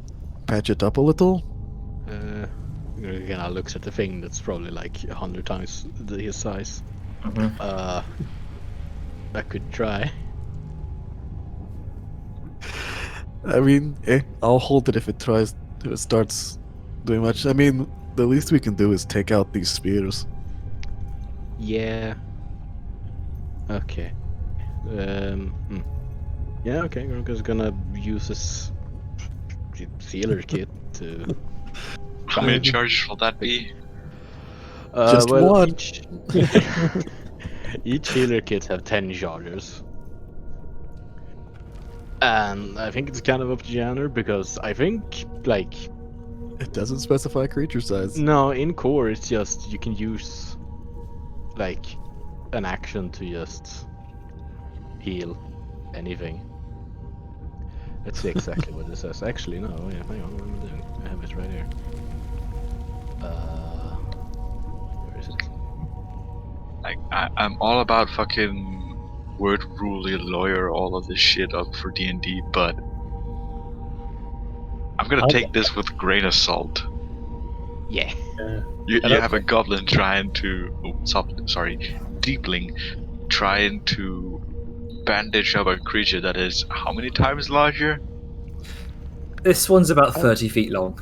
patch it up a little? Again, looks at the thing that's probably like 100 times his size. I could try. I mean, I'll hold it if it starts doing much. I mean, the least we can do is take out these spears. Yeah. Okay. Yeah, okay, I'm just gonna use this sealer kit to... How many charges will that be? Just one. Each healer kit have 10 charges. And I think it's kind of up to Janner, because I think, like... It doesn't specify creature size. No, in core it's just, you can use, like, an action to just heal anything. Let's see exactly what this says. Actually, no, yeah, hang on, what am I doing? I have it right here. Where is it? Like, I'm all about fucking word ruly lawyer all of this shit up for D&D, but I'm gonna take this with a grain of salt. Yeah. You have a goblin trying to, deepling trying to bandage up a creature that is how many times larger? This one's about 30 feet long.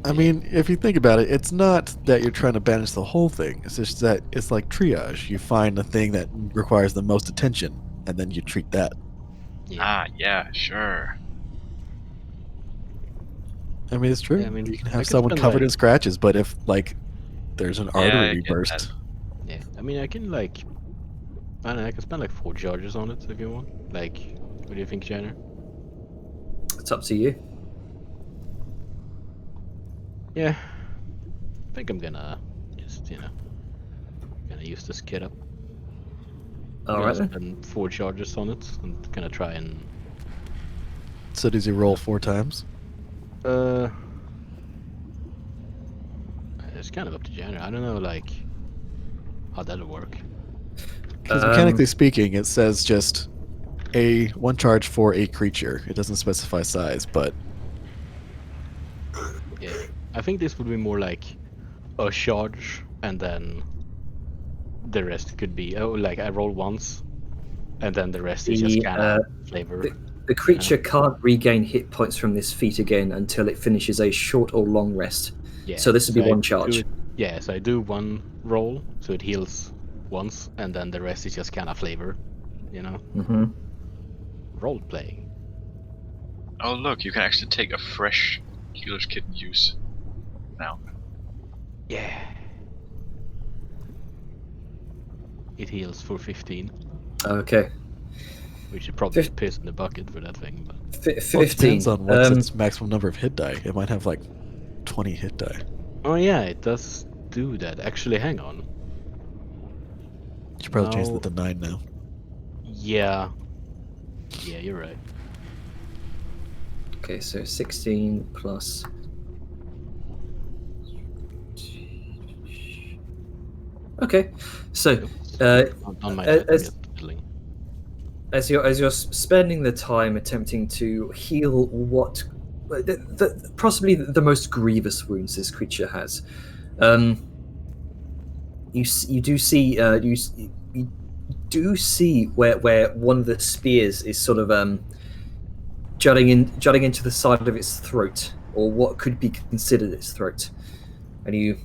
I mean, if you think about it, it's not that you're trying to bandage the whole thing. It's just that it's like triage. You find the thing that requires the most attention, and then you treat that. Ah, yeah, sure. I mean, it's true. Yeah, I mean, you can I have could someone spend, covered like- in scratches, but if, like, there's an I artery get burst... Yeah, I mean, I can, like... I don't know, I can spend like 4 charges on it if you want. Like, what do you think, Janner? It's up to you. Yeah. I think I'm gonna just, gonna use this kit up. I'm Alright gonna then. spend 4 charges on it and gonna try and... So does he roll 4 times? It's kind of up to Janner. I don't know, like, how that'll work. Because mechanically speaking, it says just one charge for a creature. It doesn't specify size, but... Yeah. I think this would be more like a charge, and then the rest could be, like I roll once, and then the rest is just kind of flavor. The creature can't regain hit points from this feat again until it finishes a short or long rest. Yeah, So this would be I one do charge. it- yeah, so I do one roll, so it heals once, and then the rest is just kind of flavor, Mm-hmm. role playing. Oh look, you can actually take a fresh healer's kit and use now. Yeah. It heals for 15. Okay. We should probably Fif- piss in the bucket for that thing, but Well, it 15. depends on what's its maximum number of hit die. It might have like 20 hit die. oh yeah, it does do that. Actually, hang on. You should probably change No. that to 9 now. Yeah. Yeah, you're right. Okay, so 16 plus. Okay, so On my as- healing. as you're spending the time attempting to heal what possibly the most grievous wounds this creature has, you do see you do see where one of the spears is sort of jutting into the side of its throat, or what could be considered its throat, and you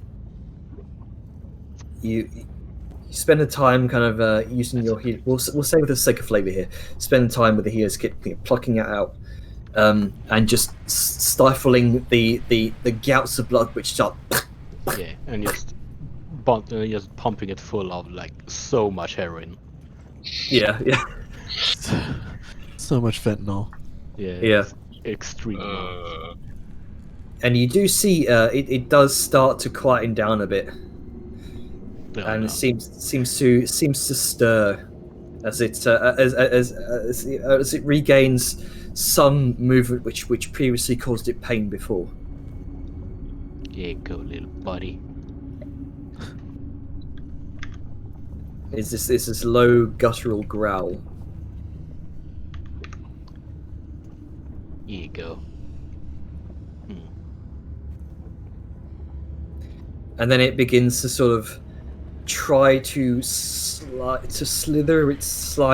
spend the time kind of using your heal. We'll say with the sake of flavor here, spend the time with the healer's kit, plucking it out, and just stifling the gouts of blood which start. Yeah, and just pumping it full of like so much heroin. Yeah. So much fentanyl. Yeah. Yeah. It's extreme. amounts. And you do see it does start to quieten down a bit, Oh, and no. it seems to stir as it regains some movement which previously caused it pain before. Yeah, go little buddy. Is this low guttural growl? Here you go. And then it begins to sort of try to slide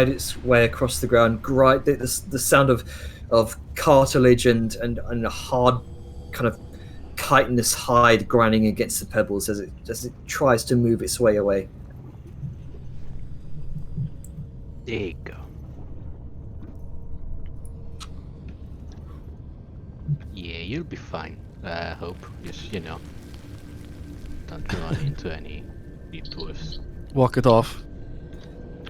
its way across the ground. The sound of cartilage and a hard kind of chitinous hide grinding against the pebbles as it tries to move its way away. There you go. Yeah, you'll be fine. I hope. Just, don't run into any detours. Walk it off.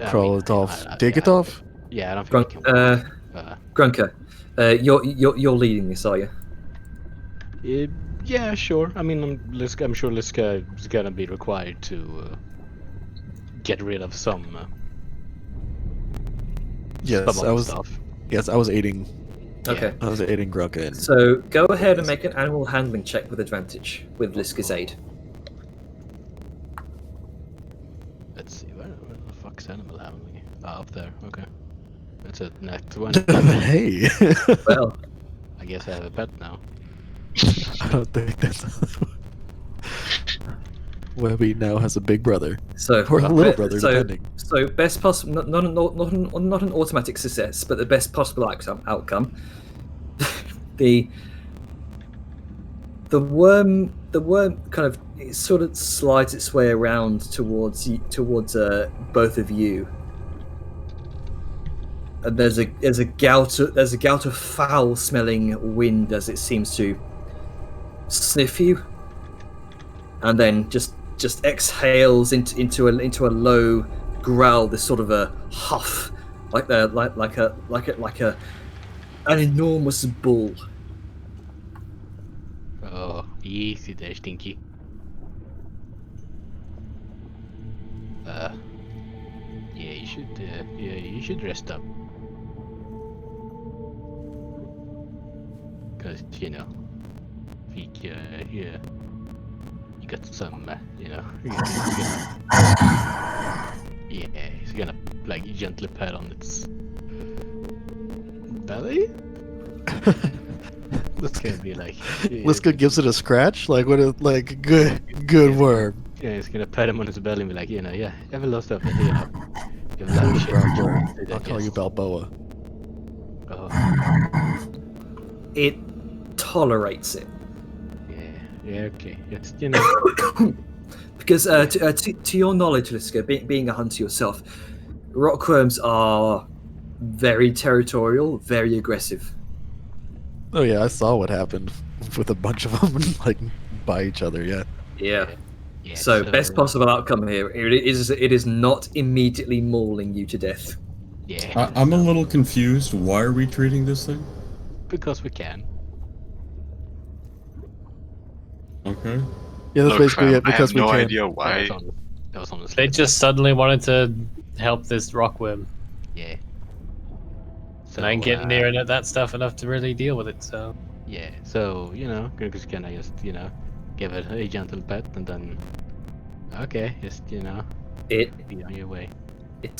Crawl it off. Dig it off. Yeah, I don't think we Grunk, can. Grunker, you're leading this, are you? Yeah, sure. I mean, I'm sure Liska is gonna be required to get rid of some Yes, I was. stuff. Yes, I was aiding. Okay. I was aiding Grunka in. So go ahead and make an animal handling check with advantage with Liska's aid. Let's see, where the fuck's animal handling? Ah, up there. Okay. That's a net 1. Hey. Well, I guess I have a pet now. I don't think that's. Webby now has a big brother. so Or a little brother, so, depending. So best possible, not an automatic success, but the best possible outcome. the worm kind of it sort of slides its way around towards both of you, and there's a gout of foul smelling wind as it seems to sniff you, and then just exhales into a low growl, this sort of a huff, like an enormous bull. Oh, easy there, Stinky. Yeah, you should rest up. Cause you got some, yeah, he's gonna like gently pat on its belly. It's gonna be like, Liska gives it a scratch. Like what? Like good worm. yeah, he's gonna pat him on his belly and be like, yeah, have a lot of it, You've I'll like shit. call you Balboa. Oh, It tolerates it yeah, okay. It's, because to your knowledge, Liska, being a hunter yourself, rockworms are very territorial, very aggressive. Oh yeah, I saw what happened with a bunch of them like by each other. Yeah. Yeah. Yeah, So best possible outcome here. It is not immediately mauling you to death. Yeah. I'm a little confused. Why are we treating this thing? Because we can. Okay. Yeah, that's Look, basically fam, it. Because I we have no can. idea why. That was honestly. They just suddenly wanted to help this rockworm. Yeah. So, And I ain't getting near that stuff enough to really deal with it, so... Yeah, so, just gonna just, give it a gentle pet and then... Okay, just, It be on your way. it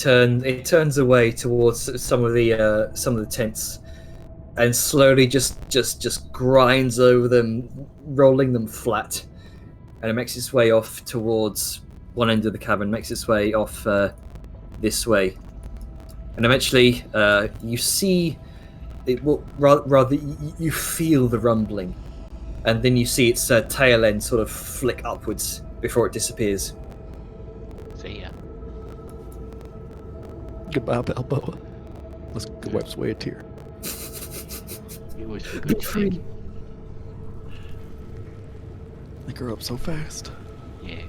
turns away towards some of the tents, and slowly just grinds over them, rolling them flat, and it makes its way off towards one end of the cabin, makes its way off this way, and eventually you see it. Well, rather you feel the rumbling, and then you see its tail end sort of flick upwards before it disappears. See ya. Goodbye, Balboa. Let's go wipe away a tear. It was a good thing. They grow up so fast. Yeah.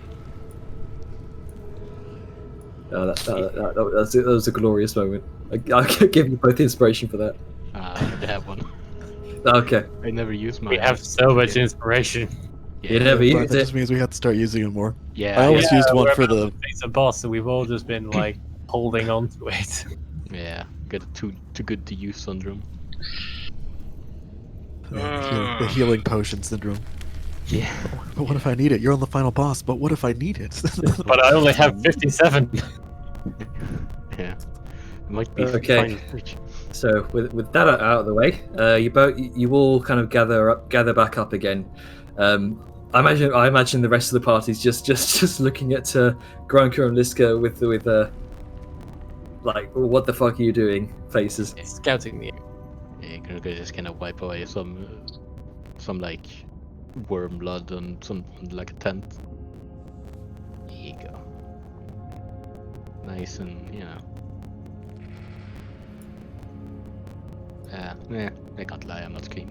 That was a glorious moment. I'll give you both inspiration for that. I have one. Okay. I never use my. We have so much inspiration. Yeah. You never But used that it. just means we have to start using it more. Yeah. I always yeah. used one we're for about the. to face a boss, so we've all just been like holding on to it. Yeah. Got too good to use syndrome. The healing potion syndrome. Yeah. But what if I need it? You're on the final boss, but what if I need it? But I only have 57. Yeah. It might be Okay. final stage. So with that out of the way, you all kind of gather back up again. I imagine the rest of the party's just looking at Grunker and Liska with like, what the fuck are you doing faces. Scouting the Yeah, gonna just kind of wipe away some like worm blood on some like a tent. There you go. Nice and I can't lie, I'm not clean.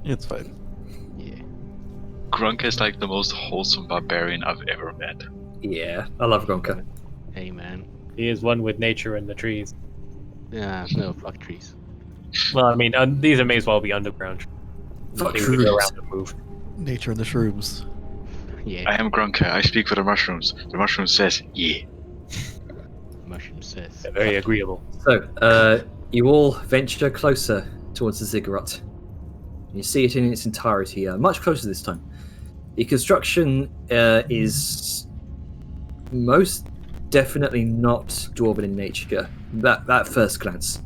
It's fine. Yeah. Grunk is like the most wholesome barbarian I've ever met. Yeah, I love Grunker. Hey man. He is one with nature and the trees. Yeah, no, fuck trees. Well, I mean, these may as well be underground. Fuck They would go trees. around and move. Nature and the shrooms. Yeah. I am Grunker. I speak for the mushrooms. The mushroom says, yeah. Mushroom says. They're very agreeable. So you all venture closer towards the ziggurat. You see it in its entirety, much closer this time. The construction is most definitely not dwarven in nature. That first glance.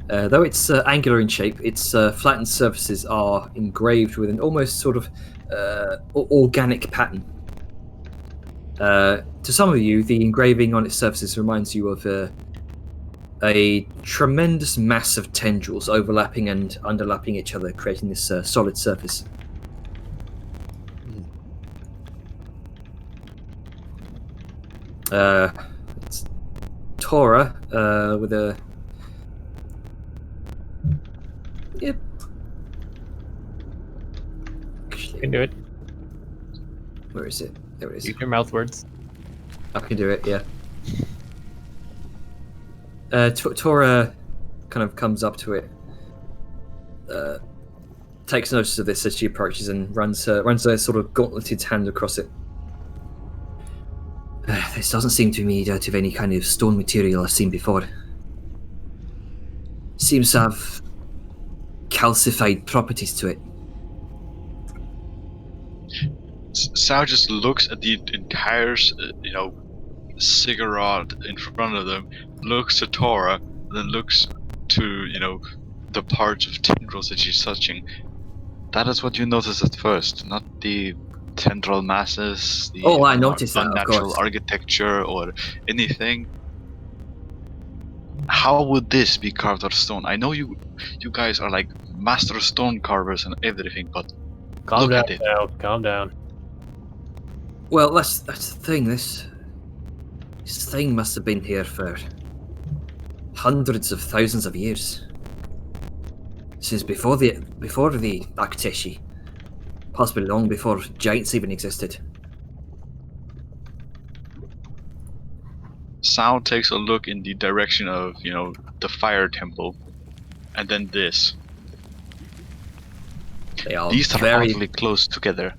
Though it's angular in shape, its flattened surfaces are engraved with an almost sort of organic pattern. To some of you, the engraving on its surfaces reminds you of a tremendous mass of tendrils overlapping and underlapping each other, creating this solid surface. It's Tora with a... Yep. You can do it. Where is it? There it is. Use your mouth words. I can do it, yeah. Tora kind of comes up to it, takes notice of this as she approaches and runs a sort of gauntleted hand across it. This doesn't seem to me out of any kind of stone material I've seen before. Seems to have calcified properties to it. Sao just looks at the entire, cigarette in front of them, looks to Tora, then looks to, the parts of tendrils that she's touching. That is what you notice at first, not the tendril masses, the I noticed that, of unnatural course. architecture or anything. How would this be carved out of stone? I know you guys are like master stone carvers and everything, but Calm look down at it. now. Calm down. Well, that's the thing. This This thing must have been here for hundreds of thousands of years. This is before the Akteshi. Possibly long before giants even existed. Sound takes a look in the direction of, the fire temple. And then this. They are These are very... awfully close together.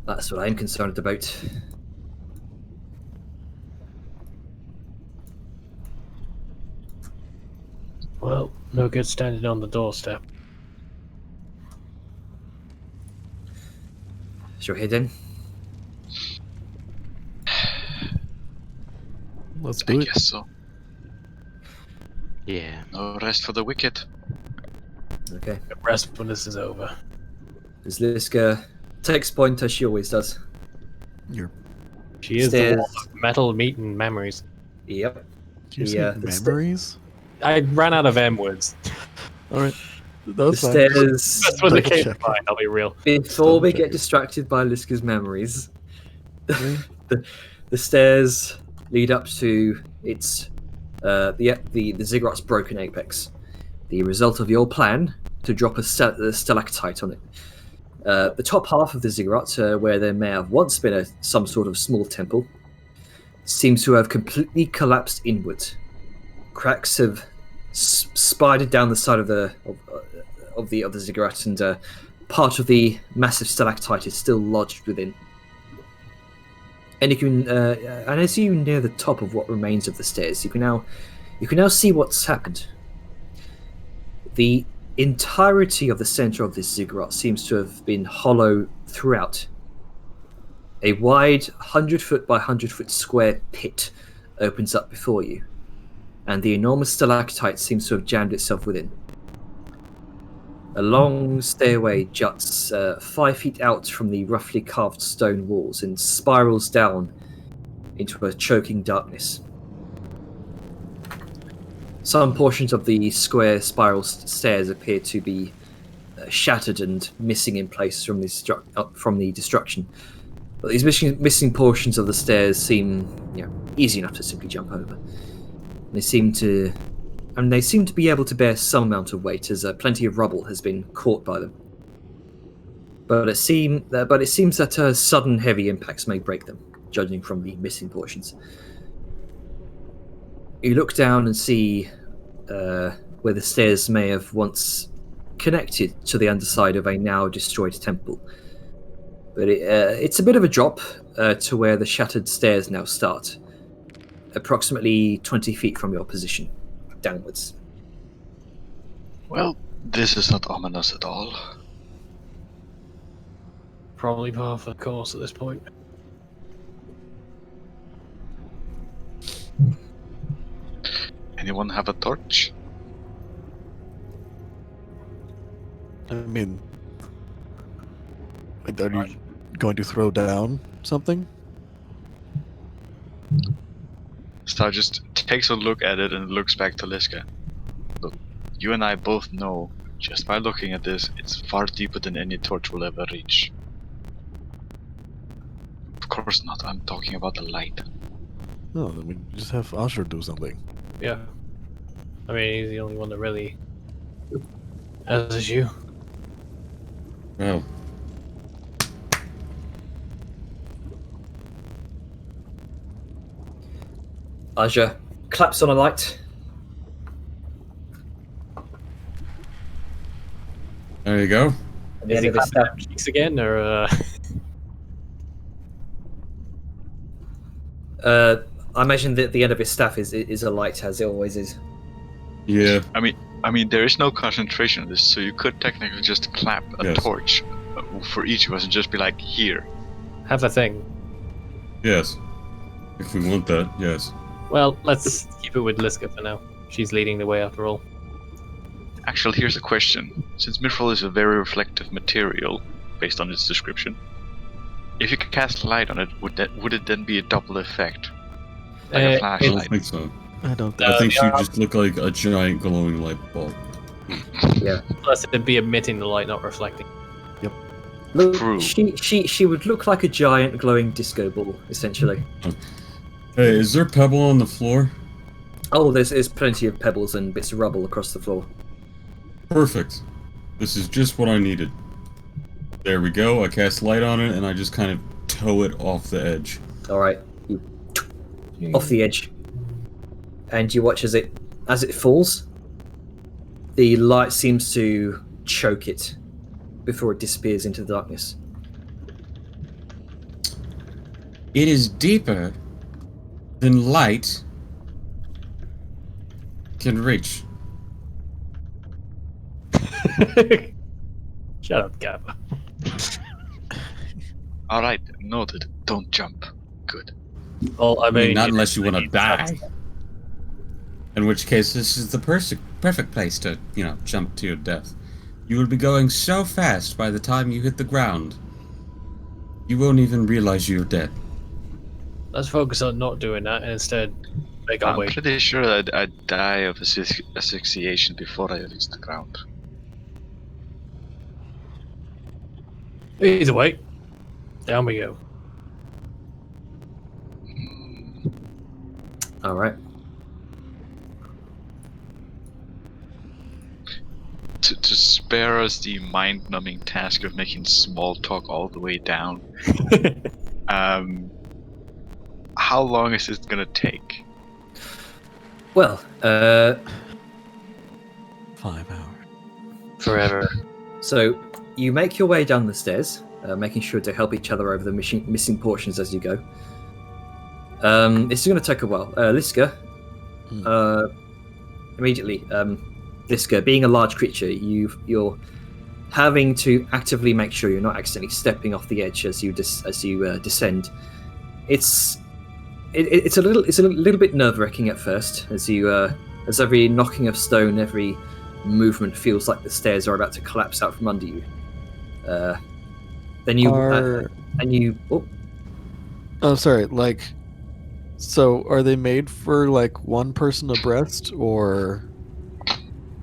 That's what I'm concerned about. Well, no good standing on the doorstep. Shall we head in? Let's I do it. guess so. Yeah. No rest for the wicked. Okay. Rest when this is over. As Liska takes point as she always does. You're She is the one of metal, meat, and memories. Yep. did you Yeah, say the st- memories? I ran out of M words. Alright. The That's fine. stairs. That's when they Double came to check. mind, I'll be real. Before we Double get check it. distracted by Liska's memories, Okay. the stairs lead up to its the ziggurat's broken apex. The result of your plan to drop a stalactite on it. The top half of the ziggurat, where there may have once been some sort of small temple, seems to have completely collapsed inward. Cracks have spidered down the side of the ziggurat, and part of the massive stalactite is still lodged within. And you can, and as you near the top of what remains of the stairs, you can now see what's happened. The entirety of the center of this ziggurat seems to have been hollow throughout. A wide 100-foot by 100-foot square pit opens up before you, and the enormous stalactite seems to have jammed itself within. A long stairway juts 5 feet out from the roughly carved stone walls and spirals down into a choking darkness. Some portions of the square spiral stairs appear to be shattered and missing in place from the destruction. But these missing portions of the stairs seem easy enough to simply jump over. They seem to be able to bear some amount of weight, as plenty of rubble has been caught by them. But it seems that sudden heavy impacts may break them, judging from the missing portions. You look down and see where the stairs may have once connected to the underside of a now destroyed temple. But it's a bit of a drop to where the shattered stairs now start, approximately 20 feet from your position, downwards. Well, this is not ominous at all. Probably par for the course at this point. Anyone have a torch? I mean, are you going to throw down something? Star just takes a look at it and looks back to Liska. Look, you and I both know, just by looking at this, it's far deeper than any torch will ever reach. Of course not, I'm talking about the light. No, I mean, just have Asher do something. Yeah. I mean, he's the only one that really has you. Well, Aja claps on a light. there you go. At the Is end he of his clapping staff, at cheeks again, or I imagine that the end of his staff is a light, as it always is. Yeah. I mean, there is no concentration on this, so you could technically just clap a Yes. torch for each of us and just be like, here. have a thing? Yes. If we want that, yes. Well, let's keep it with Liska for now. She's leading the way after all. Actually, here's a question. Since Mithril is a very reflective material, based on its description, if you could cast light on it, would it then be a double effect? Like a I don't flashlight? think so. I don't. I think she yeah. just looked like a giant glowing light bulb. Plus, it'd be emitting the light, not reflecting. Look, True. she would look like a giant glowing disco ball, essentially. Hey, is there pebble on the floor? Oh, there's plenty of pebbles and bits of rubble across the floor. Perfect. This is just what I needed. There we go. I cast light on it, and I just kind of tow it off the edge. All right, you off the edge, and you watch as it falls. The light seems to choke it before it disappears into the darkness. It is deeper than light can reach. Shut up, Gabba. Alright, noted. Don't jump. Good. Well, I I mean, mean, not unless you want to die. In which case, this is the perfect place to, jump to your death. You will be going so fast by the time you hit the ground, you won't even realize you're dead. let's focus on not doing that and instead make our I'm way. pretty sure I'd die of asphyxiation before I reach the ground. Either way, down we go. All right. To spare us the mind-numbing task of making small talk all the way down, how long is it gonna take? Well, 5 hours. Forever. so you make your way down the stairs, making sure to help each other over the missing portions as you go. It's going to take a while. Liska, immediately, Liska, being a large creature, you're having to actively make sure you're not accidentally stepping off the edge as you descend. It's a little bit nerve-wracking at first as every knocking of stone, every movement feels like the stairs are about to collapse out from under you. Then you Oh, sorry. So are they made for one person abreast, or?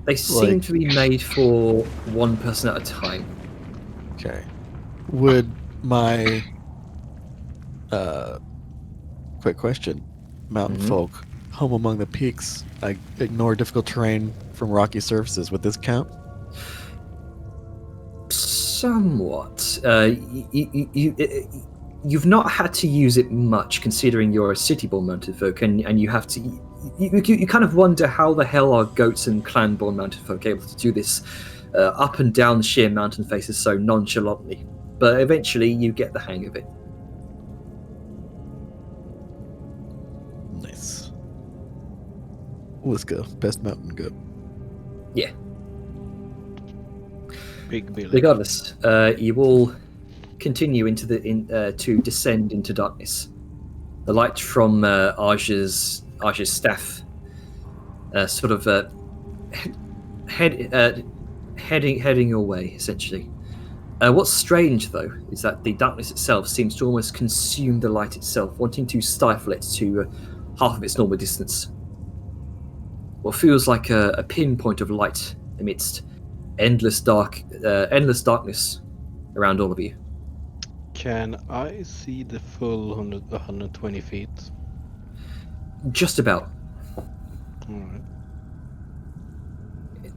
they seem to be made for one person at a time. Okay. Would my quick question, mountain folk, home among the peaks, I ignore difficult terrain from rocky surfaces, would this count? Somewhat. You've not had to use it much, considering you're a city-born mountain folk, and you have to. You kind of wonder how the hell are goats and clan-born mountain folk able to do this up and down sheer mountain faces so nonchalantly. But eventually, you get the hang of it. Nice. Let's go. Best mountain goat. Yeah. Big Billy. Regardless, you all continue to descend into darkness. The light from Aj's staff sort of heading your way, essentially. What's strange, though, is that the darkness itself seems to almost consume the light itself, wanting to stifle it to half of its normal distance. What feels like a pinpoint of light amidst endless darkness around all of you. Can I see the full 120 feet? Just about. Alright.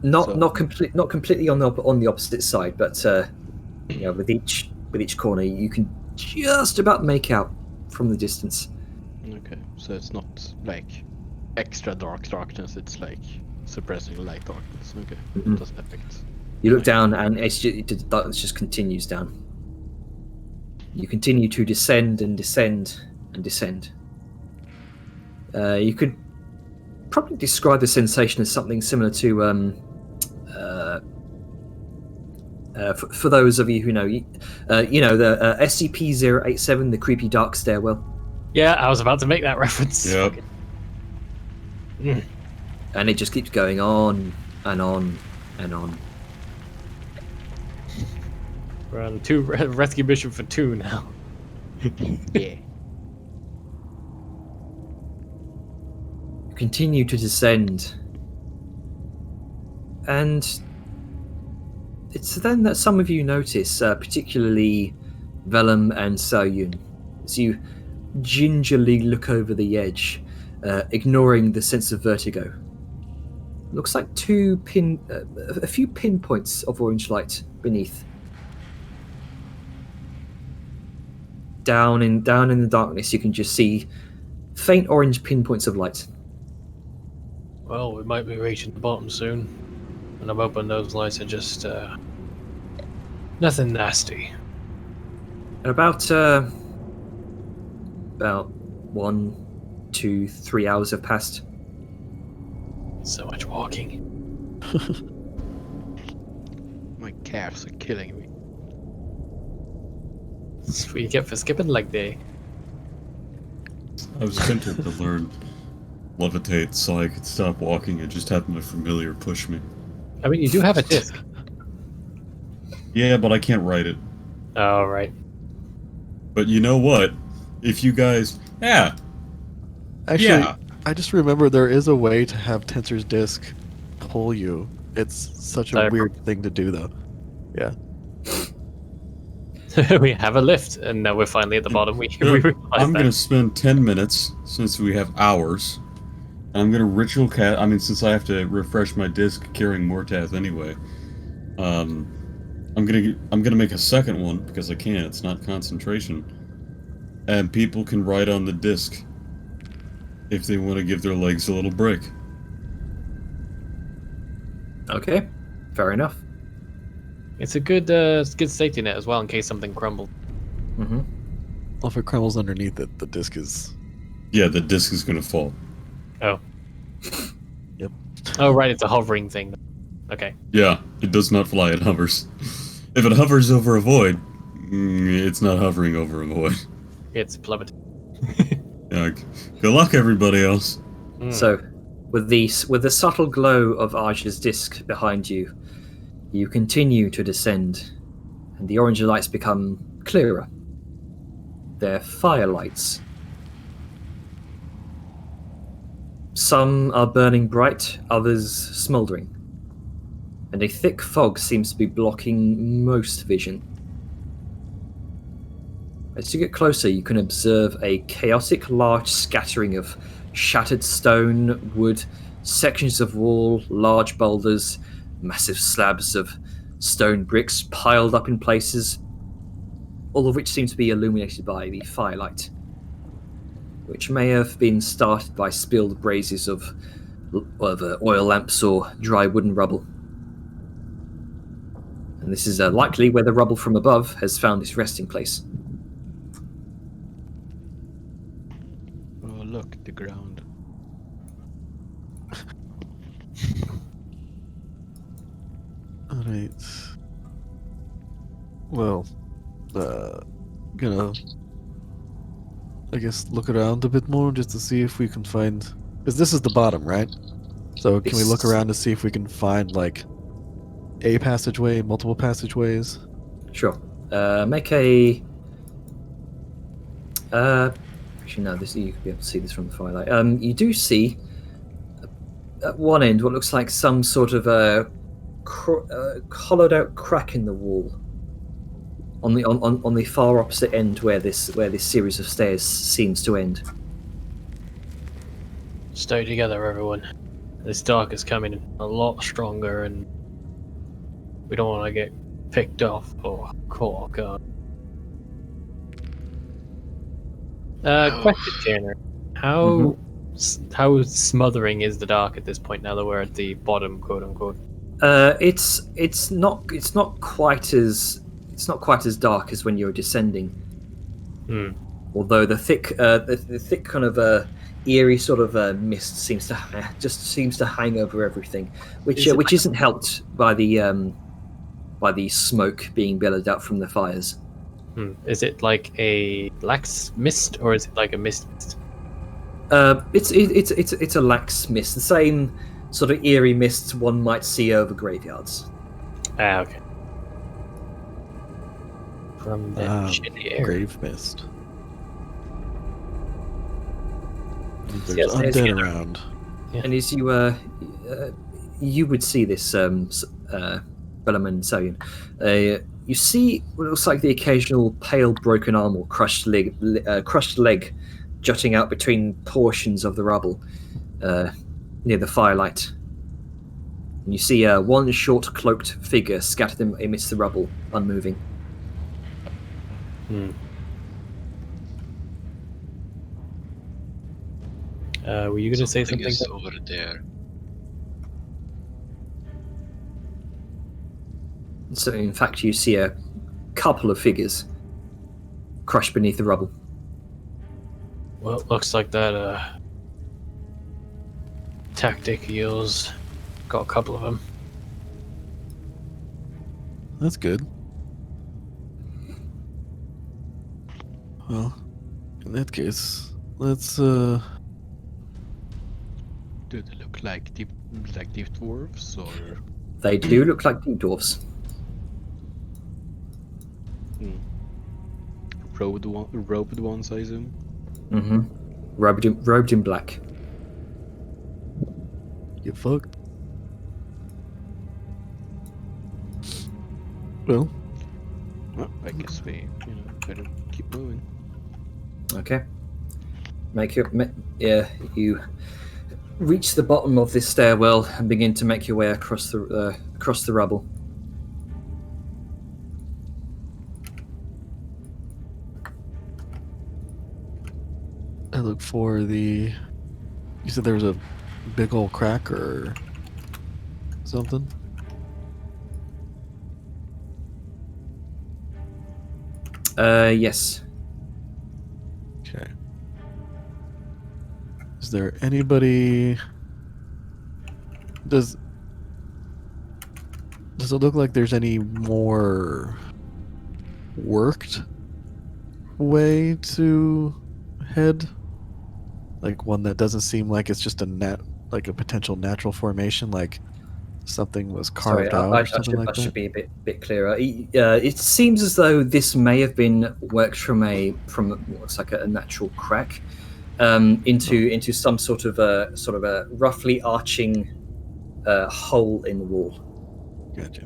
Not completely on the opposite side, but with each corner you can just about make out from the distance. Okay, so it's not like extra darkness, it's like suppressing light darkness. Okay, Mhm. that's perfect. You look down and the darkness just continues down. You continue to descend and descend and descend. You could probably describe the sensation as something similar to for those of you who know, the SCP-087, the creepy dark stairwell, Yeah, I was about to make that reference. Yep. and it just keeps going on and on and on. We're on rescue mission for 2 now. Yeah. You continue to descend, and it's then that some of you notice, particularly Vellum and Saoyun, as you gingerly look over the edge, ignoring the sense of vertigo. Looks like a few pinpoints of orange light beneath. Down in the darkness, you can just see faint orange pinpoints of light. Well, we might be reaching the bottom soon, and I'm hoping those lights are just nothing nasty. And about 1, 2, 3 hours have passed. So much walking. My calves are killing me. That's what you get for skipping leg day. I was tempted to learn levitate so I could stop walking and just have my familiar push me. I mean, you do have a disc. Yeah, but I can't write it. Oh, right. But you know what? If you guys... Yeah! Actually, Yeah. I just remember there is a way to have Tensor's disc pull you. It's such a weird thing to do, though. Yeah. We have a lift, and now we're finally at the bottom. We realize I'm that. gonna spend 10 minutes, since we have hours, and I'm gonna ritual cast... I mean, since I have to refresh my disc carrying Mortath anyway, I'm gonna make a second one, because I can, it's not concentration. And people can write on the disc if they want to give their legs a little break. Okay, fair enough. It's a good safety net as well in case something crumbles. Mm-hmm. Well, if it crumbles underneath it, the disc is... Yeah, the disc is gonna fall. Oh. Yep. Oh, right, it's a hovering thing. Okay. Yeah, it does not fly, it hovers. If it hovers over a void, it's not hovering over a void. It's plummeting. Yeah, good luck, everybody else. So, with the subtle glow of Aj's disc behind you, you continue to descend, and the orange lights become clearer. They're firelights. Some are burning bright, others smouldering. And a thick fog seems to be blocking most vision. As you get closer, you can observe a chaotic large scattering of shattered stone, wood, sections of wall, large boulders, massive slabs of stone bricks piled up in places, all of which seem to be illuminated by the firelight, which may have been started by spilled braziers of oil lamps or dry wooden rubble. And this is likely where the rubble from above has found its resting place. Oh, look, the ground. Alright. Well, gonna, I guess, look around a bit more just to see if we can find... Because this is the bottom, right? So can we look around to see if we can find, like, a passageway, multiple passageways? Sure. Make a... actually, no, this, you could be able to see this from the firelight. You do see, at one end, what looks like some sort of a hollowed-out crack in the wall. On the far opposite end, where this series of stairs seems to end. Stay together, everyone. This dark is coming a lot stronger, and we don't want to get picked off or caught off guard. Question, Tanner. How smothering is the dark at this point? Now that we're at the bottom, quote unquote. It's not quite as dark as when you're descending. Although the thick kind of eerie sort of mist seems to hang over everything, which isn't helped by the smoke being billowed out from the fires. Is it like a lax mist, or is it like a mist? It's a lax mist, the same sort of eerie mists one might see over graveyards. Ah, okay. From that shitty air. Grave mist. There's Yes, undead around. Yeah. And as you would see this, Bellum and Salian, you see what looks like the occasional pale broken arm or crushed leg jutting out between portions of the rubble near the firelight. And you see one short cloaked figure scattered amidst the rubble, unmoving. Were you going to say something? is over there. So, in fact, you see a couple of figures crushed beneath the rubble. Well, it looks like that tactic of yours got a couple of them. That's good. Well, in that case, let's Do they look like deep dwarves or? They do look like deep dwarves. Robed ones, I assume. Mm-hmm. Robed in black. get fucked. Well, I guess we, better keep moving. Okay. You reach the bottom of this stairwell and begin to make your way across the rubble. I look for the. You said there was a big old crack or something? Yes. Okay. Is there anybody? Does it look like there's any more worked way to head? Like one that doesn't seem like it's just a potential natural formation, like something was carved out or something like that? Should be a bit clearer. It seems as though this may have been worked from what looks like a natural crack into some sort of a roughly arching hole in the wall. Gotcha.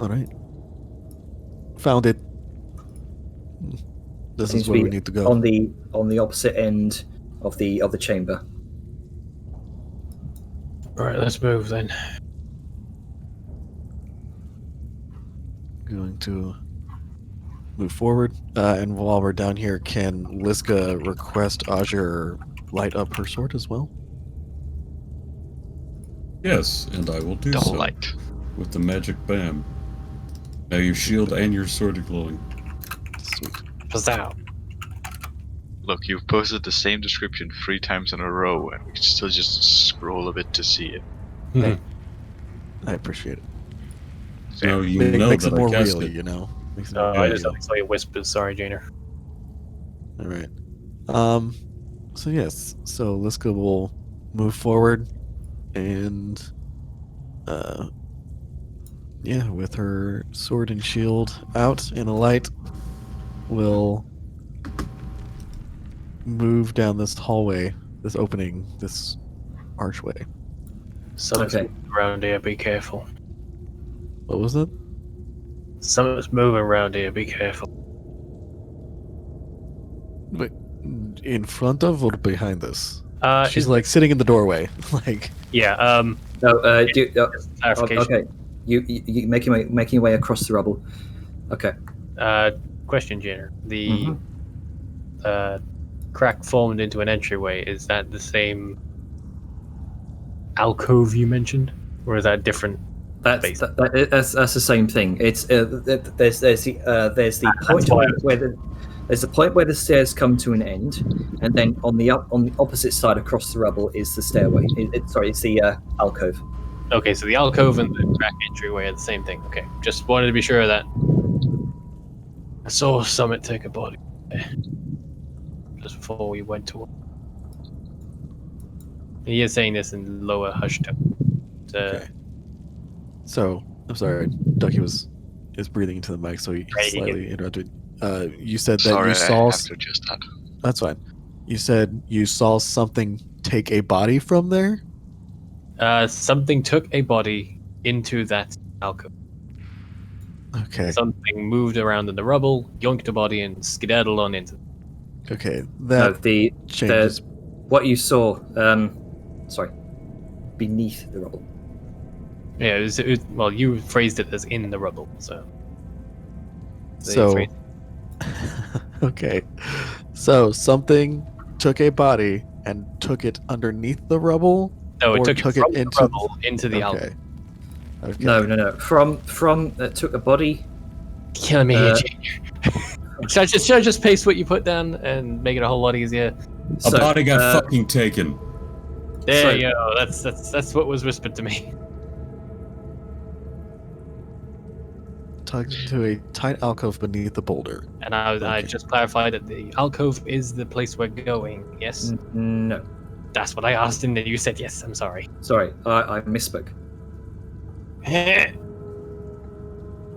All right. Found it. This Seems is to where be we need to go. on the opposite end of the chamber. All right, let's move then. Going to move forward, and while we're down here, can Liska request Azure light up her sword as well? Yes, and I will do Double so. light. With the magic bam. Now your shield and your sword are glowing. Sweet. Pizzao. Look, you've posted the same description 3 times in a row, and we can still just scroll a bit to see it. I appreciate it. Now you It know makes that it more I cast real, it. you know. Makes it I more just real. only saw your whispers. Sorry, Jainer. All right. So yes. So Liska will move forward, and with her sword and shield out and a light, will move down this hallway, this opening, this archway. Something's Okay. moving around here. Be careful. What was that? Something's moving around here. Be careful. But in front of or behind us? She's is- like sitting in the doorway, like. yeah. Just Clarification. okay. You making your way across the rubble. Okay. Question, Jainer. The crack formed into an entryway. Is that the same alcove you mentioned, or is that different? That's the same thing. It's there's the point there's the point where the stairs come to an end, and then on the opposite side across the rubble is the stairway. It's the alcove. Okay, so the alcove and the crack entryway are the same thing. Okay, just wanted to be sure of that. I saw Summit take a body just before we went to. He is saying this in lower hush tone. Okay. So I'm sorry, Ducky is breathing into the mic, so he Right, slightly interrupted. You said that Sorry, you saw. I have to adjust that. That's fine. You said you saw something take a body from there. Something took a body into that alcove. Okay. Something moved around in the rubble, yoinked a body, and skedaddled on into. Okay. No, That the changes. what you saw. Sorry, beneath the rubble. Yeah, well, you phrased it as in the rubble, so. So. Okay. So something took a body and took it underneath the rubble. No, it or took it from into the rubble into the alcove. Okay. Okay. No. From took a body. Kill me here, Junior. Should I just paste what you put down and make it a whole lot easier? A body got fucking taken. There you go. That's what was whispered to me. Tugged into a tight alcove beneath the boulder. And I Okay. just clarified that the alcove is the place we're going. Yes, No, that's what I asked, and then you said yes. I'm sorry. sorry, I misspoke.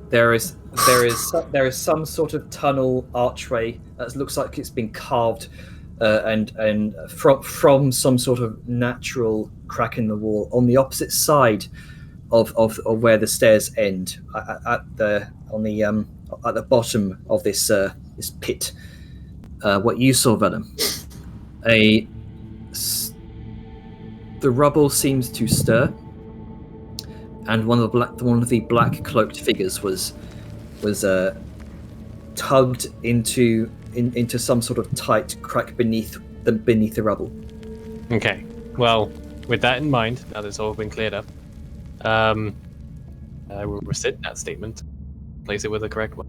There is some sort of tunnel archway that looks like it's been carved, and from some sort of natural crack in the wall on the opposite side of where the stairs end at the bottom of this pit. What you saw, Venom, the rubble seemed to stir. And one of the black cloaked figures was tugged into some sort of tight crack beneath the rubble. Okay. Well, with that in mind, now that's all been cleared up, I will rescind that statement. Place it with the correct one.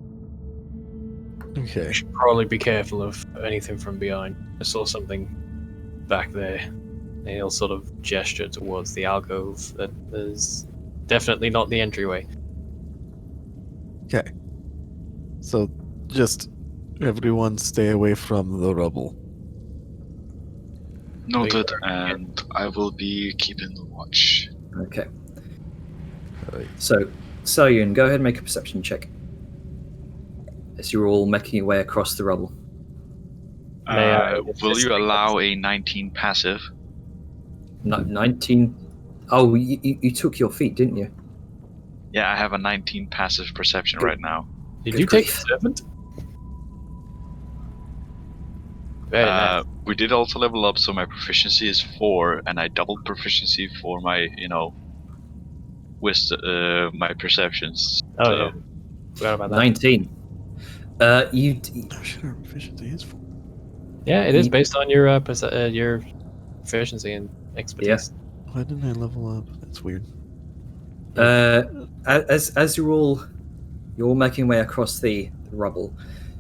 Okay. We should probably be careful of anything from behind. I saw something back there. And he'll sort of gesture towards the alcove that is definitely not the entryway. Okay. So just everyone stay away from the rubble. Noted, and I will be keeping the watch. Okay. Right. So, Soyun, go ahead and make a perception check. As you're all making your way across the rubble. Will you allow a 19 passive? 19. Oh, you took your feet, didn't you? Yeah, I have a 19 passive perception right now. Did Good you take the grief. servant? Very nice. We did also level up, so my proficiency is 4, and I doubled proficiency for my, my perceptions. Oh, So, yeah. Forgot about that. 19. You Oh shit, our efficiency is full. Yeah, it is based on your proficiency and expertise. Why didn't I level up? That's weird. as you're all making your way across the rubble,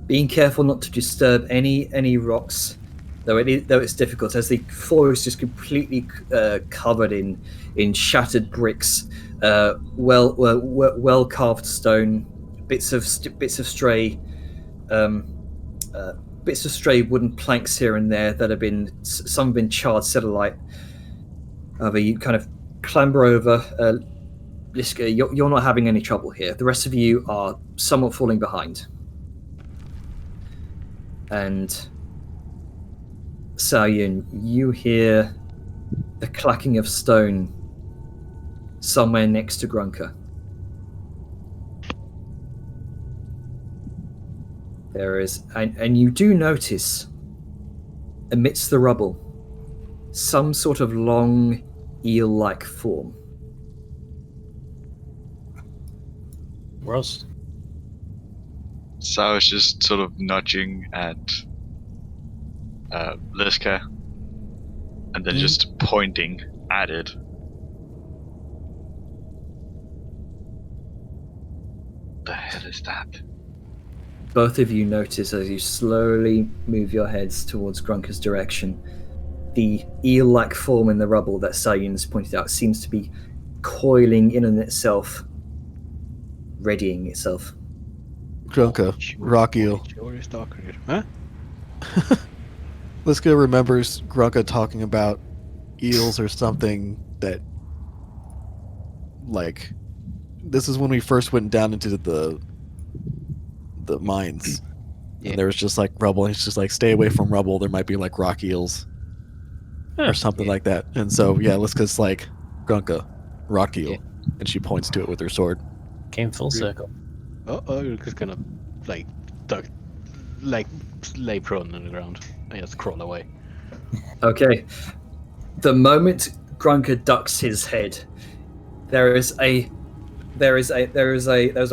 being careful not to disturb any rocks, though it's difficult, as the floor is just completely covered in shattered bricks, well carved stone, bits of stray wooden planks here and there that have been charred celluloid. However, you kind of clamber over. Liska, you're not having any trouble here. The rest of you are somewhat falling behind. And Saoyun, you hear the clacking of stone somewhere next to Grunker. There is, and you do notice, amidst the rubble, some sort of long, eel-like form. Ross. So I was just sort of nudging at Liska, and then just pointing at it. The hell is that? Both of you notice as you slowly move your heads towards Grunker's direction, the eel-like form in the rubble that Saoyun has pointed out seems to be coiling in on itself, readying itself. Grunka, rock eel. Huh? Liska remembers Grunka talking about eels or something that, like, this is when we first went down into the mines. Yeah. And there was just like rubble, and it's just like, stay away from rubble, there might be like rock eels or something like that. And so yeah, Liska's like, Grunka, rock eel, and she points to it with her sword. Came full circle. You're just gonna like duck, like lay prone on the ground and just crawl away. Okay. The moment Grunker ducks his head, there is a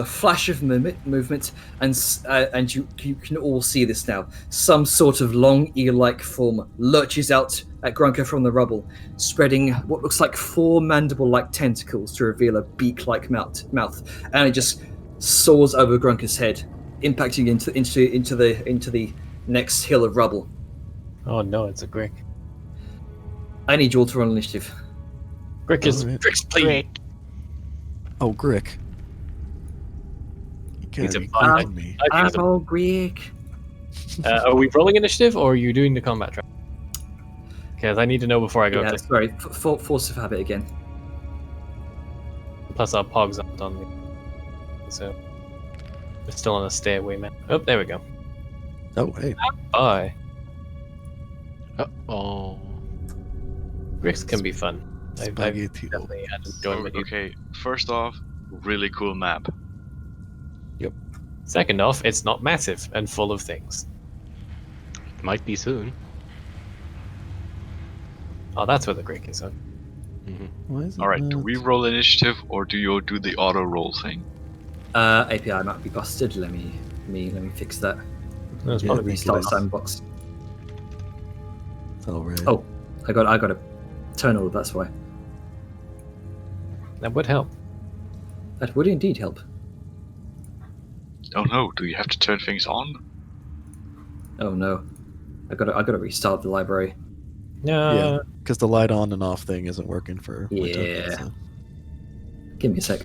flash of movement, and you can all see this now. Some sort of long eel-like form lurches out at Grunker from the rubble, spreading what looks like 4 mandible-like tentacles to reveal a beak-like mouth, and it just soars over Grunker's head, impacting into the next hill of rubble. Oh no, it's a Grick. I need you all to roll initiative. Grick is Alright. Grick's plea. Oh, Grick. You He's can't a be fun- calling me. Oh, Greek. Are we rolling initiative or are you doing the combat track? Because I need to know before I go. Yeah, to sorry. Force of habit again. Plus our pogs aren't on me. So we're still on a stairway, man. Oh, there we go. Oh, hey. Bye. Oh. Gricks can be fun. I've Spaghetti. definitely had enjoyment. Okay, first off, really cool map. Second off, it's not massive and full of things. It might be soon. Oh, that's where the Grick is. Huh? Why is it Alright, do not- we roll initiative or do you do the auto roll thing? API might be busted. Let me fix that. That's Yeah, probably Restart restart. sandbox. It's all right. Oh, I got a terminal. That's why. That would help. That would indeed help. Oh no, do you have to turn things on? Oh no, I gotta restart the library. Yeah, because the light on and off thing isn't working for my token, Yeah. so. Give me a sec.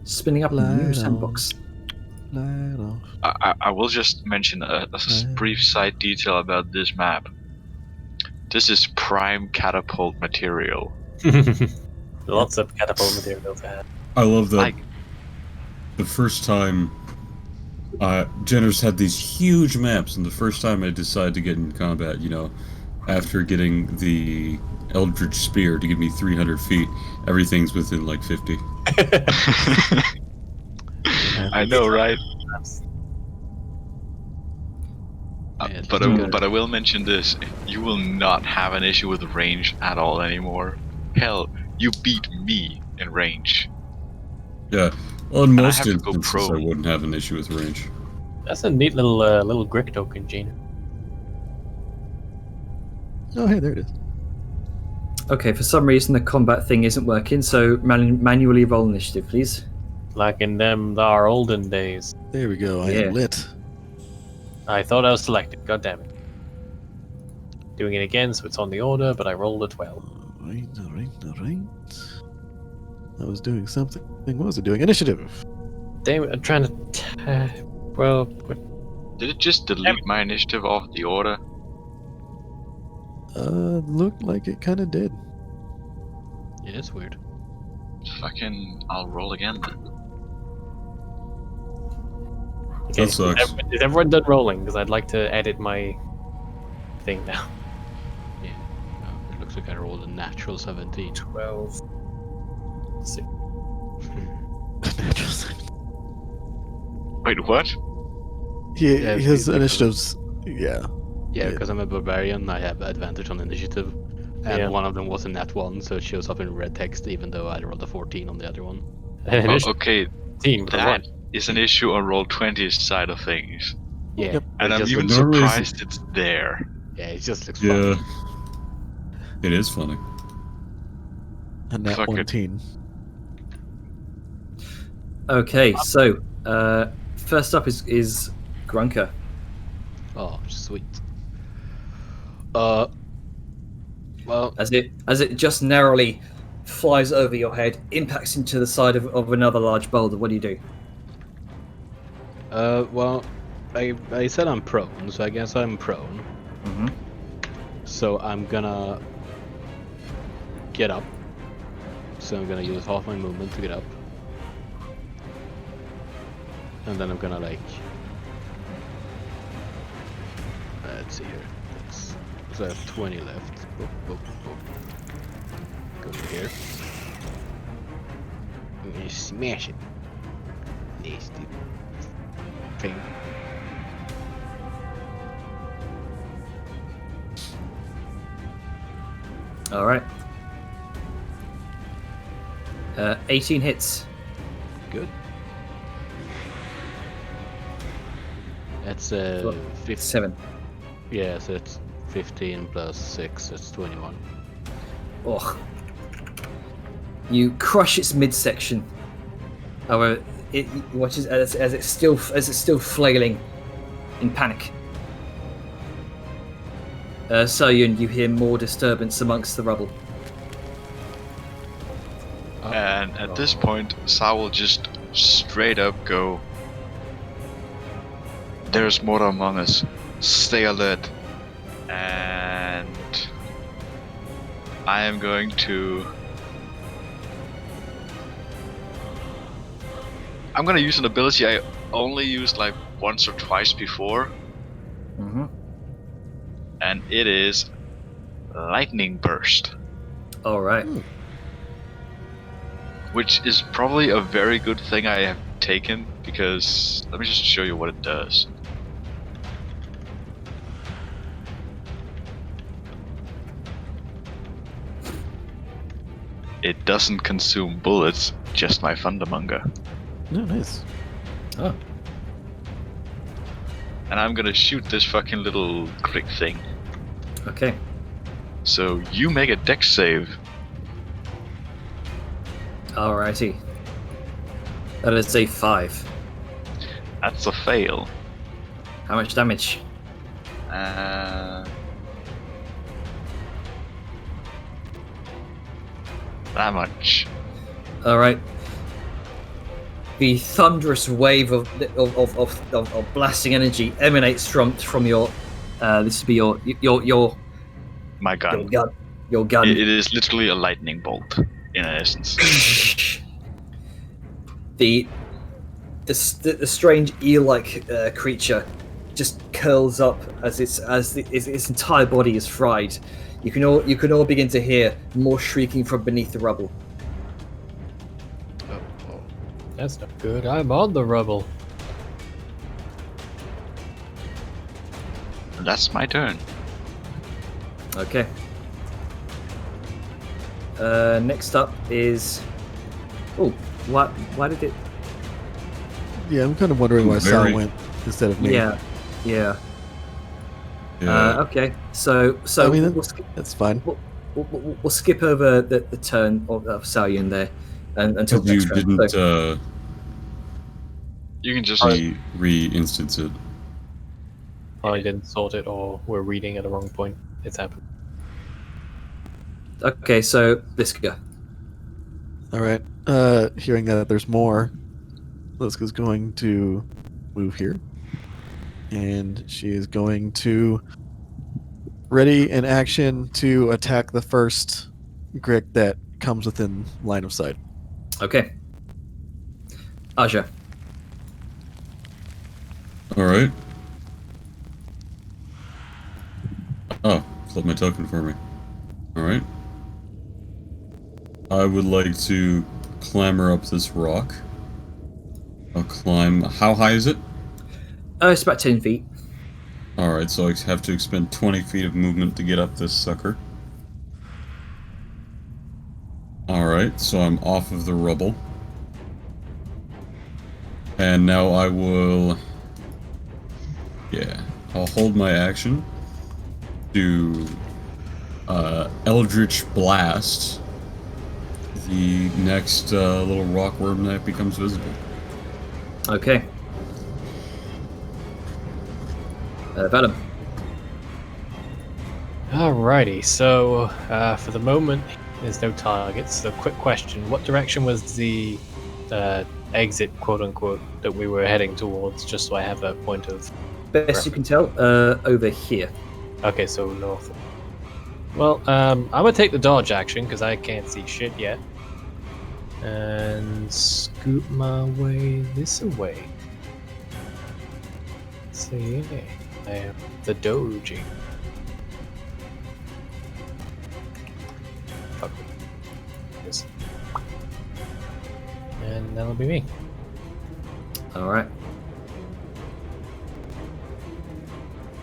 Spinning up a Light new on. sandbox. Light off. I will just mention a brief side detail about this map. This is prime catapult material. Lots of catapult material to have. I love that. Like, The first time, Jenner's had these huge maps, and the first time I decided to get in combat, after getting the Eldritch Spear to give me 300 feet, everything's within like 50. I know, right? Yeah, But it's good. but I will mention this: you will not have an issue with range at all anymore. Hell, you beat me in range. Yeah, well, in I most have to go instances, I prone. wouldn't have an issue with range. That's a neat little Grick token, Gene. Oh, hey, there it is. Okay, for some reason the combat thing isn't working, so manually roll initiative, please. Like in them our olden days. There we go. I Yeah. am lit. I thought I was selected. God damn it. Doing it again, so it's on the order, but I rolled a 12. Alright. I was doing something. What was it doing? Initiative. Damn it, I'm trying to. Well, what- Did it just delete my initiative off the order? Looked like it kind of did. Yeah, it's weird. Fucking, I'll roll again then. okay, That sucks. Is everyone done rolling? Because I'd like to edit my thing now. It looks like I rolled a natural 17. 12. 6. Wait, what? Yeah, His because- initiatives. Yeah. Yeah, Yeah. because I'm a barbarian, I have advantage on initiative. And Yeah. one of them was a nat 1, so it shows up in red text, even though I rolled a 14 on the other one. And Well, initial okay, team for that one. is an issue on Roll20's side of things. Yeah, Yep. And it I'm just even looks, no reason- surprised it's there. yeah, it just looks Yeah, funny. it is funny. A nat Fuck it. 1. Okay, so first up is Grunker. Oh, sweet. Well, As it just narrowly flies over your head, impacts into the side of another large boulder. What do you do? well, I said I'm prone, so I guess I'm prone. Mhm. So I'm gonna get up. So I'm gonna use half my movement to get up. And then I'm gonna like... let's see here. So I have 20 left. Boop, boop, boop. Go to here. And you smash it. nasty thing. All right. 18 hits. Good. That's What? 15. 7. Yeah, so it's 15 plus 6, that's 21. Oh. You crush its midsection. However, it watches as it's still flailing in panic. Soyun, you hear more disturbance amongst the rubble. And at this point, Sa will just straight up go, "There's more among us. Stay alert." And I am going to... I'm gonna use an ability I only used like once or twice before, Mm-hmm. and it is Lightning Burst, All right. which is probably a very good thing I have taken, because let me just show you what it does. It doesn't consume bullets, just my Thundermonger. No, nice. Oh. And I'm gonna shoot this fucking little crick thing. Okay. So you make a dex save. Alrighty. That is a 5. That's a fail. How much damage? That much. All right. The thunderous wave of blasting energy emanates from your. This would be your My gun. your gun. Your gun. It is literally a lightning bolt, in essence. the strange eel-like creature just curls up as its entire body is fried. You can all begin to hear more shrieking from beneath the rubble. Oh. That's not good. I'm on the rubble. That's my turn. Okay. Next up is. Oh, why did it? Yeah, I'm kind of wondering why Sal Very- went instead of me. Yeah. Yeah. Okay. So I mean, we'll, skip, That's fine. we'll skip over the turn of Salyun there until But you next round. didn't So, You can just... re-instance it. I didn't sort it, or we're reading at the wrong point. It's happened. okay, so Liska. All right. Hearing that there's more, Liska's going to move here, and she is going to ready in action to attack the first Grick that comes within line of sight. Okay. Aja. Alright. Oh, flip my token for me. Alright. I would like to clamber up this rock. I'll climb. How high is it? It's about 10 feet. Alright, so I have to expend 20 feet of movement to get up this sucker. Alright, so I'm off of the rubble. And now I will... Yeah, I'll hold my action to Eldritch Blast the next little rockworm that becomes visible. Okay. Venom. Alrighty, so for the moment, there's no targets. So, quick question: what direction was the exit, quote unquote, that we were heading towards? Just so I have a point of. Best you can tell, over here. Okay, so north. Well, I'm gonna take the dodge action because I can't see shit yet, and scoot my way this way. So yeah, I am the Doji. Fuck. Yes. And that'll be me. All right.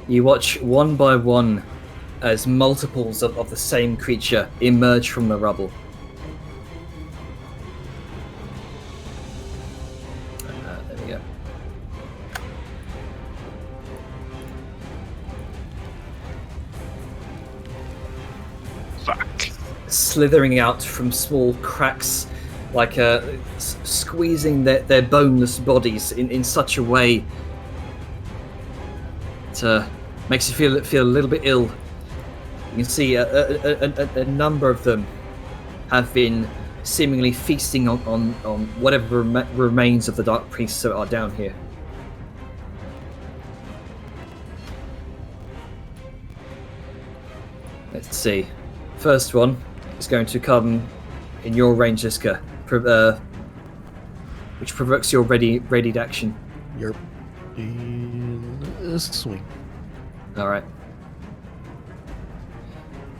You watch one by one as multiples of the same creature emerge from the rubble. There we go. Fuck. Slithering out from small cracks, like squeezing their boneless bodies in such a way that makes you feel a little bit ill. You can see a number of them have been seemingly feasting on whatever remains of the Dark Priests that are down here. Let's see. First one is going to come in your range, Liska, which provokes your readied action. You're in swing. All right.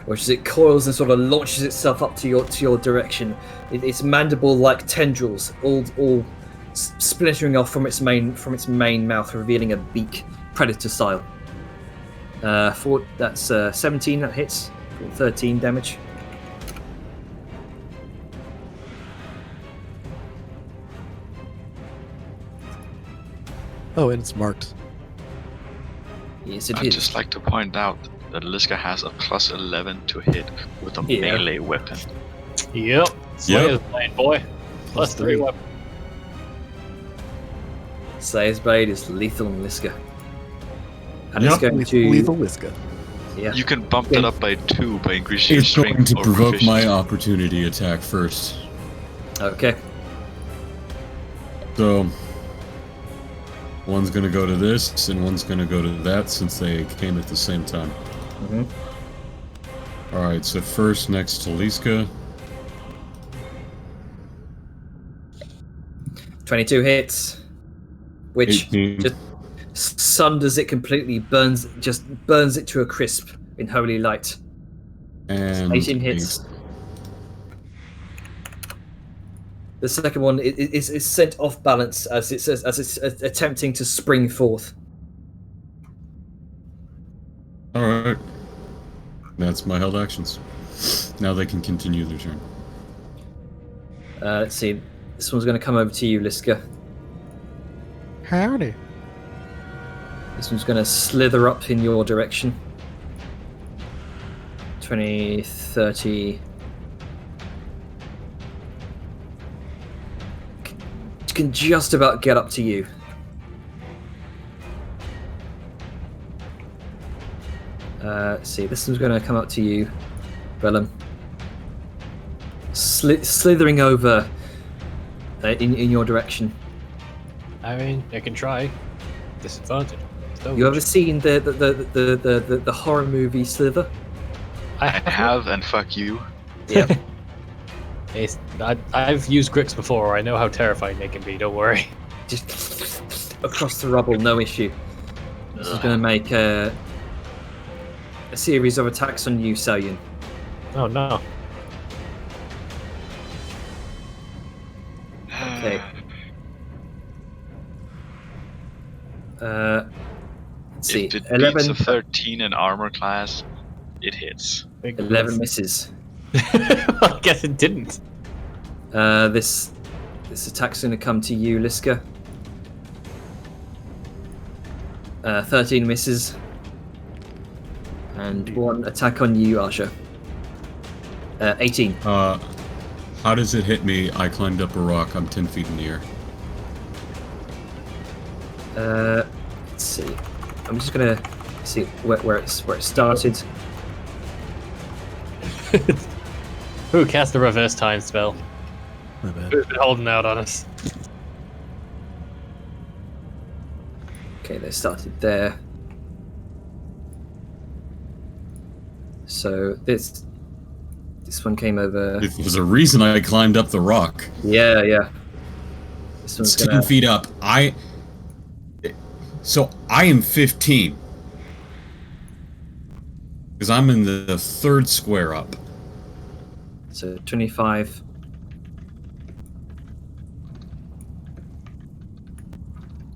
Which as it coils and sort of launches itself up to your direction, its mandible-like tendrils all splintering off from its main mouth, revealing a beak, predator style. That's 17 that hits, 13 damage. Oh, and it's marked. Yes, it I'd is. just like to point out that Liska has a plus 11 to hit with a melee weapon. Yep. Slayer's blade, boy. Plus 3 3. weapon. Slayer's Blade is lethal on Liska. And it's going to... Lethal Liska. Yeah. You can bump that up by 2 by increasing your It's going strength to or provoke my proficiency. opportunity attack first. Okay. So, one's gonna go to this, and one's gonna go to that, since they came at the same time. Mhm. Alright, so first next to Liska. 22 hits, which 18. just sunders it completely, burns it to a crisp in holy light. And 18 hits. The second one is sent off balance as it's attempting to spring forth. Alright. That's my held actions. Now they can continue their turn. Let's see. This one's going to come over to you, Liska. Howdy. This one's going to slither up in your direction. 20, 30... can just about get up to you. Let's see, this one's going to come up to you, Bellum. Slithering over in your direction. I mean, they can try. Disadvantage. You ever seen the horror movie Slither? I have, and fuck you. Yep. I've used Grix before. I know how terrifying they can be. Don't worry. Just across the rubble, no issue. This is going to make a series of attacks on you, Salyun. Oh no. Okay. Let's see. If it 11, beats a 13 in armor class, it hits. 11 misses. I guess it didn't. This attack's going to come to you, Liska. 13 misses. And one attack on you, Arsha. 18. How does it hit me? I climbed up a rock. I'm 10 feet in the air. Let's see. I'm just going to see where it started. Who cast the reverse time spell? My bad. Who's been holding out on us? Okay, they started there. So this one came over. There's a reason I climbed up the rock. Yeah. This one's It's 10 gonna. feet up. So I am 15. Because I'm in the third square up. So 25.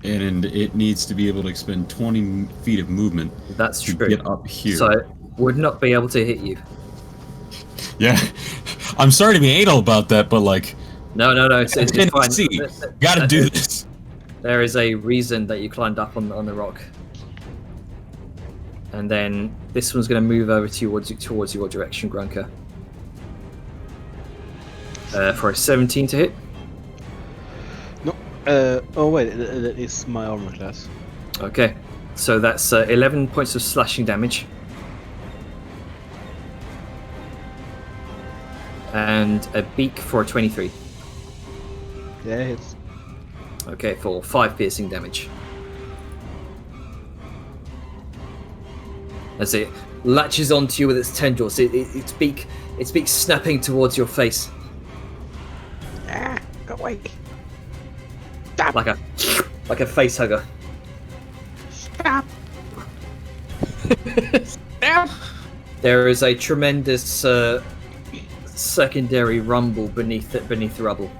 and it needs to be able to expend 20 feet of movement That's to true. get up here. So would not be able to hit you. Yeah, I'm sorry to be anal about that, but like, No, it's fine. see, gotta do this. There is a reason that you climbed up on the rock. And then this one's going to move over towards your direction, Grunker. For a 17 to hit. No. Oh wait, that is my armor class. Okay, so that's 11 points of slashing damage. And a beak for a 23. Yeah, it's Okay, for 5 piercing damage. As it latches onto you with its tendrils, its beak snapping towards your face. go away. Like a face hugger. Stop. There is a tremendous secondary rumble beneath the rubble.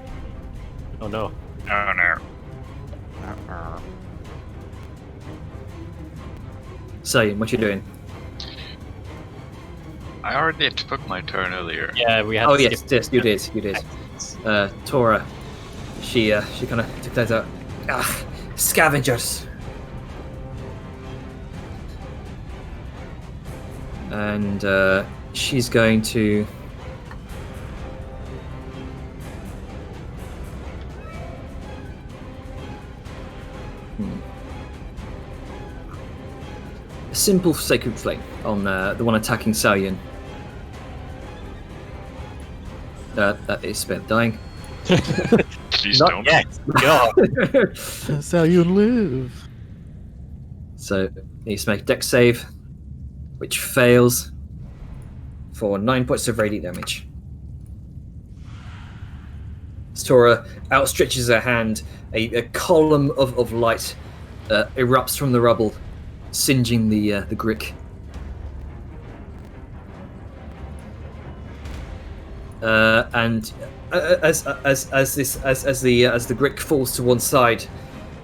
Oh no. Oh no. So, what you doing? I already took my turn earlier. Yeah, we had Oh to yes, skip yes, you did. Tora, she kind of took that out. Scavengers. And she's going to. A simple sacred flame on the one attacking Saoyun. That is spent dying. Please Not don't. yet. God. That's how you live. So needs to make a dex save, which fails for 9 points of radiant damage. Stora outstretches her hand. A column of light erupts from the rubble, singeing the Grick. And as the Grick falls to one side,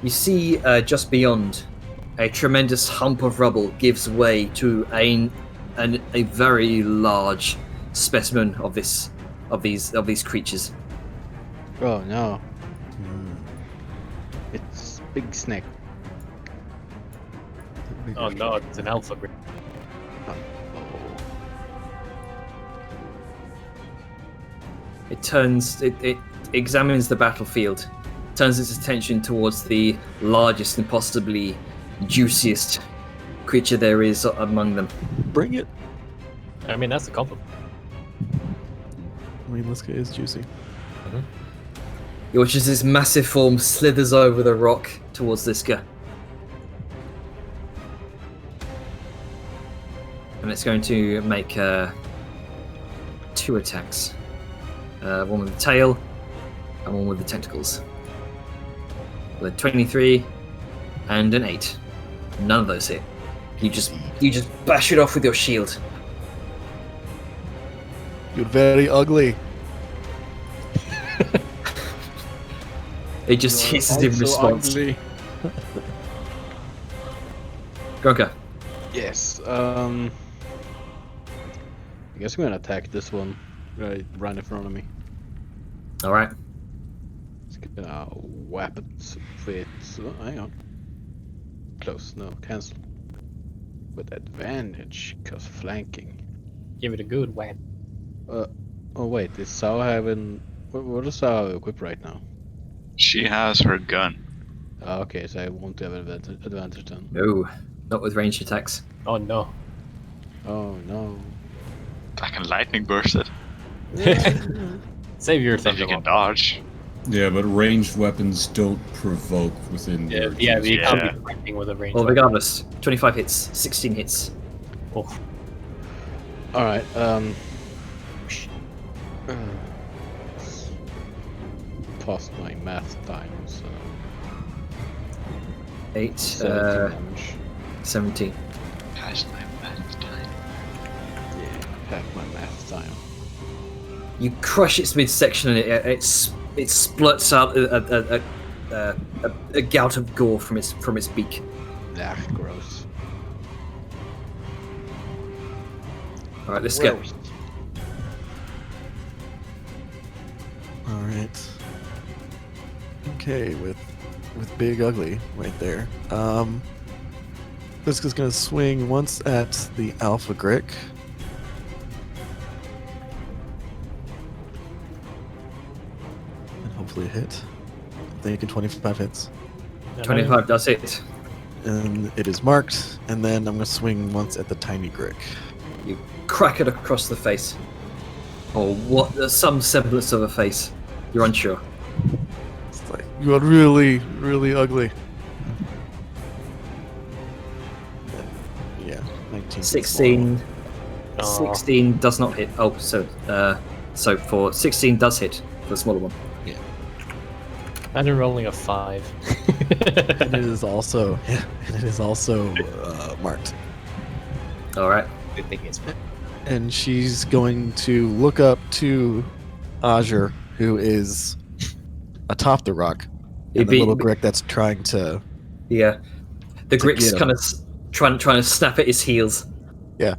you see just beyond a tremendous hump of rubble gives way to a very large specimen of these creatures. Oh no. It's big snake. Oh no, it's an alpha grid. Oh. It examines the battlefield, turns its attention towards the largest and possibly juiciest creature there is among them. Bring it. I mean, that's a compliment. I mean, this guy is juicy. You watch as this massive form slithers over the rock towards this guy. And it's going to make 2 attacks. One with the tail and one with the tentacles. With a 23 and an 8. None of those hit. You just bash it off with your shield. You're very ugly. It just hisses in response. Grunker. Yes. I guess I'm gonna attack this one right in front of me. Alright. It's gonna whap it with. Hang on. Close. No, cancel. With advantage, cause flanking. Give it a good wham. Oh wait, is Sao having? What does Sao equip right now? She has her gun. Okay, so I won't have advantage then. No, not with ranged attacks. Oh no. Oh no. I can lightning burst it. Save your If you thunder. can dodge. Yeah, but ranged weapons don't provoke within. Yeah, your yeah, you can't Yeah. be fighting with a range. Well, regardless, 25 hits, 16 hits. Oh, All right. Past my math time, so 8, 17 damage. 17. Past my math time. Yeah, half my math time. You crush its midsection and it splurts out a a gout of gore from its beak. Ah, gross. All right, let's go. Gross. All right. Okay, with Big Ugly right there. This is gonna swing once at the Alpha Grick. And hopefully a hit. I'm thinking 25 hits. 25 does hit. And it is marked, and then I'm gonna swing once at the Tiny Grick. You crack it across the face. Or what? Some semblance of a face. You're unsure. It's like, you are really, really ugly. And, yeah, 19. 16. Aw. 16 does not hit. Oh, so for 16 does hit for the smaller one. Imagine rolling a 5. And it is also, marked. All right. Good thing it's And she's going to look up to Azure, who is atop the rock, and the little Grick that's trying to. Yeah. The To Grick's get him. kind of trying to snap at his heels. Yeah,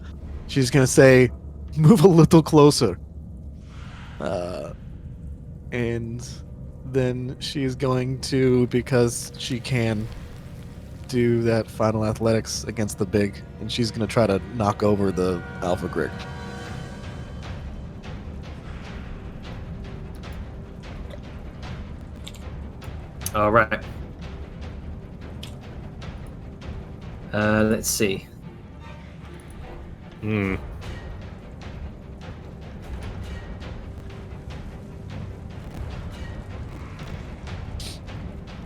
she's gonna say, "Move a little closer," and then she's going to, because she can, do that final athletics against the big, and she's gonna try to knock over the Alpha Grick. All right. Let's see. Hmm.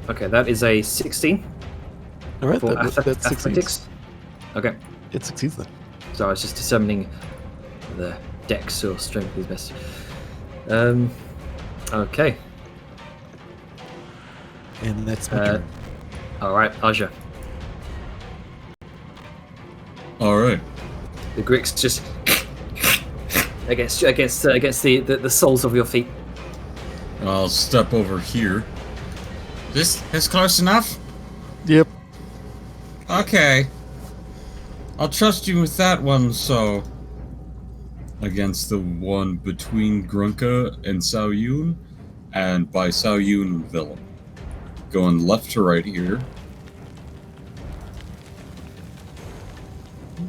Okay, that is a 16 All right, for that succeeds. athletics. Okay, It succeeds then. so I was just determining the dex or strength is best. Okay. And that's my turn. All right, Aja. All right. The Grick's just against the soles of your feet. I'll step over here. This is close enough? Yep. Okay. I'll trust you with that one, so... Against the one between Grunka and Sao Yun, and by Sao Yun and Willem. Going left to right here.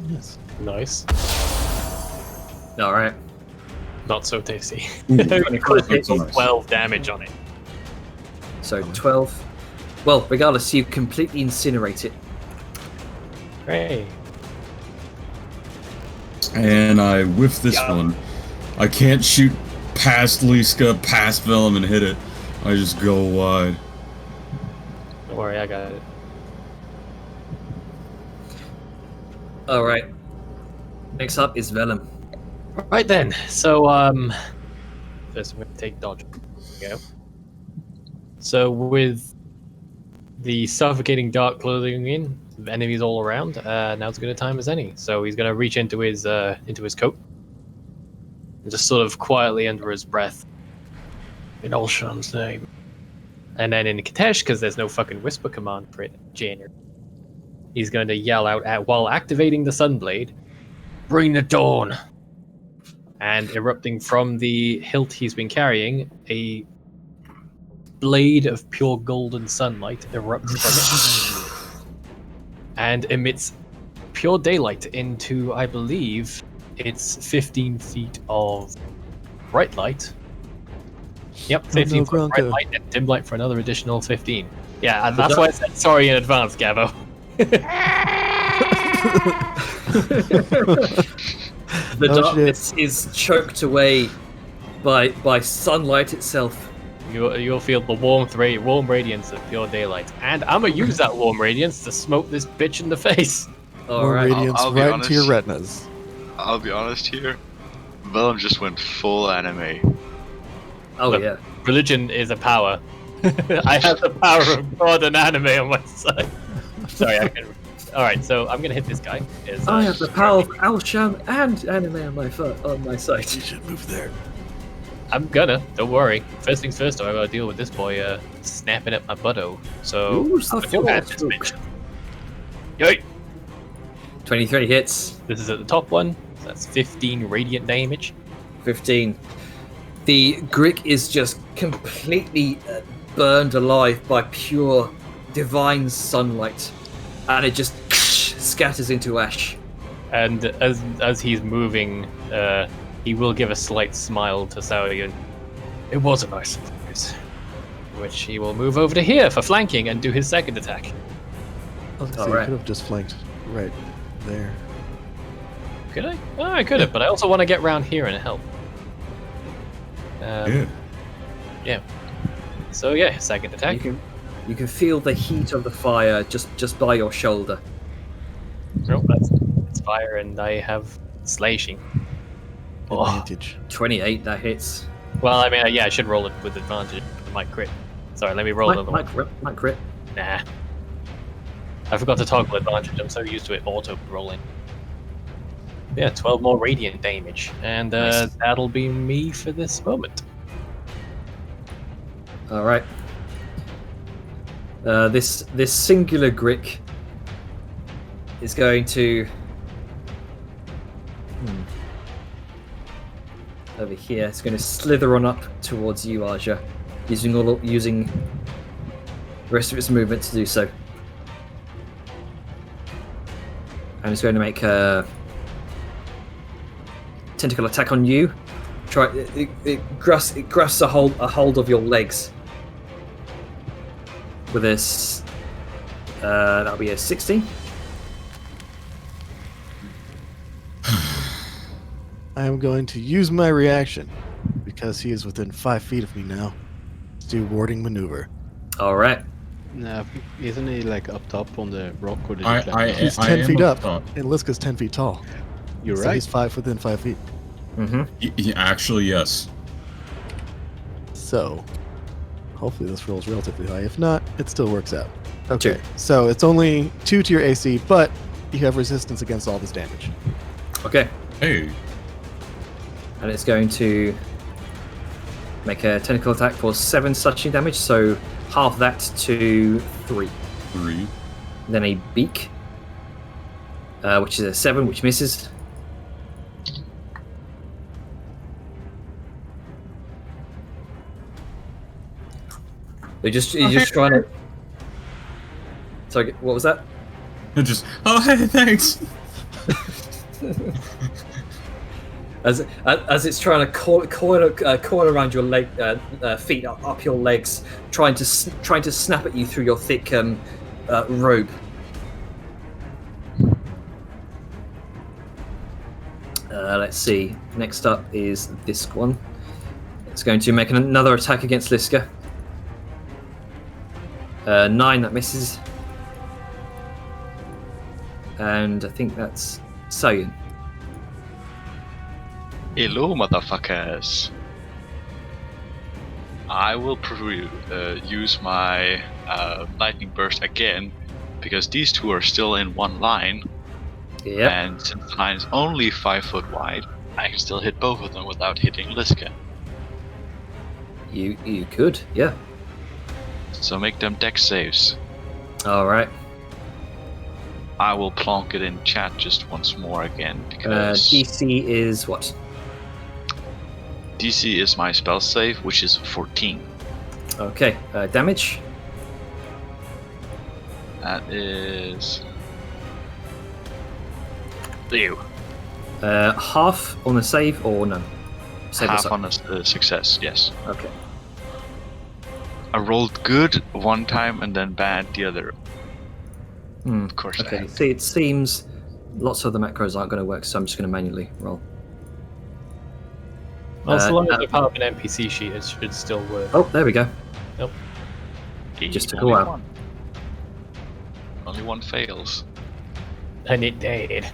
Yes. Nice. All right. Not so tasty. Ooh, It's nice. 12 damage on it. So 12. Well, regardless, you completely incinerate it. Hey. And I whiff this one. I can't shoot past Liska, past Willem, and hit it. I just go wide. Don't worry, I got it. All right. Next up is Vellum. Right then. So, first I'm going to take dodge. There we go. So with the suffocating dark clothing in, enemies all around, now's as good a time as any. So he's going to reach into his coat and just sort of quietly under his breath, in Olshan's name. And then in Katesh, because there's no fucking whisper command for it, January, he's going to yell out while activating the Sunblade, "Bring the dawn!" And erupting from the hilt he's been carrying, a blade of pure golden sunlight erupts from it and emits pure daylight into, I believe, it's 15 feet of bright light. Yep, 15 foot bright Gronka. light and dim light for another additional 15. Yeah, and that's why I said sorry in advance, Gavo. The Oh, darkness is choked away by sunlight itself. You'll feel the warm radiance of pure daylight. And I'm gonna use that warm radiance to smoke this bitch in the face. All More right. radiance I'll be right into your honest. retinas. I'll be honest here. Willem just went full anime. Oh Look. yeah. Religion is a power. I have the power of God and anime on my side. Sorry, I can. Alright, so I'm gonna hit this guy. I have the power of Al Sham and anime on my side. You should move there. I'm gonna. Don't worry. First things first, though, I gotta deal with this boy snapping at my butto. So Ooh, it's I'm not gonna do full. that, this bitch. Yay! 23 hits. This is at the top one. So that's 15 radiant damage. 15. The Grick is just completely burned alive by pure divine sunlight, and it just scatters into ash. And as he's moving, he will give a slight smile to Saurian. It was a nice surprise. Which he will move over to here for flanking and do his second attack. I was gonna say, Alright. you could have just flanked right there. Could I? Oh, I could have, but I also want to get round here and help. Yeah. So yeah, second attack. You can feel the heat of the fire just by your shoulder. Nope, it's fire, and I have slashing. Oh. Advantage. 28, that hits. Well, I mean, yeah, I should roll it with advantage. It might crit. Sorry, let me roll another one. Might crit. Nah. I forgot to toggle advantage. I'm so used to it auto rolling. Yeah, 12 more radiant damage, and Nice. that'll be me for this moment. All right. This singular Grick is going to over here. It's going to slither on up towards you, Aja, using the rest of its movement to do so. And it's going to make a tentacle attack on you. It grasps a hold of your legs with this. That'll be a 60. I am going to use my reaction because he is within 5 feet of me now. Let's do warding maneuver. All right. Nah, isn't he like up top on the rock, or did he I- climb I- down? He's I 10 am feet up up, top. and Liska's 10 feet tall. You're So right. he's within 5 feet. Mm-hmm. Actually, yes. So, hopefully this rolls relatively high. If not, it still works out. Okay, Two. so it's only 2 to your AC, but you have resistance against all this damage. Okay. Hey, And it's going to make a tentacle attack for 7 slashing damage, so half that to 3. 3. Then a beak, which is a 7, which misses. You're just trying to. Sorry, what was that? It just, oh, hey, thanks. As it's trying to coil around your leg, feet up your legs, trying to snap at you through your thick robe. Let's see. Next up is this one. It's going to make another attack against Liska. 9, that misses. And I think that's Sayan. Hello, motherfuckers. I will use my lightning burst again, because these two are still in one line, Yeah. and since the line is only 5 foot wide, I can still hit both of them without hitting Liska. You could, yeah. So make them dex saves. All right. I will plonk it in chat just once more again, because DC is what? DC is my spell save, which is 14. Okay. Damage. That is... Ew. Half on the save or none? Save or Half suck? on a success, yes. Okay. I rolled good one time and then bad the other. Of course I Okay. have. See, it seems lots of the macros aren't going to work, so I'm just going to manually roll. Well, so long as now- they're part of an NPC sheet, it should still work. Oh, there we go. Just took a while. One. Only one fails. And it did.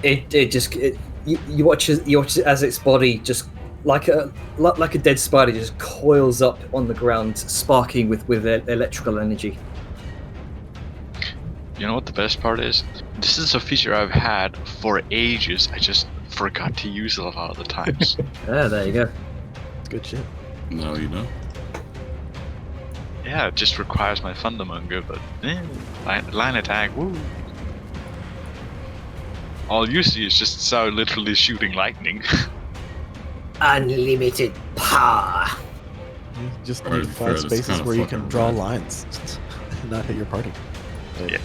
You watch as its body just like a dead spider just coils up on the ground, sparking with electrical energy. You know what the best part is? This is a feature I've had for ages. I just forgot to use it a lot of the times. There you go. Good shit. Now you know. Yeah, it just requires my Thundermonger, but line attack, woo! All you see is just Sao literally shooting lightning. Unlimited power. You just Alright, need fair, 5 that's spaces kinda where you can fucking draw rad. lines and not hit your party. But Yeah.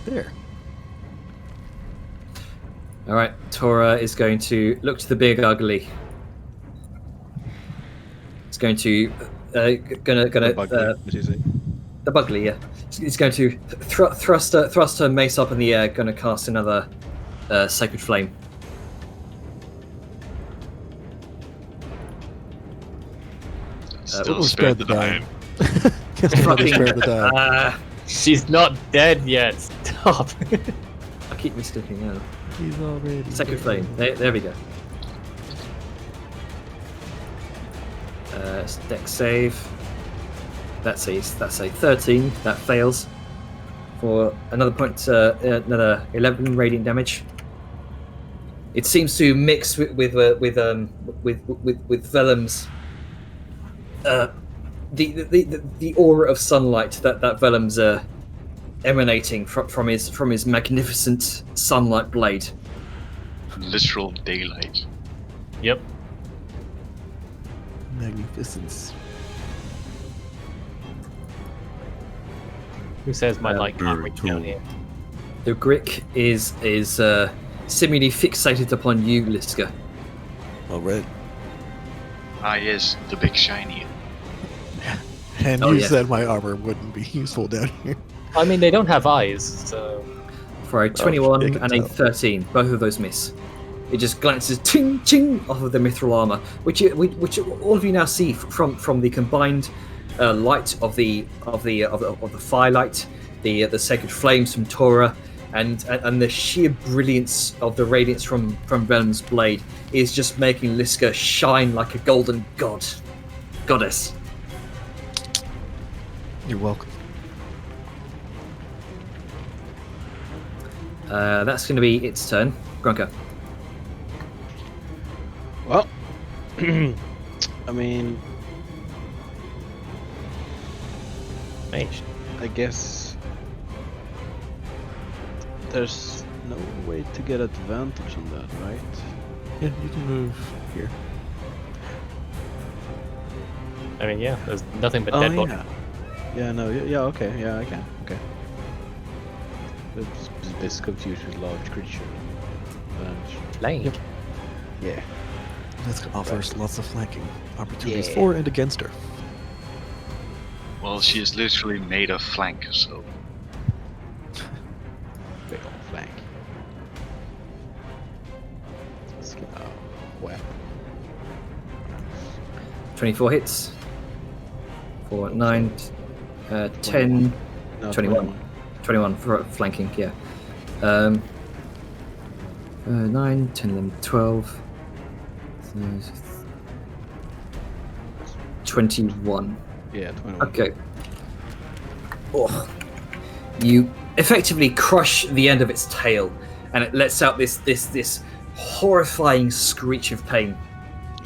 There. All right, Tora is going to look to the big ugly. It's going to gonna The bugly, what do you say? the bugly, yeah. It's going to thrust her mace up in the air. Going to cast another sacred flame. Still we'll spare spared the the dying. Guess we'll Fucking- spare the die. She's not dead yet. Stop. I keep misclicking out. He's already Sacred dead. flame. There we go. Dex save. That's a 13. That fails. For another point, another 11 radiant damage. It seems to mix with Velem's the aura of sunlight that Velem's emanating from his magnificent sunlight blade. Literal daylight. Yep. Magnificence. Who says my light can't Very reach cool. down here? The Grick is seemingly fixated upon you, Liska. All right. Ah yes, the big shiny. And Oh, you yeah. said my armor wouldn't be useful down here. I mean, they don't have eyes, so For a 21 I can and a tell. 13, both of those miss. It just glances ting ting off of the mithril armor, which all of you now see from the combined light of the firelight, the sacred flames from Tora, and the sheer brilliance of the radiance from Venom's blade is just making Liska shine like a golden goddess. You're welcome. That's going to be its turn. Grunka. Well, I mean, mage. I guess there's no way to get advantage on that, right? Yeah, you can move here. I mean, yeah, there's nothing but Oh dead body. yeah. Yeah, no, yeah, okay, yeah, I can, okay. It's a bit confused with large creature. Advantage. Flame. Yep. Yeah. This offers lots of flanking opportunities Yeah. for and against her. Well, she is literally made of flank, so Big old flank. Let's get a whap. 24 hits. For 9, 10, No, 21. 21 for flanking, yeah. 9, 10, 11, 12. 21. Yeah, 21. Okay. Oh. You effectively crush the end of its tail, and it lets out this horrifying screech of pain.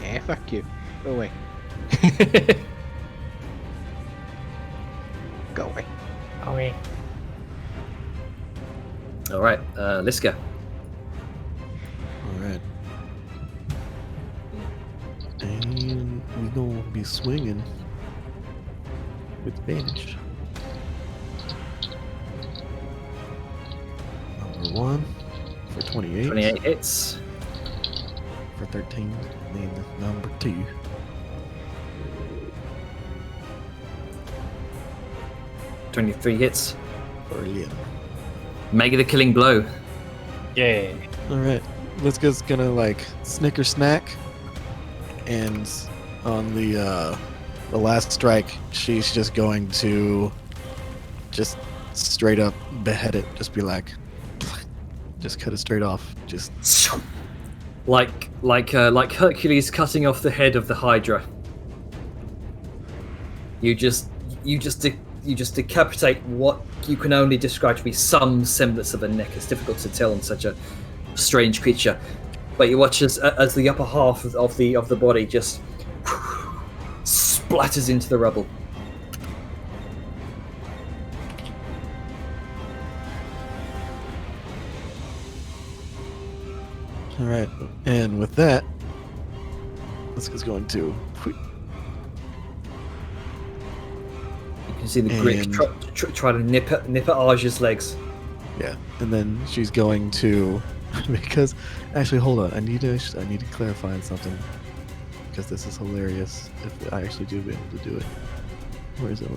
Yeah, fuck you. Go away. Go away. Okay. All right, Liska. Alright. And we gonna be swinging with advantage. Number 1 for 28. 28 hits. For 13. And then number 2. – 23 hits. For 11. Make it a killing blow. Yeah. Alright. Liska's gonna like snicker snack. And on the last strike, she's just going to just straight up behead it. Just be like, just cut it straight off. Just Like Hercules cutting off the head of the Hydra. You just decapitate what you can only describe to be some semblance of a neck. It's difficult to tell on such a strange creature. But you watch as the upper half of the body just splatters into the rubble. All right, and with that, Liska's going to. You can see the Grick And- try to nip at Aja's legs. Yeah, and then she's going to, because actually, hold on, I need to clarify on something, because this is hilarious. If I actually do be able to do it, where is it?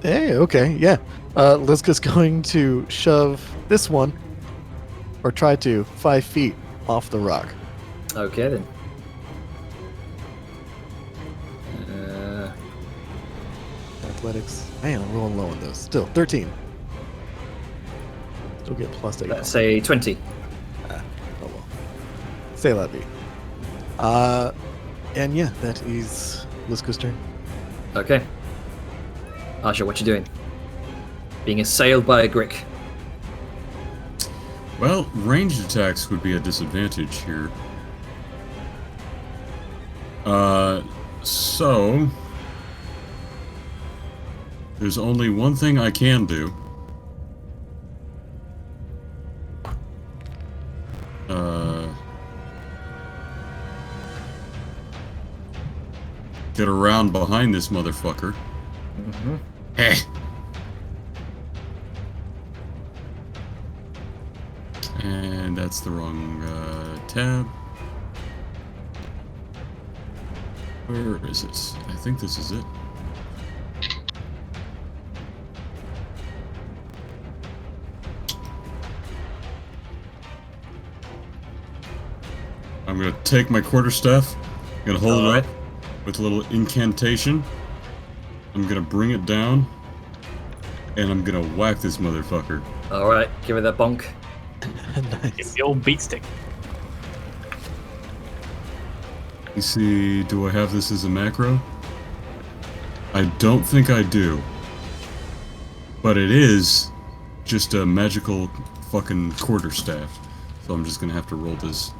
Hey, okay, yeah. Liska's going to shove this one, or try to, 5 feet off the rock. Okay then. Athletics. Man, I'm rolling low on those. Still, 13. Still get +8. Let's say 20. Oh well. Say that be. And yeah, that is Liska's turn. Okay. Aja, what you doing? Being assailed by a Grick. Well, ranged attacks would be a disadvantage here. So there's only one thing I can do. Get around behind this motherfucker. Mm-hmm. Heh. And that's the wrong tab. Where is it? I think this is it. I'm gonna take my quarterstaff, I'm gonna hold it up with a little incantation. I'm gonna bring it down, and I'm gonna whack this motherfucker. Alright, give it that bonk. It's the old beat stick. You see, do I have this as a macro? I don't think I do. But it is just a magical fucking quarterstaff. So I'm just gonna have to roll this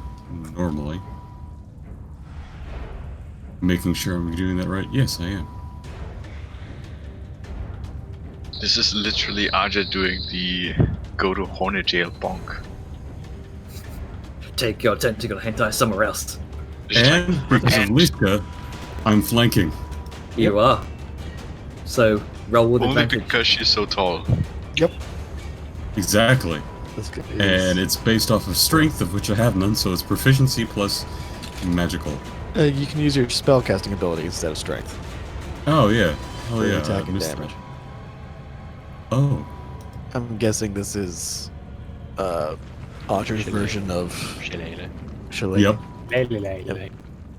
normally. Making sure I'm doing that right. Yes, I am. This is literally Aja doing the go to Hornet jail bonk. Take your tentacle hentai somewhere else. Just And like, because of Liska, I'm flanking. You are. So, roll with only advantage. because she's so tall. Yep. Exactly. Liska is. And it's based off of strength, of which I have none, so it's proficiency plus magical. You can use your spellcasting ability instead of strength. Oh yeah. Hell for yeah. attack I and missed damage. that. Oh. I'm guessing this is Otter's version of Shillelagh. Shillelagh. Yep.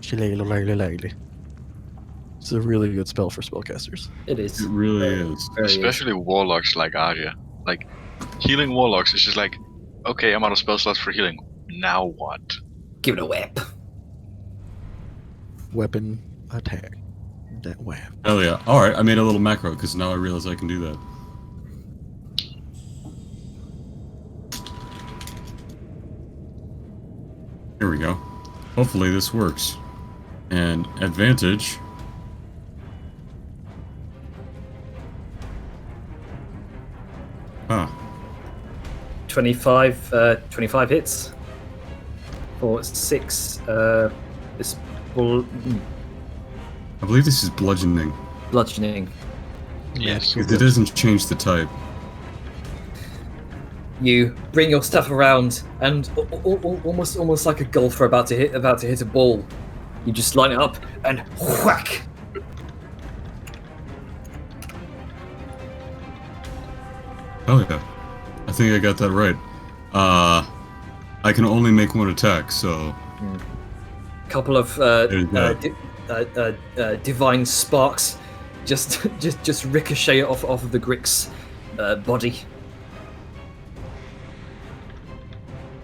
Shillelagh. It's a really good spell for spellcasters. It is. It really is. Very Especially warlocks like Aja. Like, healing warlocks is just like, okay, I'm out of spell slots for healing. Now what? Give it a whip. Weapon attack. That wham. Hell yeah. Alright, I made a little macro because now I realize I can do that. Here we go. Hopefully this works. And advantage. Ah. 25 hits. For 6, this I believe this is bludgeoning. bludgeoning. Yes. It doesn't change the type. You bring your stuff around, and almost like a golfer about to hit a ball, you just line it up and whack. Oh yeah. I think I got that right. I can only make one attack, so Couple of There's that. divine sparks just ricochet off of the Grick's body.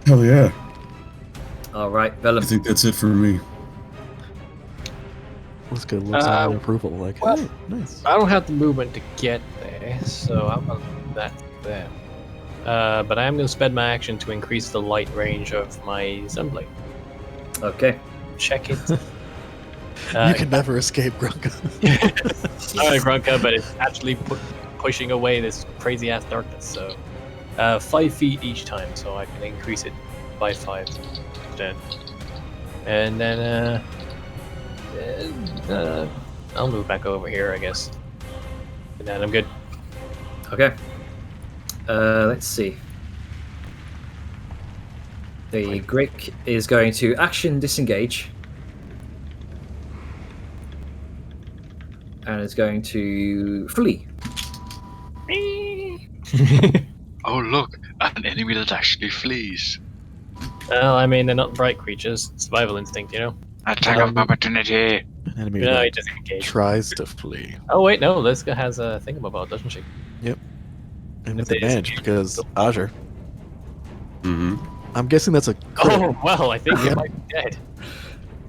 hell yeah. All right, I Vellum. think that's it for me. Liska looks on approval, like, well, hey, nice. I don't have the movement to get there. Okay, so I'm gonna leave that there. But I am going to spend my action to increase the light range of my Zenblade. Okay. Check it. You can never escape Grunka. Sorry, Grunka, but it's actually pushing away this crazy ass darkness. So, 5 feet each time, so I can increase it by 5 instead. And then, I'll move back over here, I guess. And then I'm good. Okay. Let's see. The Grick is going to action disengage. And is going to flee. Oh look, an enemy that actually flees. Well, I mean, they're not bright creatures. Survival instinct, you know? Attack of opportunity. An enemy No, that he just engaged. tries to flee. Oh, wait, no, Liska has a thingamabout, doesn't she? And with If they advantage, escape. because Azure. Mm-hmm. I'm guessing that's a crit. Oh, well, I think Yeah. it might be dead.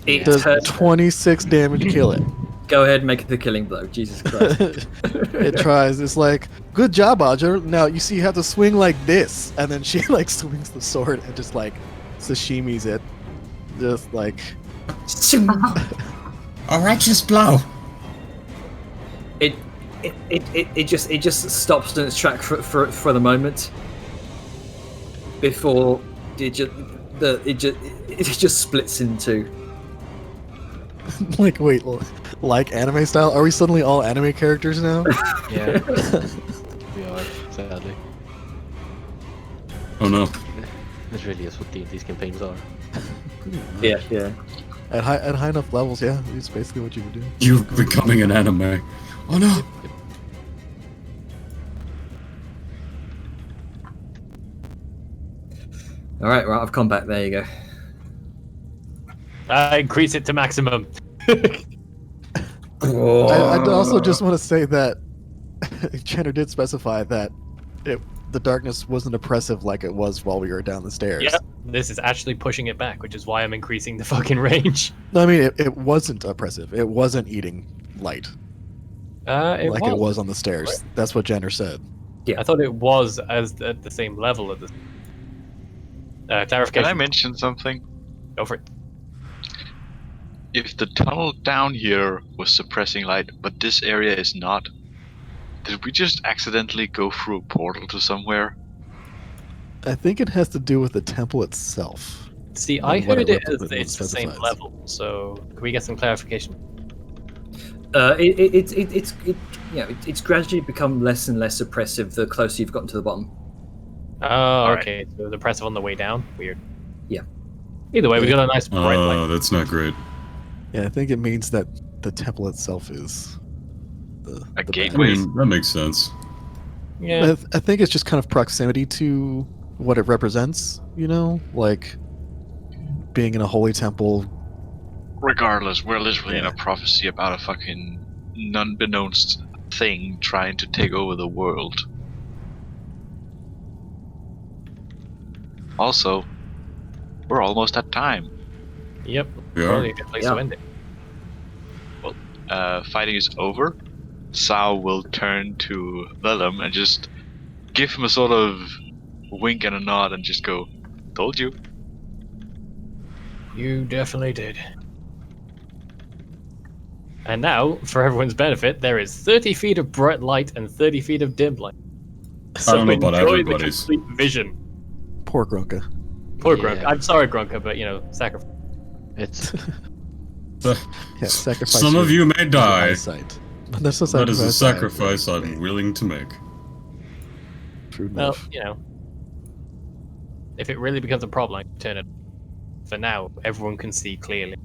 It Does hurts. 26 damage kill it? Go ahead and make the killing blow. Jesus Christ. It tries. It's like, good job, Aja. Now you see you have to swing like this, and then she like swings the sword and just like sashimis it, just like. A righteous blow. It just stops in its track for the moment before it just splits in two. Like, wait, like anime style? Are we suddenly all anime characters now? Yeah. We are, sadly. Oh no. This really is what these campaigns are. Yeah. At high enough levels, yeah, it's basically what you would do. You're becoming an anime. Oh no. All right, we're out of combat. There you go. Increase it to maximum. I also just want to say that Chandler did specify that the darkness wasn't oppressive like it was while we were down the stairs. Yep, this is actually pushing it back, which is why I'm increasing the fucking range. No, I mean, it wasn't oppressive. It wasn't eating light It was on the stairs. What? That's what Jenner said. I thought it was at the same level of the clarification. Can I mention something? Go for it. If the tunnel down here was suppressing light, but this area is not, did we just accidentally go through a portal to somewhere? I think it has to do with the temple itself. See, I What heard it it as what it's the same specifies. level, so can we get some clarification? It's gradually become less and less oppressive the closer you've gotten to the bottom. Oh, Alright. okay. So it was oppressive on the way down. Weird. Yeah. Either way, we got a nice bright light. Oh, that's not great. Yeah, I think it means that the temple itself is the A the gateway. I mean, that makes sense. Yeah. I think it's just kind of proximity to what it represents, you know? Like being in a holy temple. Regardless, we're literally in Yeah. a prophecy about a fucking unbeknownst thing trying to take over the world. Also, we're almost at time. Yep. We are. Probably a good place Yeah. to end it. Fighting is over. Sao will turn to Vellum and just give him a sort of wink and a nod and just go, "Told you." You definitely did. And now, for everyone's benefit, there is 30 feet of bright light and 30 feet of dim light. So don't know about enjoy the everybody's. complete vision. Poor Grunka. Poor Yeah. Grunka. I'm sorry, Grunka, but sacrifice. It's Yeah, sacrifice. Some of you may your die. eyesight. But that's a That is a sacrifice sacrifice I'm willing to make. True Well, enough. if it really becomes a problem, I can turn it. For now, everyone can see clearly.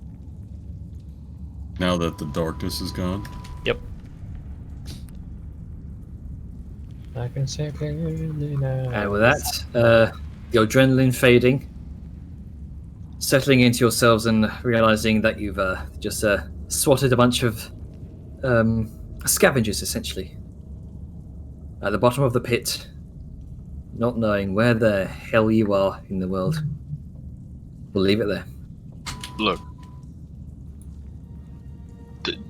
Now that the darkness is gone. Yep. I can see clearly now. And with that, your adrenaline fading, settling into yourselves and realizing that you've just swatted a bunch of scavengers, essentially, at the bottom of the pit, not knowing where the hell you are in the world. We'll leave it there. Look,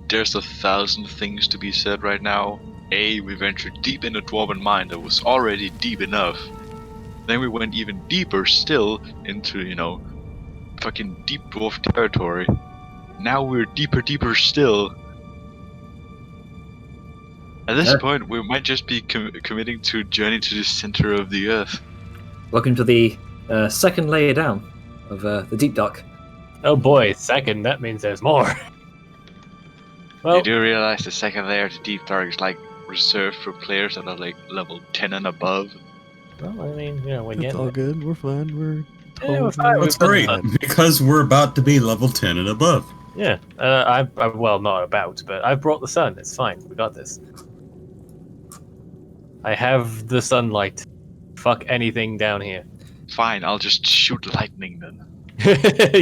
there's 1,000 things to be said right now, we ventured deep in a dwarven mine that was already deep enough. Then we went even deeper still into, fucking deep dwarf territory. Now we're deeper still. At this point, we might just be committing to a journey to the center of the earth. Welcome to the second layer down of the Deep Dark. Oh boy, second, that means there's more. Well, You do realize the second layer to Deep Dark is like reserved for players that are like level 10 and above. well, I mean, we're It's getting all it. good. We're fine. We're Yeah, we're fine. That's We've got great, the- because we're about to be level 10 and above. Yeah, I well, not about, but I've brought the sun. It's fine. We got this. I have the sunlight. Fuck anything down here. Fine, I'll just shoot lightning then.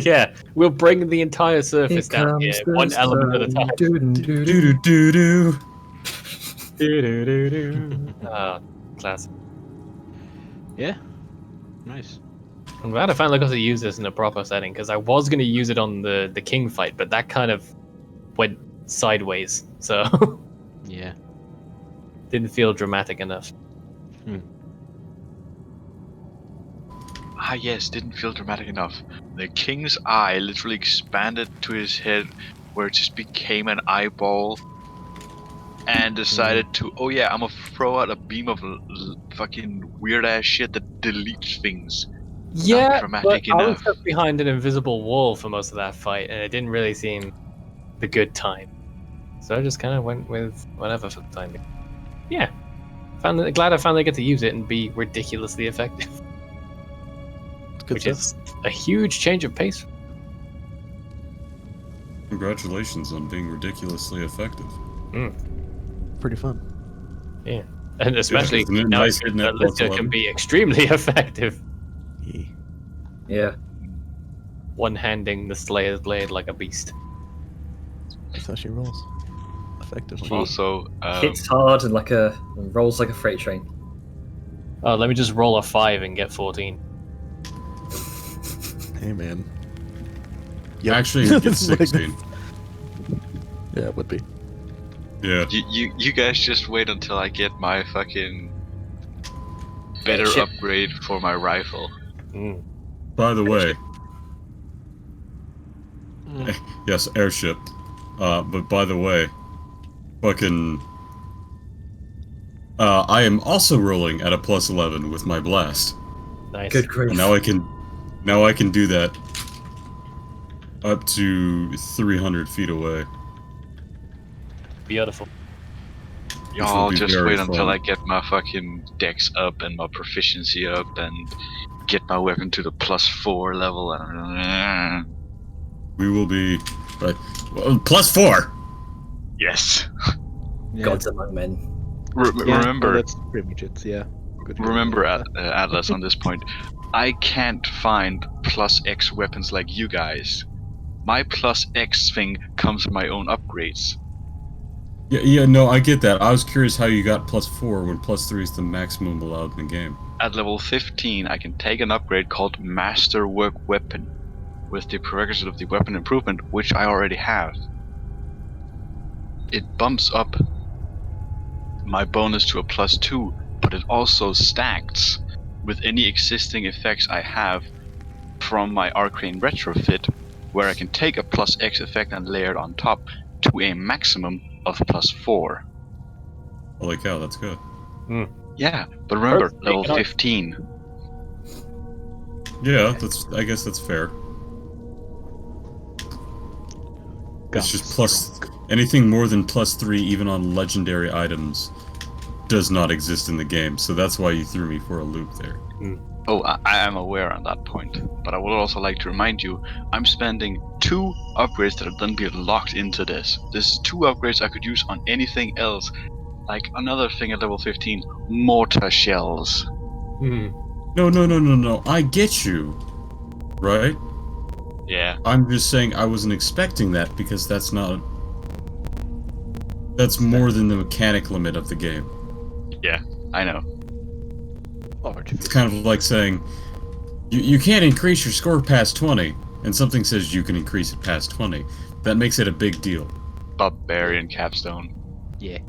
Yeah, we'll bring the entire surface down here, one element at a time. Do-do-do-do. Ah, classic. Yeah. Nice. I'm glad I finally got to use this in a proper setting, because I was going to use it on the king fight, but that kind of went sideways, so Yeah. didn't feel dramatic enough. Ah yes, didn't feel dramatic enough. The king's eye literally expanded to his head where it just became an eyeball and decided to, oh yeah, I'm gonna throw out a beam of fucking weird ass shit that deletes things. Yeah, dramatic but I was enough. stuck behind an invisible wall for most of that fight, and it didn't really seem the good time. So I just kind of went with whatever for the time being. Yeah, glad I finally get to use it and be ridiculously effective, good which stuff. is a huge change of pace. Congratulations on being ridiculously effective. Pretty fun. And especially isn't it now nice hitting that that plus Lister 11? can be extremely effective, Yeah. Yeah. one-handing the Slayer's blade like a beast. That's how she rolls. Effectively. Also, Hits hard and rolls like a freight train. Oh, let me just roll a 5 and get 14. Hey, man. Yep. Actually, you get It's like- 16. Yeah, it would be. Yeah. you guys just wait until I get my fucking better shit. upgrade for my rifle. By the way, yes, airship. But by the way, fucking, I am also rolling at a plus 11 with my blast. Nice. Good grief. And now I can do that up to 300 feet away. Beautiful. will Y'all be just very wait until fun. I get my fucking dex up and my proficiency up and get my weapon to the +4 level. And We will be, right, well, plus 4. yes. Yeah. Gods among men. Yeah, Remember, that's pretty much it. Yeah. Good. remember, Atlas, on this point, I can't find +X weapons like you guys. My +X thing comes from my own upgrades. Yeah, no, I get that. I was curious how you got plus 4 when plus 3 is the maximum allowed in the game. At level 15, I can take an upgrade called Masterwork Weapon, with the prerequisite of the weapon improvement, which I already have. It bumps up my bonus to a +2, but it also stacks with any existing effects I have from my Arcane Retrofit, where I can take a +X effect and layer it on top to a maximum of +4. Holy cow, that's good. Yeah, but remember, Perfect. level 15. Yeah, I guess that's fair. It's just plus anything more than +3, even on legendary items, does not exist in the game. So that's why you threw me for a loop there. Oh, I am aware on that point, but I would also like to remind you, I'm spending 2 upgrades that have then been locked into this. This is 2 upgrades I could use on anything else, like another thing at level 15, mortar shells. No. I get you. Right? Yeah. I'm just saying I wasn't expecting that because that's not. That's more than the mechanic limit of the game. Yeah, I know. It's kind of like saying, you can't increase your score past 20, and something says you can increase it past 20. That makes it a big deal. Barbarian capstone. Yeah.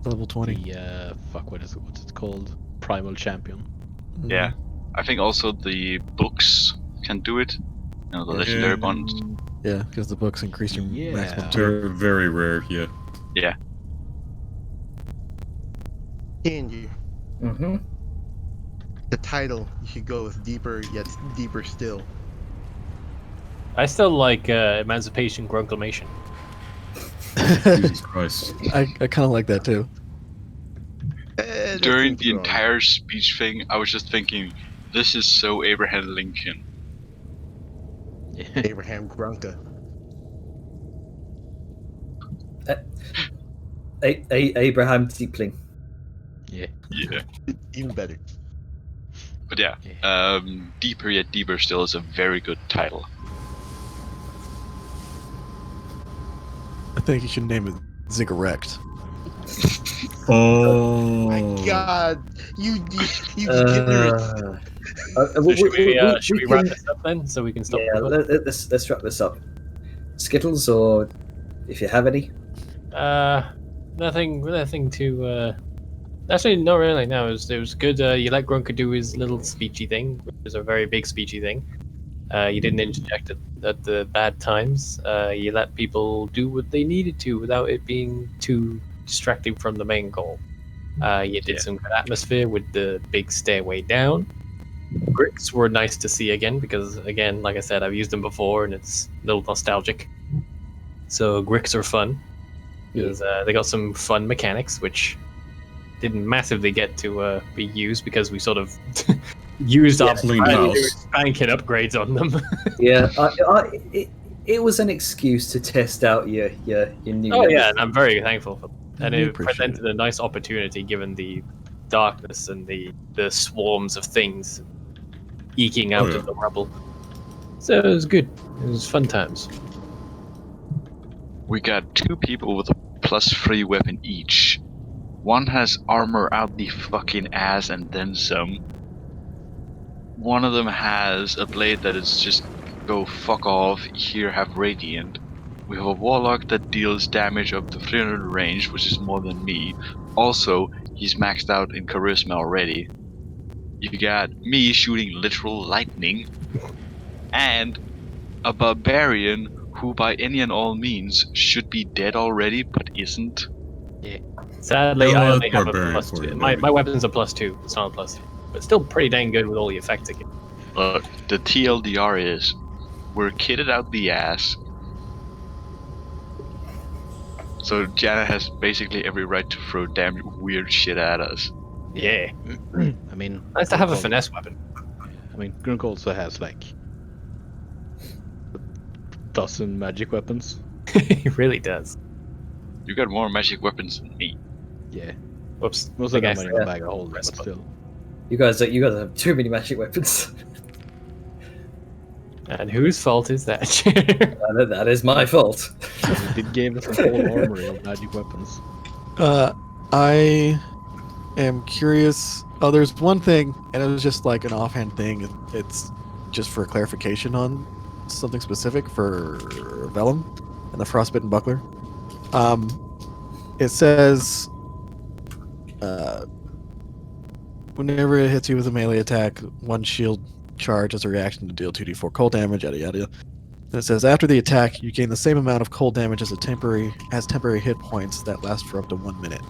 Level 20. The what's it called? Primal Champion. Yeah. I think also the books can do it. You know, the legendary ones. Yeah, because the books increase your maximum Yeah. turn. They're very rare, yeah. Yeah. Andy, Mm-hmm. the title, you should go with deeper, yet deeper still. I still like Emancipation Grunklemation. Jesus Christ. I kind of like that too. That During seems the wrong. entire speech thing, I was just thinking, this is so Abraham Lincoln. Abraham Grunka. Abraham Deepling. Yeah. Yeah. Even better. But yeah, Deeper Yet Deeper Still is a very good title. I think you should name it Ziggerect. Oh. My God, you degenerate. Should we wrap can- this up then, so we can stop? Yeah, recording? let's wrap this up. Skittles, or if you have any. Nothing too. Actually, not really. No, it was good. You let Grunker do his little speechy thing, which is a very big speechy thing. You didn't interject at the bad times. You let people do what they needed to without it being too distracting from the main goal. You did some good atmosphere with the big stairway down. Gricks were nice to see again because, again, like I said, I've used them before and it's a little nostalgic. So Gricks are fun because they got some fun mechanics which didn't massively get to be used because we sort of used our clean house. spanking upgrades on them. Yeah, it was an excuse to test out your new. Oh yeah, and I'm very thankful for that. And We it appreciate presented a nice opportunity given the darkness and the swarms of things eking out yeah. of the rubble. So it was good. It was fun times. We got 2 people with a +3 weapon each. One has armor out the fucking ass and then some. One of them has a blade that is just go fuck off, here have radiant. We have a warlock that deals damage up to 300 range, which is more than me. Also, he's maxed out in charisma already. You got me shooting literal lightning. And a barbarian who by any and all means should be dead already, but isn't. Sadly, Well, I only that's have a barbarian +2. for you, My maybe. weapon's a +2. It's not a +2. But still pretty dang good with all the effects again. Look, the TLDR is, we're kitted out the ass. So Janet has basically every right to throw damn weird shit at us. Yeah. I mean, Nice to have a Grunk finesse weapon. I mean, Grunk also has like a dozen magic weapons. He really does. You got more magic weapons than me. Yeah, Whoops. most of Big them are in ass- the bag of holding, but Rest still. You guys have too many magic weapons. And whose fault is that? That is my fault. It gave us a whole armory of magic weapons. I am curious. Oh, there's one thing, and it was just like an offhand thing. It's just for clarification on something specific for Vellum and the Frostbitten Buckler. It says, whenever it hits you with a melee attack, one shield charge as a reaction to deal 2d4 cold damage, yada yada. And it says after the attack, you gain the same amount of cold damage as temporary hit points that last for up to 1 minute.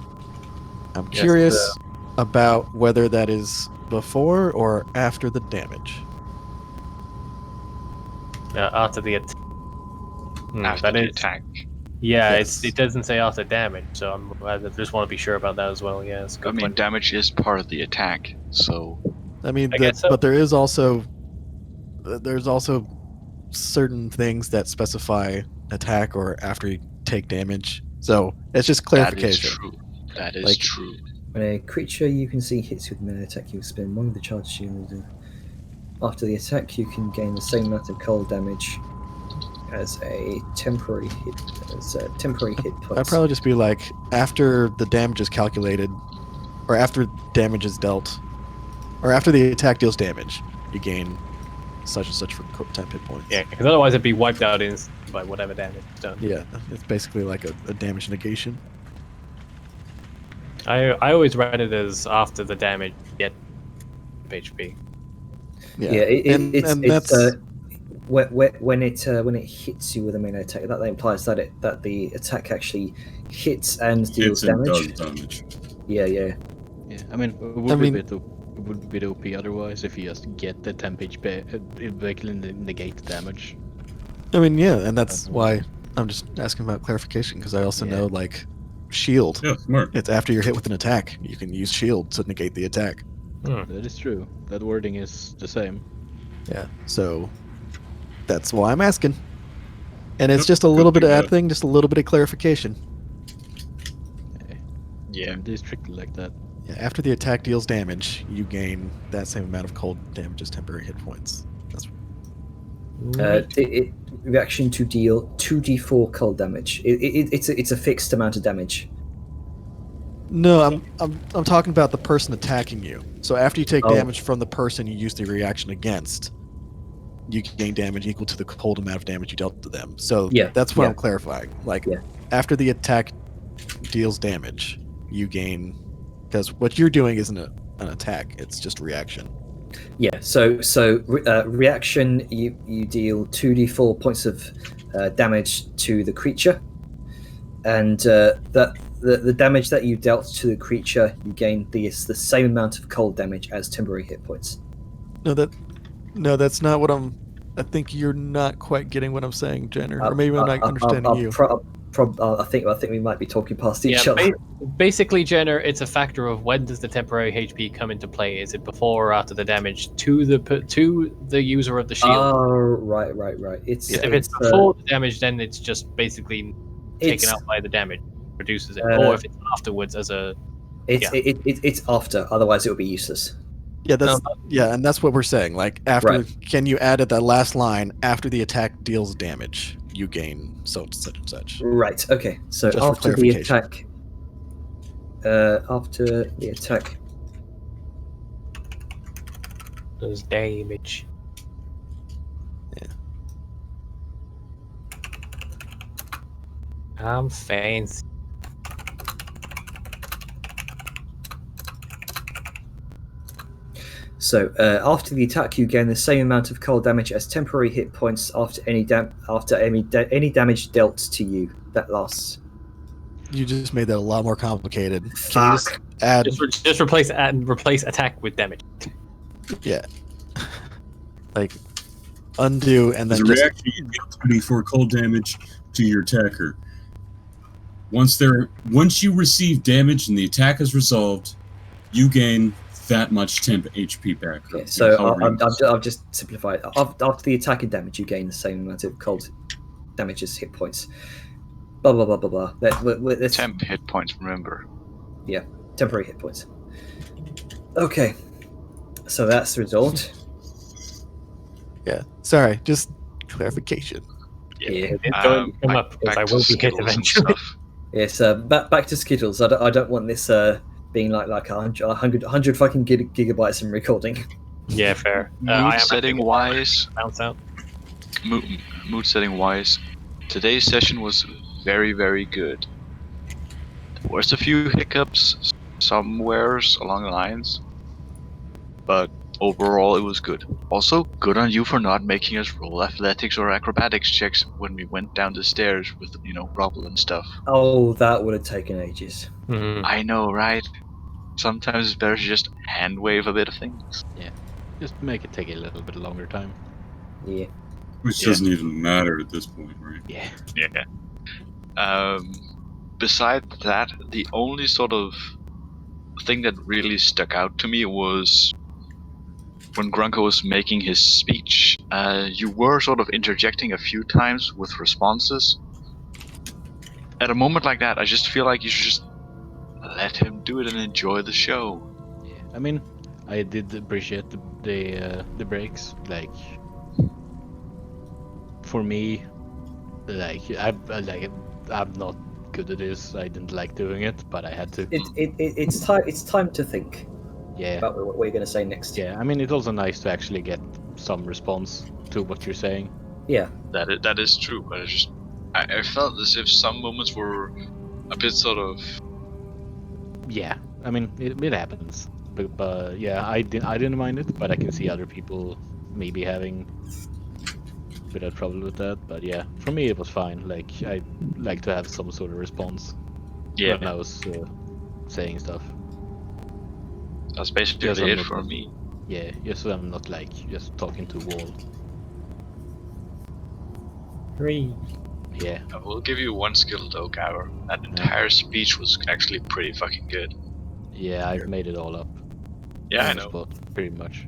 I'm Yes, curious about whether that is before or after the damage. After the attack. After that the is. attack. Yeah, Yes. it doesn't say after damage, so I just want to be sure about that as well. Yeah, it's a I good mean, point. damage is part of the attack, so I mean, I guess so. but there's also certain things that specify attack or after you take damage. So it's just clarification. that is true. That is Like- true. When a creature you can see hits you with melee attack, you spend one of the charge shield. After the attack, you can gain the same amount of cold damage as a temporary hit. Points. I'd probably just be like, after the damage is calculated, or after damage is dealt, or after the attack deals damage, you gain such and such for temp hit points. Yeah, because otherwise it'd be wiped out by whatever damage is done. Yeah, it's basically like a damage negation. I always read it as after the damage, get HP. It's that's when it hits you with a melee attack, that implies that the attack actually hits and deals Hits and damage. does damage. Yeah. Yeah, I mean, it would be the OP otherwise if you just get the temp HP, it basically negate the damage. I mean, yeah, and that's why I'm just asking about clarification, because I also know, like, shield. Yeah, smart. It's after you're hit with an attack. You can use shield to negate the attack. That is true. That wording is the same. Yeah, so that's why I'm asking. And it's Yep, just a little good bit of thing, add thing, just a little bit of clarification. Yeah. It is strictly like that. Yeah, after the attack deals damage, you gain that same amount of cold damage as temporary hit points. That's Reaction to deal 2d4 cold damage. It's a fixed amount of damage. No, I'm talking about the person attacking you. So after you take Oh. damage from the person you use the reaction against, you gain damage equal to the cold amount of damage you dealt to them. So Yeah, that's what yeah. I'm clarifying. Like, Yeah. after the attack deals damage, you gain, because what you're doing isn't an attack; it's just reaction. Yeah. Reaction, you deal 2d4 points of damage to the creature, and the damage that you dealt to the creature, you gain the same amount of cold damage as temporary hit points. No, that's not what I'm. I think you're not quite getting what I'm saying, Jenner, or maybe I'm not understanding you. I think we might be talking past each other. Basically, Jenner, it's a factor of when does the temporary HP come into play? Is it before or after the damage to the user of the shield? Oh, right. If it's before the damage, then it's just basically taken out by the damage, reduces it. Or if it's afterwards as a... It's after, otherwise it would be useless. Yeah, and that's what we're saying. Like, after, Right. can you add at that last line, after the attack deals damage, you gain such and such. Right, okay. So Just for after the clarification. attack, Does damage. Yeah. I'm fancy. So after the attack, you gain the same amount of cold damage as temporary hit points after any damage dealt to you. That lasts. You just made that a lot more complicated. Can you Fuck. just add? Just replace attack with damage. Yeah. Like, undo and As then a just. reaction, you deal 2d4 cold damage to your attacker. Once you receive damage and the attack is resolved, you gain that much temp HP back. Okay, so However you- I've just simplified. After the attack and damage, you gain the same amount of cold damage as hit points. Blah blah blah blah blah. Let's Temp hit points, remember. temporary hit points. Okay, so that's the result. Yeah. Sorry, just clarification. Yeah. Don't come up because I will be hit Skittles and eventually. stuff. Yes. Back to Skittles. I don't want this being like 100 fucking gigabytes in recording. Yeah, fair. Mood setting wise, Bounce out. mood setting wise, today's session was very, very good. There was a few hiccups somewheres along the lines, but overall it was good. Also, good on you for not making us roll athletics or acrobatics checks when we went down the stairs with, rubble and stuff. Oh, that would have taken ages. Mm-hmm. I know, right? Sometimes it's better to just hand wave a bit of things. Just make it take a little bit longer time. Yeah. Which doesn't even matter at this point, right? Yeah. Yeah. Besides that, the only sort of thing that really stuck out to me was when Grunko was making his speech. You were sort of interjecting a few times with responses. At a moment like that, I just feel like you should just let him do it and enjoy the show. Yeah. I mean, I did appreciate the breaks. Like, for me, like I'm not good at this. I didn't like doing it, but I had to. It's time to think Yeah. about what we're going to say next. Yeah. I mean, it's also nice to actually get some response to what you're saying. Yeah. That is true, but it's just I felt as if some moments were a bit sort of Yeah, I mean it happens, but yeah, I didn't mind it, but I can see other people maybe having a bit of trouble with that. But yeah, for me it was fine. Like I like to have some sort of response Yeah, when I was saying stuff. that's basically Yes, I'm it not- for me. Yeah, just so I'm not like just talking to a wall. 3. Yeah, I will give you one skill though, Gower. That entire speech was actually pretty fucking good. yeah, I've made it all up. Yeah, I on the know. spot, pretty much.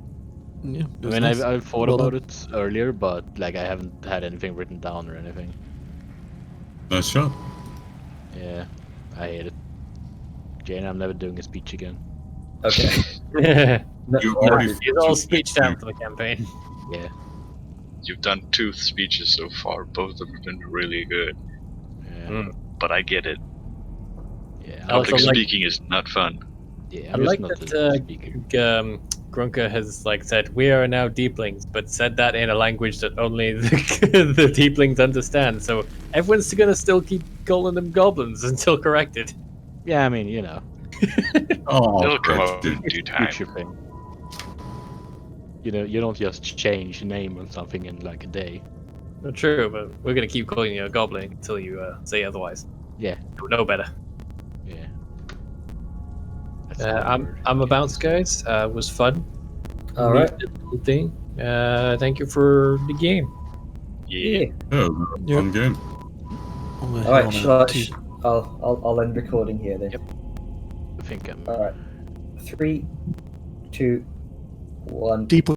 Yeah, it I was mean, nice. I've thought Well about done. it earlier, but like I haven't had anything written down or anything. Nice job. Yeah, I hate it. Jane, I'm never doing a speech again. Okay. No, You no, already It's all speech time for the campaign. Yeah, You've done 2 speeches so far. Both of them have been really good. yeah, But I get it. yeah. I also Public like- speaking is not fun. Yeah, I I'm just like not that a speaker. Grunka has like said we are now deeplings, but said that in a language that only the, the deeplings understand. So everyone's gonna still keep calling them goblins until corrected. Yeah, I mean, you know, Oh, It'll come up dude. in due time. future thing. You know, you don't just change name on something in like a day. Not true, but we're gonna keep calling you a goblin until you say otherwise. Yeah, You'll know better. yeah. That's the I'm word. a bounce, guys. It was fun. All right. Neat little thing. Thank you for the game. Yeah. Oh, Yep. fun game. Oh, All right. on Shall I, T- I'll end recording here then. Yep. I think I'm. All right. 3, 2, 1. Deep